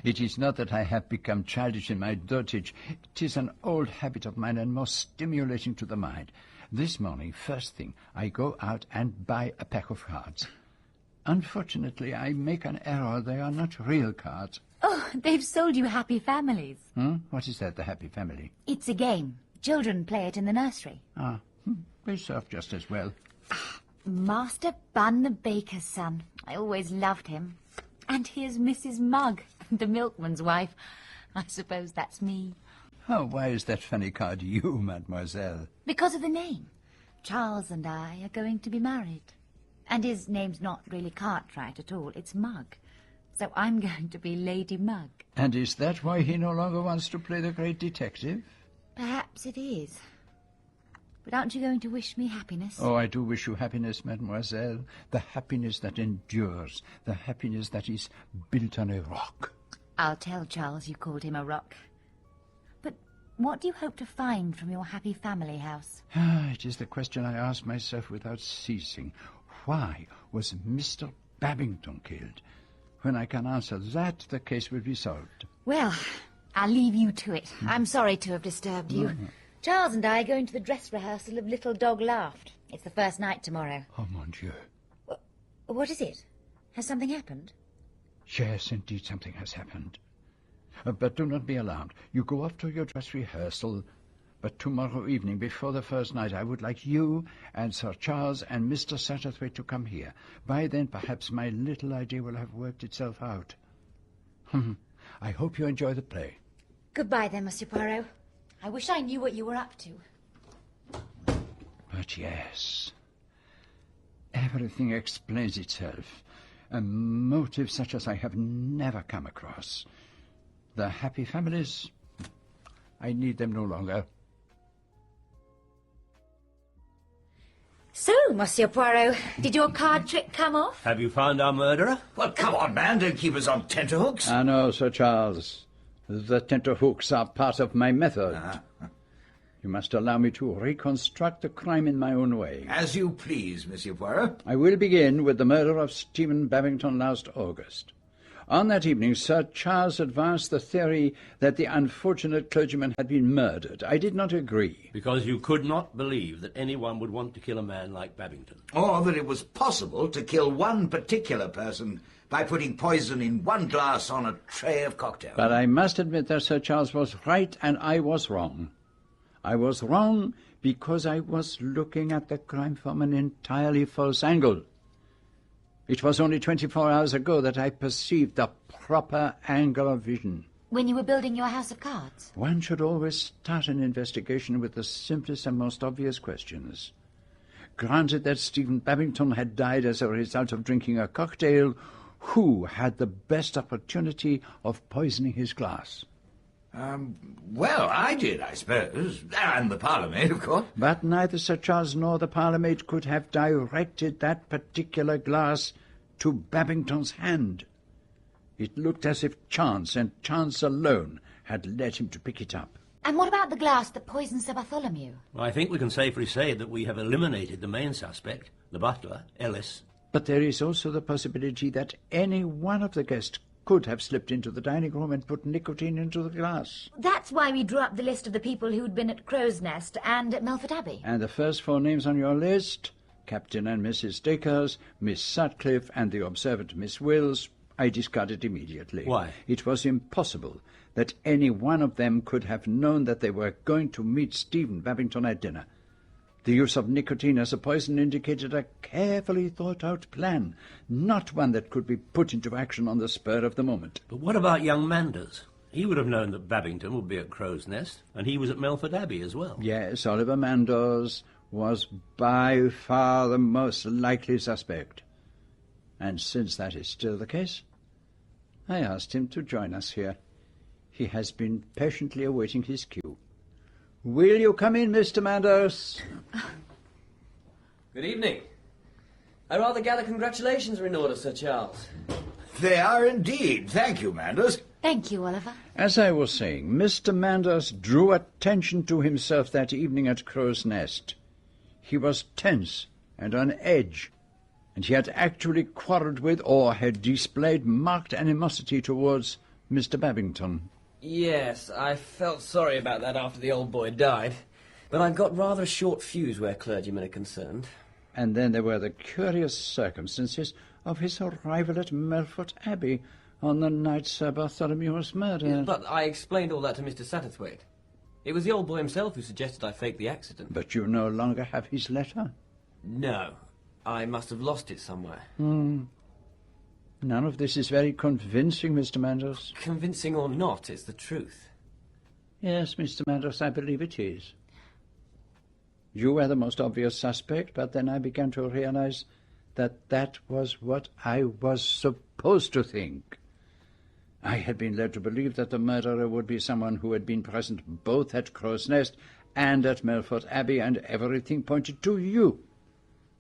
It is not that I have become childish in my dotage. It is an old habit of mine and most stimulating to the mind. This morning, first thing, I go out and buy a pack of cards. Unfortunately, I make an error. They are not real cards. Oh, they've sold you Happy Families. What is that, the Happy Family? It's a game. Children play it in the nursery. They serve just as well. Master Bun the baker's son. I always loved him. And here's Mrs. Mugg, the milkman's wife. I suppose that's me. Oh, why is that funny card you, mademoiselle? Because of the name. Charles and I are going to be married. And his name's not really Cartwright at all, it's Mugg. So I'm going to be Lady Mugg. And is that why he no longer wants to play the great detective? Perhaps it is. But aren't you going to wish me happiness? Oh, I do wish you happiness, mademoiselle. The happiness that endures. The happiness that is built on a rock. I'll tell Charles you called him a rock. But what do you hope to find from your Happy Family house? It is the question I ask myself without ceasing. Why was Mr. Babington killed? When I can answer that, the case will be solved. Well, I'll leave you to it. I'm sorry to have disturbed you. Charles and I are going to the dress rehearsal of Little Dog Laughed. It's the first night tomorrow. Oh, mon Dieu. What is it? Has something happened? Yes, indeed, something has happened. But do not be alarmed. You go off to your dress rehearsal. But tomorrow evening, before the first night, I would like you and Sir Charles and Mr. Satterthwaite to come here. By then, perhaps my little idea will have worked itself out. I hope you enjoy the play. Goodbye then, Monsieur Poirot. I wish I knew what you were up to. But yes, everything explains itself. A motive such as I have never come across. The Happy Families, I need them no longer. So, Monsieur Poirot, did your card trick come off? Have you found our murderer? Well, come on, man, don't keep us on tenterhooks. Ah, no, Sir Charles. The tenterhooks are part of my method. You must allow me to reconstruct the crime in my own way. As you please, Monsieur Poirot. I will begin with the murder of Stephen Babington last August. On that evening, Sir Charles advanced the theory that the unfortunate clergyman had been murdered. I did not agree. Because you could not believe that anyone would want to kill a man like Babington. Or that it was possible to kill one particular person by putting poison in one glass on a tray of cocktails. But I must admit that Sir Charles was right and I was wrong. I was wrong because I was looking at the crime from an entirely false angle. It was only 24 hours ago that I perceived the proper angle of vision. When you were building your house of cards? One should always start an investigation with the simplest and most obvious questions. Granted that Stephen Babington had died as a result of drinking a cocktail, who had the best opportunity of poisoning his glass? Well, I did, I suppose. And the parlourmaid, of course. But neither Sir Charles nor the parlourmaid could have directed that particular glass to Babington's hand. It looked as if chance, and chance alone, had led him to pick it up. And what about the glass that poisoned Sir Bartholomew? I think we can safely say that we have eliminated the main suspect, the butler, Ellis. But there is also the possibility that any one of the guests could have slipped into the dining room and put nicotine into the glass. That's why we drew up the list of the people who'd been at Crow's Nest and at Melford Abbey. And the first 4 names on your list, Captain and Mrs. Dacres, Miss Sutcliffe, and the observant Miss Wills, I discarded immediately. Why? It was impossible that any one of them could have known that they were going to meet Stephen Babington at dinner. The use of nicotine as a poison indicated a carefully thought-out plan, not one that could be put into action on the spur of the moment. But what about young Manders? He would have known that Babington would be at Crow's Nest, and he was at Melford Abbey as well. Yes, Oliver Manders was by far the most likely suspect. And since that is still the case, I asked him to join us here. He has been patiently awaiting his cue. Will you come in, Mr. Manders? Good evening. I rather gather congratulations are in order, Sir Charles. They are indeed. Thank you, Manders. Thank you, Oliver. As I was saying, Mr. Manders drew attention to himself that evening at Crow's Nest. He was tense and on edge, and he had actually quarrelled with or had displayed marked animosity towards Mr. Babington. Yes, I felt sorry about that after the old boy died, but I've got rather a short fuse where clergymen are concerned. And then there were the curious circumstances of his arrival at Melford Abbey on the night Sir Bartholomew was murdered. Yes, but I explained all that to Mr. Satterthwaite. It was the old boy himself who suggested I fake the accident. But you no longer have his letter? No, I must have lost it somewhere. None of this is very convincing, Mr. Manders. Convincing or not, it's the truth. Yes, Mr. Manders, I believe it is. You were the most obvious suspect, but then I began to realize that that was what I was supposed to think. I had been led to believe that the murderer would be someone who had been present both at Crow's Nest and at Melford Abbey, and everything pointed to you.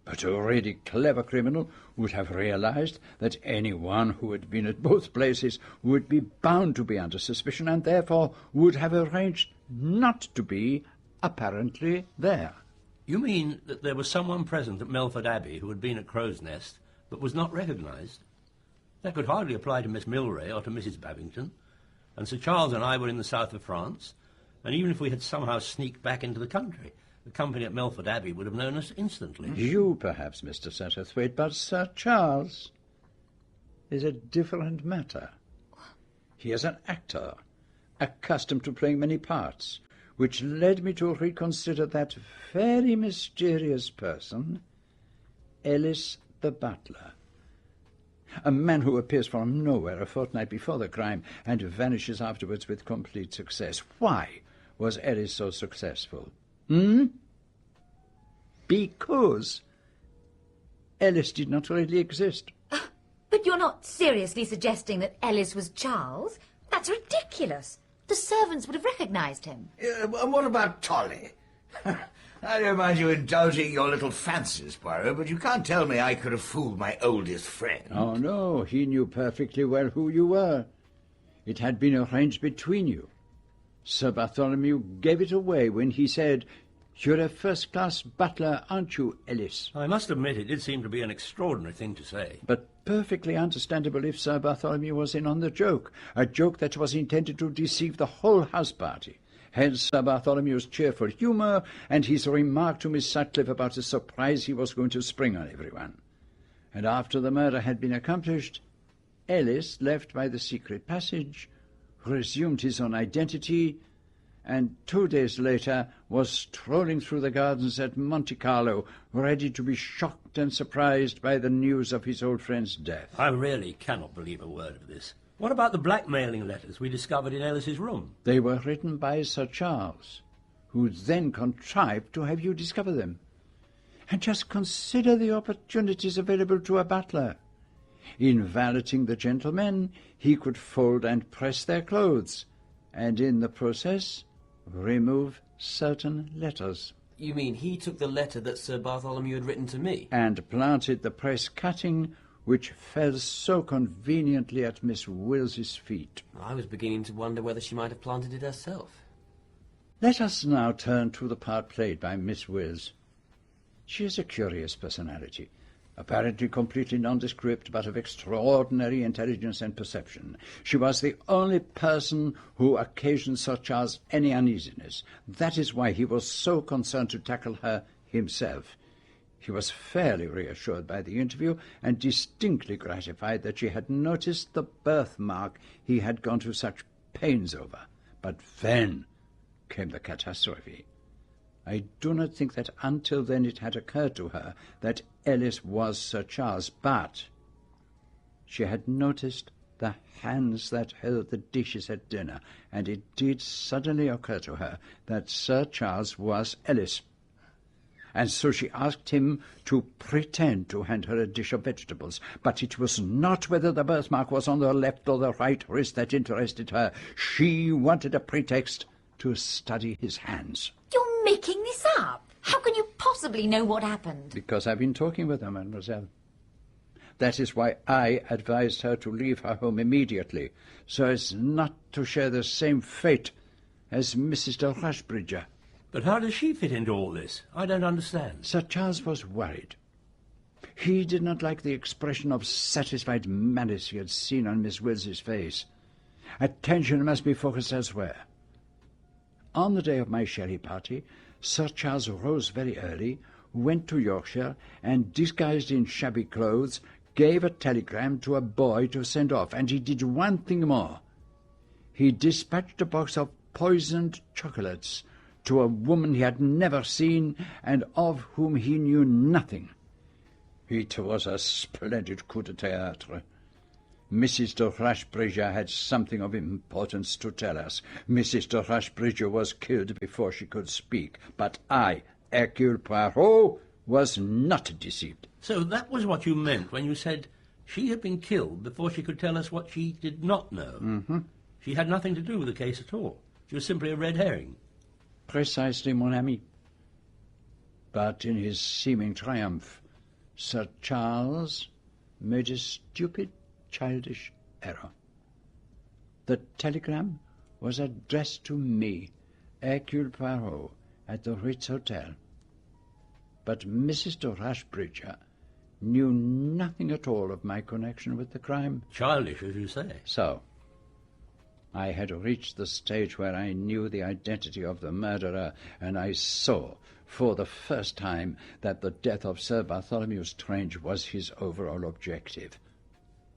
But a really clever criminal would have realized that anyone who had been at both places would be bound to be under suspicion, and therefore would have arranged not to be apparently there. You mean that there was someone present at Melford Abbey who had been at Crow's Nest but was not recognised? That could hardly apply to Miss Milray or to Mrs. Babington. And Sir Charles and I were in the south of France, and even if we had somehow sneaked back into the country, the company at Melford Abbey would have known us instantly. You, perhaps, Mr. Satterthwaite, but Sir Charles is a different matter. He is an actor, accustomed to playing many parts, which led me to reconsider that very mysterious person, Ellis the butler. A man who appears from nowhere a fortnight before the crime and vanishes afterwards with complete success. Why was Ellis so successful? Because Ellis did not really exist. But you're not seriously suggesting that Ellis was Charles? That's ridiculous. The servants would have recognised him. And what about Tolly? I don't mind you indulging your little fancies, Poirot, but you can't tell me I could have fooled my oldest friend. Oh, no, he knew perfectly well who you were. It had been arranged between you. Sir Bartholomew gave it away when he said, "You're a first-class butler, aren't you, Ellis?" I must admit it did seem to be an extraordinary thing to say. But perfectly understandable if Sir Bartholomew was in on the joke, a joke that was intended to deceive the whole house party. Hence Sir Bartholomew's cheerful humour and his remark to Miss Sutcliffe about the surprise he was going to spring on everyone. And after the murder had been accomplished, Ellis left by the secret passage, resumed his own identity, and 2 days later was strolling through the gardens at Monte Carlo, ready to be shocked and surprised by the news of his old friend's death. I really cannot believe a word of this. What about the blackmailing letters we discovered in Ellis's room? They were written by Sir Charles, who then contrived to have you discover them. And just consider the opportunities available to a butler. In valeting the gentlemen, he could fold and press their clothes, and in the process remove certain letters. You mean he took the letter that Sir Bartholomew had written to me? And planted the press cutting which fell so conveniently at Miss Wills's feet. I was beginning to wonder whether she might have planted it herself. Let us now turn to the part played by Miss Wills. She is a curious personality, apparently completely nondescript, but of extraordinary intelligence and perception. She was the only person who occasioned Sir Charles any uneasiness. That is why he was so concerned to tackle her himself. He was fairly reassured by the interview, and distinctly gratified that she had noticed the birthmark he had gone to such pains over. But then came the catastrophe. I do not think that until then it had occurred to her that Ellis was Sir Charles, but she had noticed the hands that held the dishes at dinner, and it did suddenly occur to her that Sir Charles was Ellis. And so she asked him to pretend to hand her a dish of vegetables. But it was not whether the birthmark was on the left or the right wrist that interested her. She wanted a pretext to study his hands. You're making this up. How can you possibly know what happened? Because I've been talking with her, mademoiselle. That is why I advised her to leave her home immediately, so as not to share the same fate as Mrs. de Rushbridger. But how does she fit into all this? I don't understand. Sir Charles was worried. He did not like the expression of satisfied malice he had seen on Miss Wills's face. Attention must be focused elsewhere. On the day of my sherry party, Sir Charles rose very early, went to Yorkshire, and, disguised in shabby clothes, gave a telegram to a boy to send off, and he did one thing more. He dispatched a box of poisoned chocolates to a woman he had never seen and of whom he knew nothing. It was a splendid coup de théâtre. Mrs. de Rushbridger had something of importance to tell us. Mrs. de Rushbridger was killed before she could speak, but I, Hercule Poirot, was not deceived. So that was what you meant when you said she had been killed before she could tell us what she did not know. Mm-hmm. She had nothing to do with the case at all. She was simply a red herring. Precisely, mon ami. But in his seeming triumph, Sir Charles made a stupid, childish error. The telegram was addressed to me, Hercule Poirot, at the Ritz Hotel. But Mrs. de Rushbridger knew nothing at all of my connection with the crime. Childish, as you say. So, I had reached the stage where I knew the identity of the murderer, and I saw, for the first time, that the death of Sir Bartholomew Strange was his overall objective.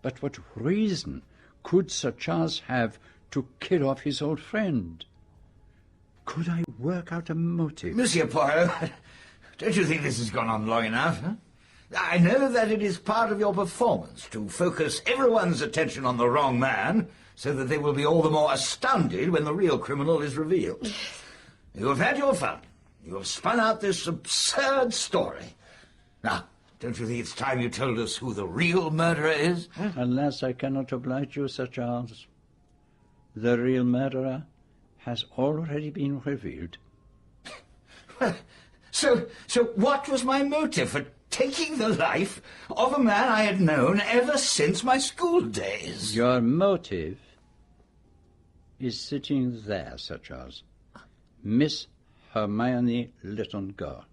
But what reason could Sir Charles have to kill off his old friend? Could I work out a motive? Monsieur Poirot, don't you think this has gone on long enough? Huh? I know that it is part of your performance to focus everyone's attention on the wrong man, so that they will be all the more astounded when the real criminal is revealed. You have had your fun. You have spun out this absurd story. Now, don't you think it's time you told us who the real murderer is? Alas, I cannot oblige you, Sir Charles. The real murderer has already been revealed. So what was my motive for taking the life of a man I had known ever since my school days? Your motive is sitting there, Sir Charles. Miss Hermione Littleton-Gore.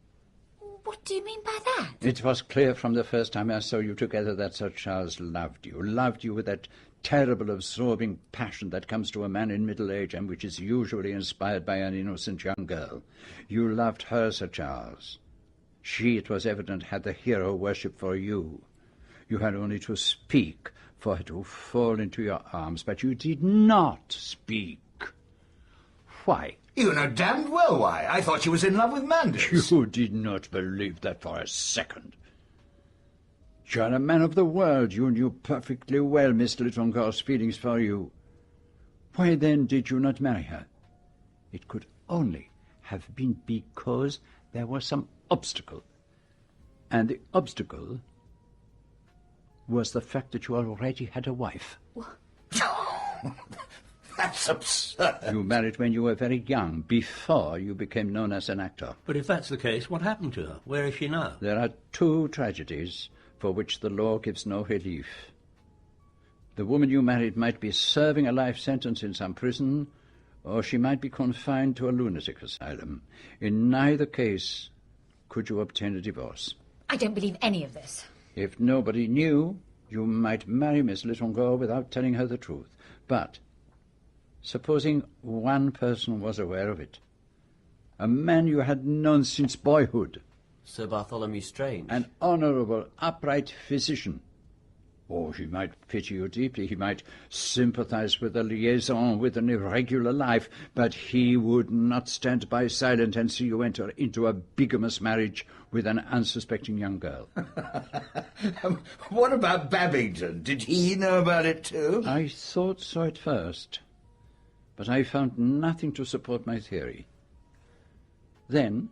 What do you mean by that? It was clear from the first time I saw you together that Sir Charles loved you with that terrible, absorbing passion that comes to a man in middle age and which is usually inspired by an innocent young girl. You loved her, Sir Charles. She, it was evident, had the hero worship for you. You had only to speak for her to fall into your arms, but you did not speak. Why? You know damned well why. I thought she was in love with Manders. You did not believe that for a second. You are a man of the world. You knew perfectly well Miss Littleton-Gore's feelings for you. Why then did you not marry her? It could only have been because there was some obstacle. And the obstacle was the fact that you already had a wife. That's absurd. You married when you were very young, before you became known as an actor. But if that's the case, what happened to her? Where is she now? There are two tragedies for which the law gives no relief. The woman you married might be serving a life sentence in some prison, or she might be confined to a lunatic asylum. In neither case could you obtain a divorce. I don't believe any of this. If nobody knew, you might marry Miss Littlegower without telling her the truth. But supposing one person was aware of it, a man you had known since boyhood, Sir Bartholomew Strange. an honourable, upright physician. Oh, he might pity you deeply, he might sympathise with a liaison with an irregular life, but he would not stand by silent and see you enter into a bigamous marriage with an unsuspecting young girl. What about Babington? Did he know about it too? I thought so at first, but I found nothing to support my theory. Then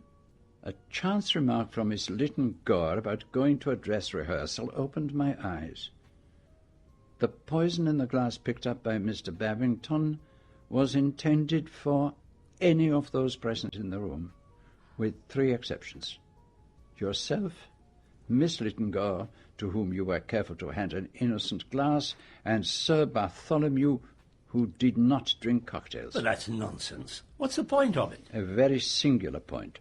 a chance remark from Miss Lytton Gore about going to a dress rehearsal opened my eyes. The poison in the glass picked up by Mr. Babington was intended for any of those present in the room, with 3 exceptions. Yourself, Miss Lytton Gore, to whom you were careful to hand an innocent glass, and Sir Bartholomew, who did not drink cocktails. But that's nonsense. What's the point of it? A very singular point.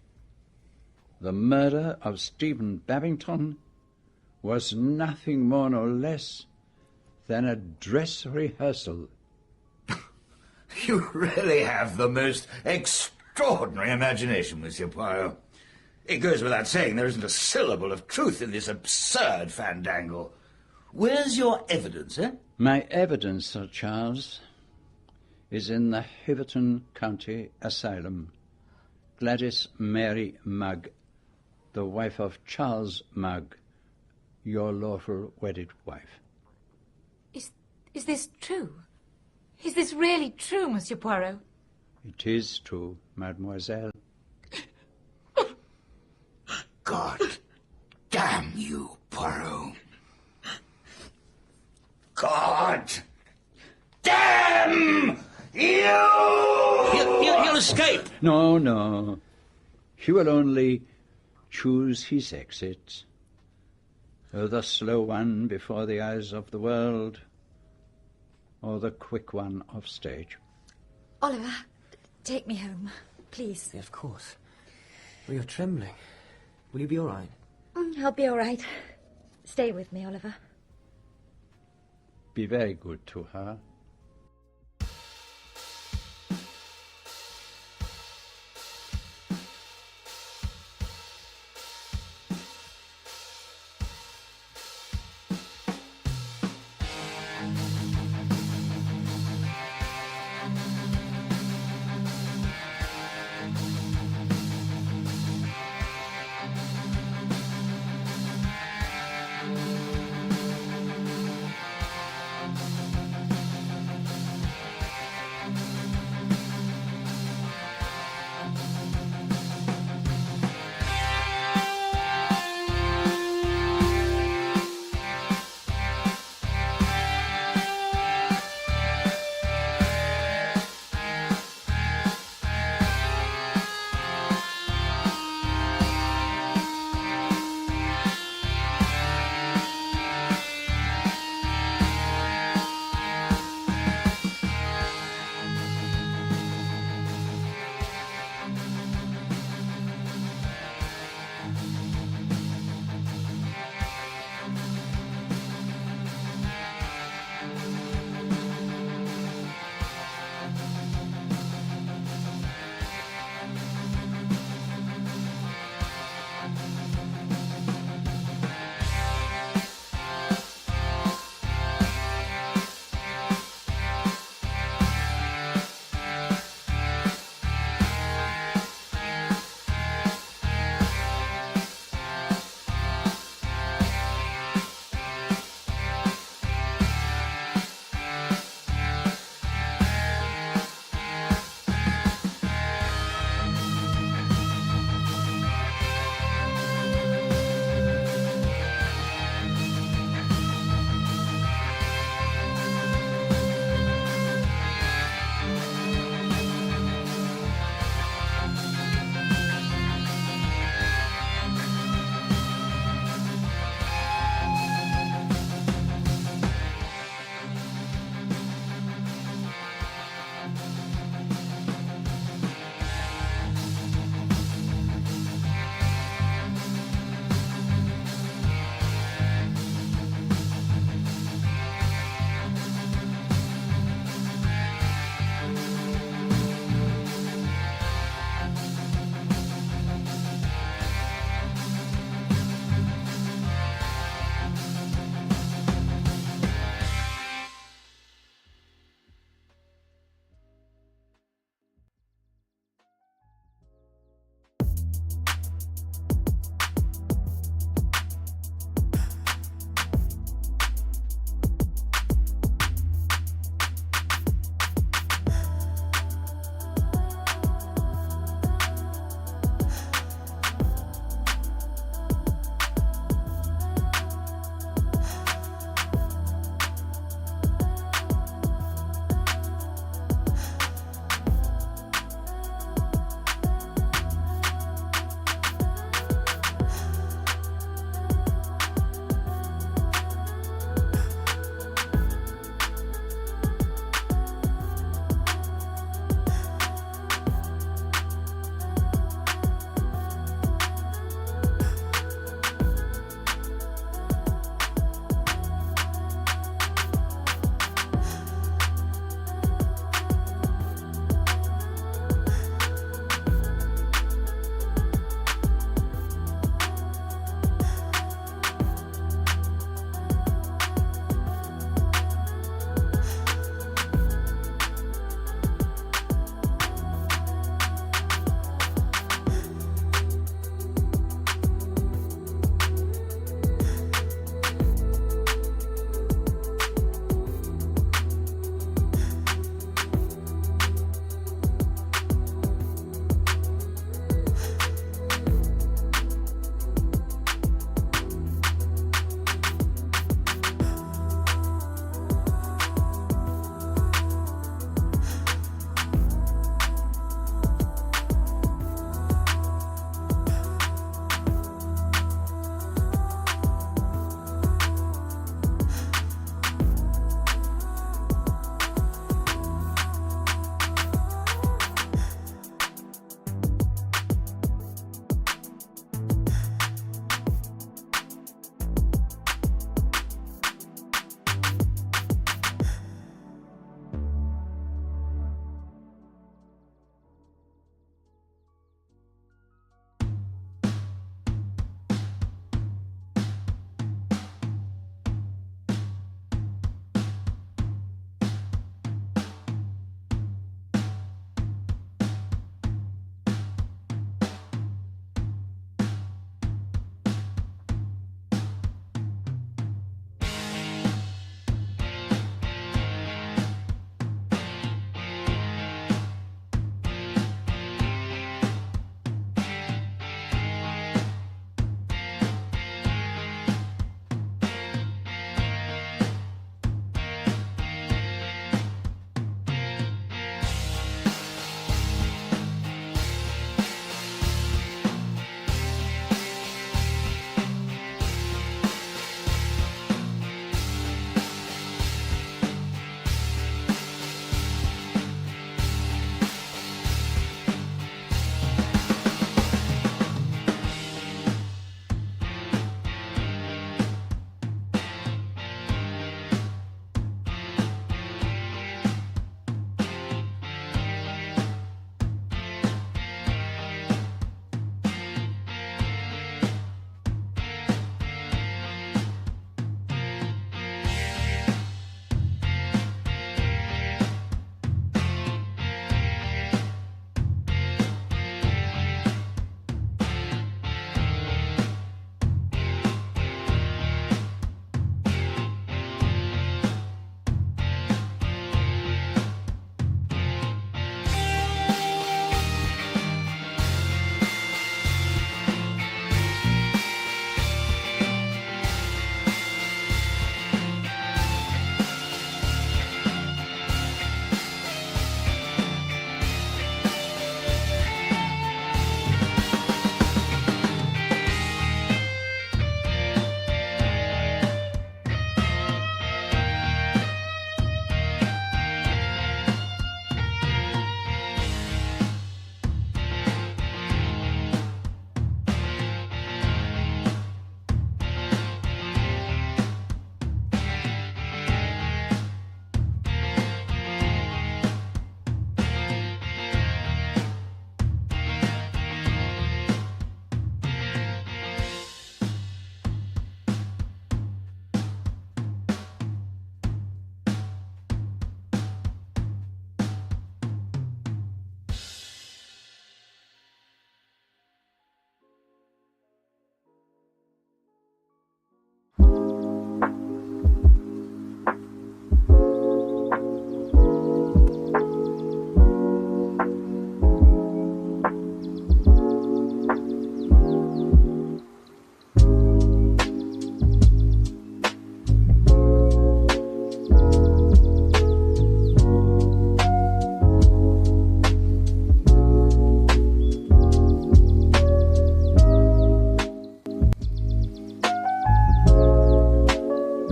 The murder of Stephen Babington was nothing more nor less than a dress rehearsal. You really have the most extraordinary imagination, Monsieur Poirot. It goes without saying there isn't a syllable of truth in this absurd fandangle. Where's your evidence, eh? My evidence, Sir Charles, is in the Hiverton County Asylum. Gladys Mary Mugg, the wife of Charles Mugg, your lawful wedded wife. Is this true? Is this really true, Monsieur Poirot? It is true, mademoiselle. God damn you, Poirot. God damn you! He'll escape. No, no. He will only choose his exit. Oh, the slow one before the eyes of the world, or the quick one off stage. Oliver, take me home, please. Yeah, of course. Well, you're trembling. Will you be all right? I'll be all right. Stay with me, Oliver. Be very good to her.